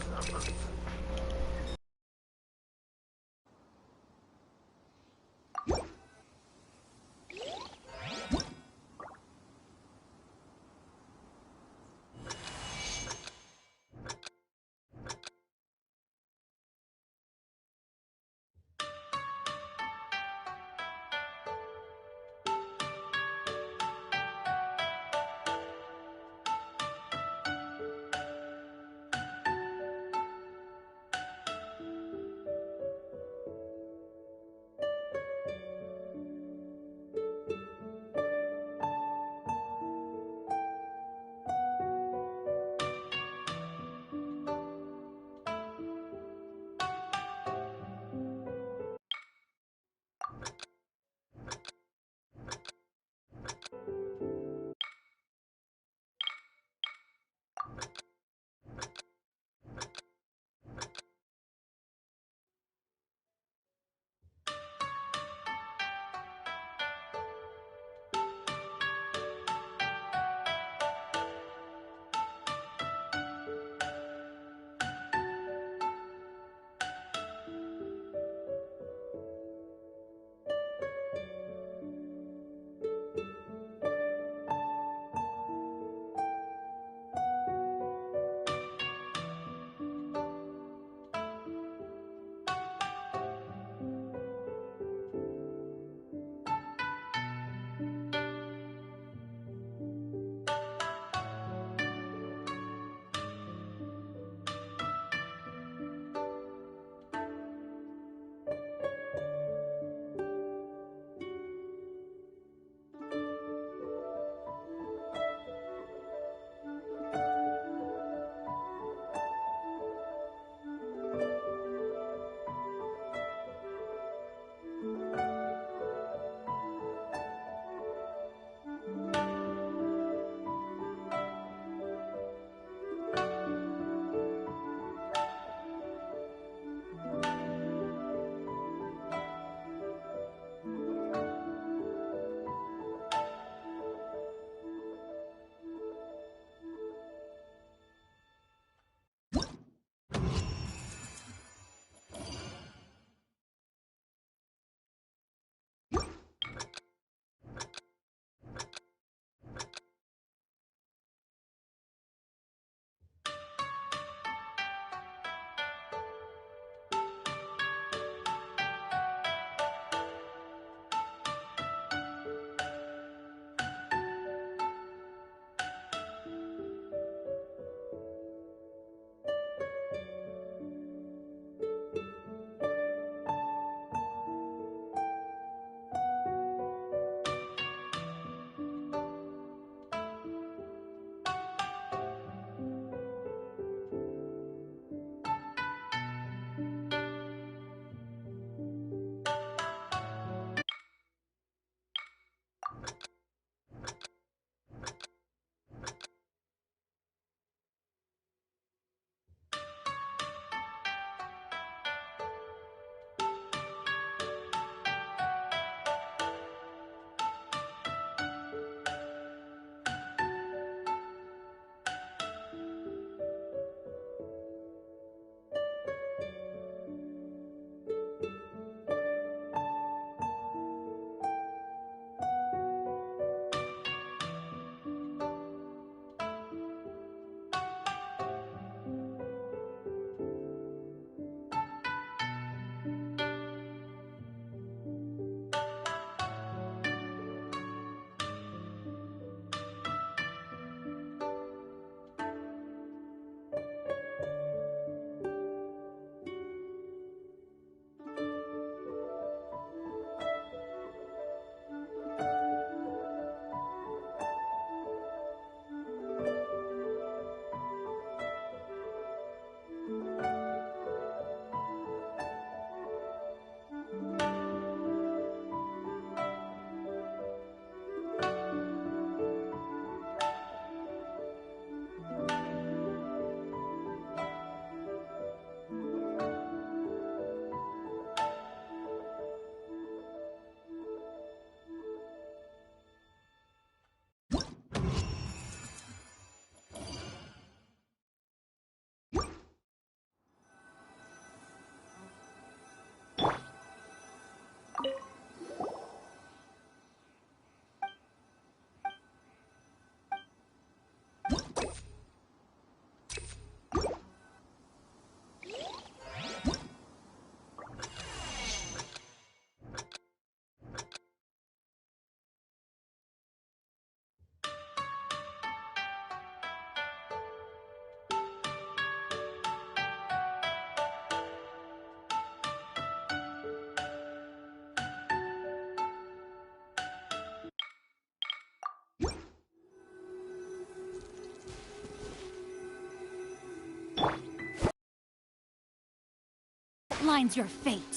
Speaker 1: defines your fate.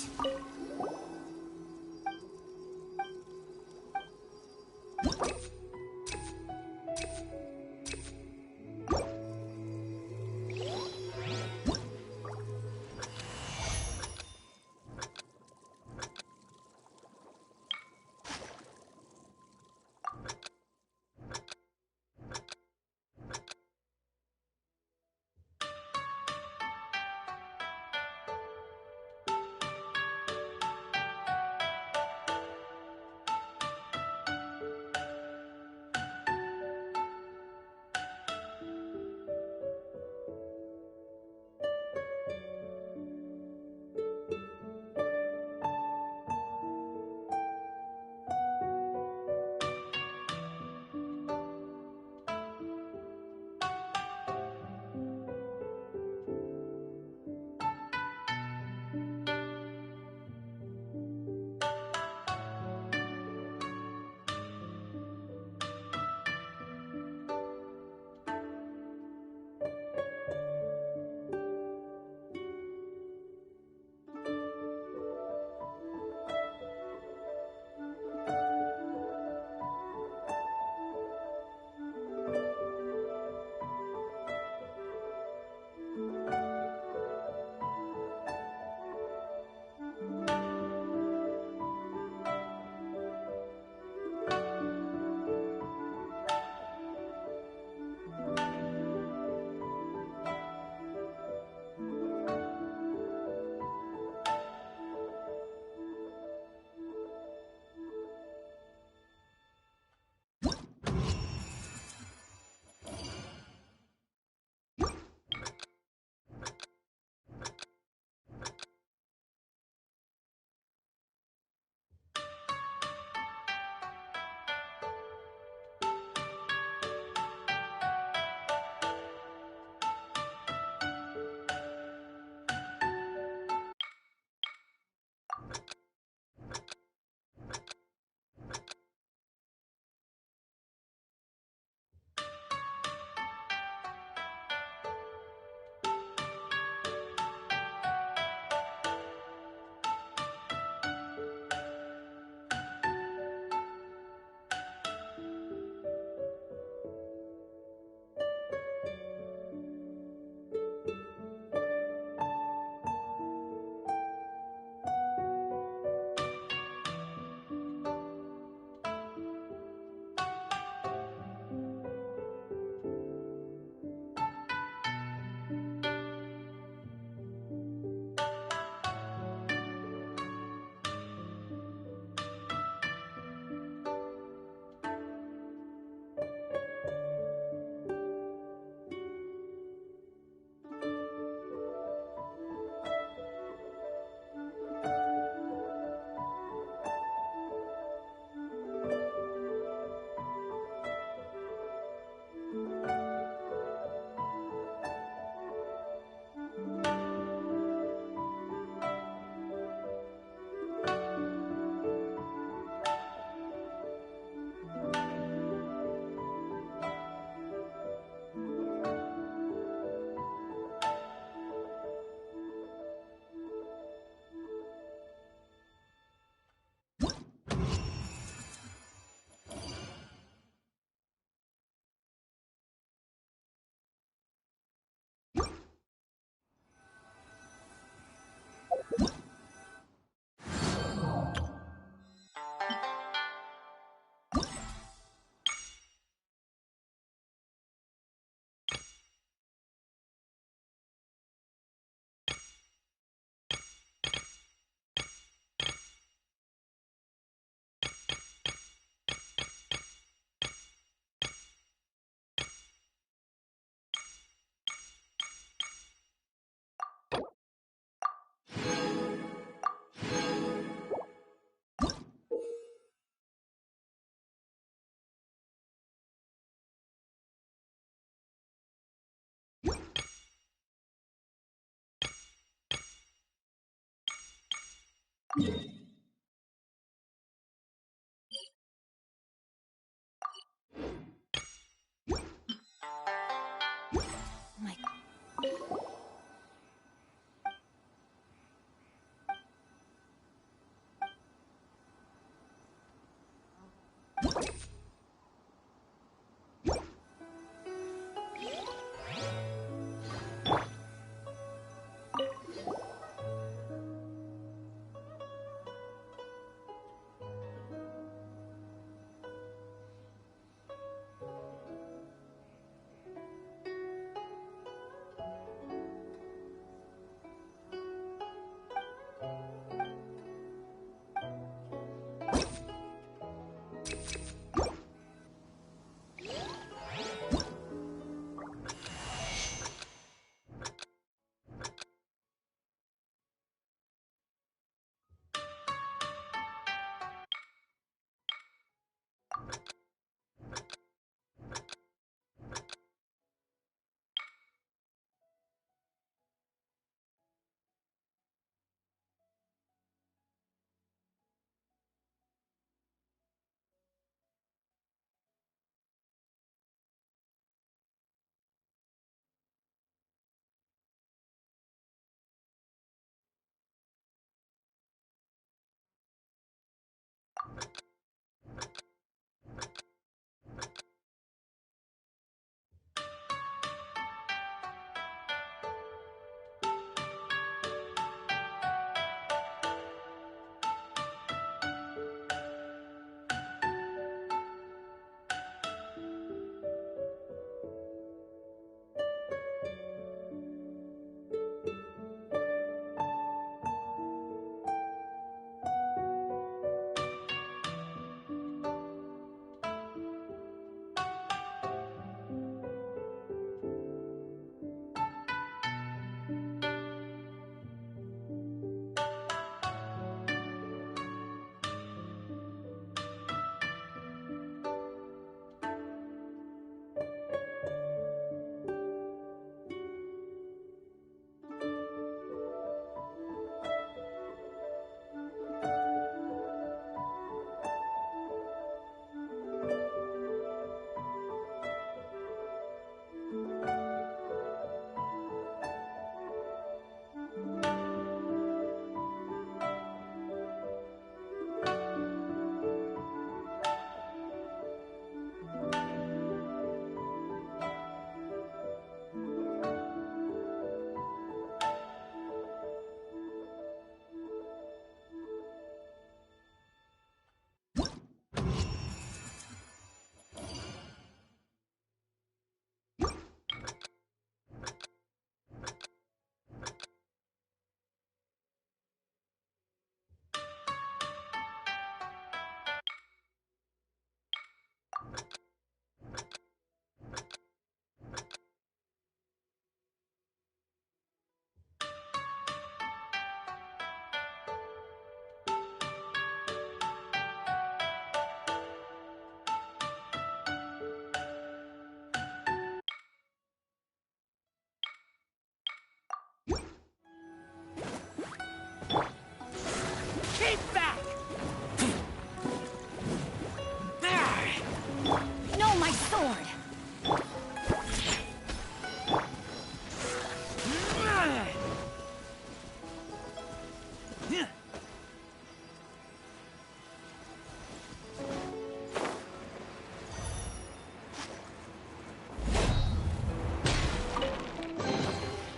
Speaker 1: sword!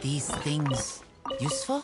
Speaker 18: These things useful?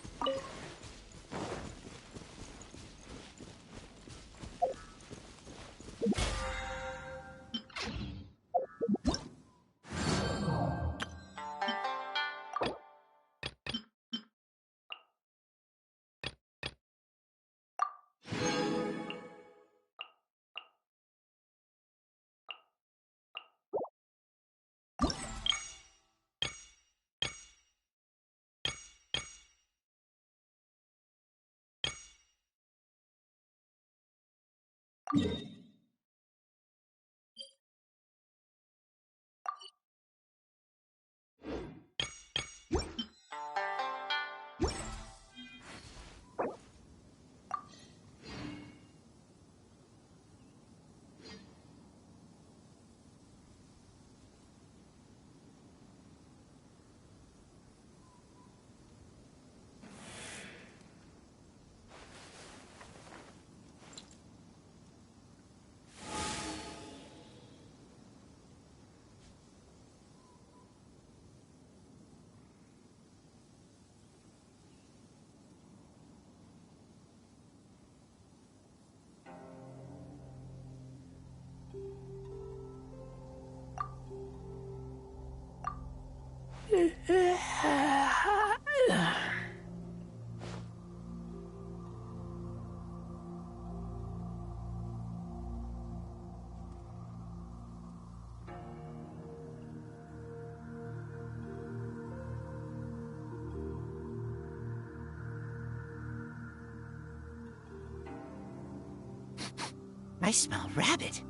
Speaker 18: I smell rabbit.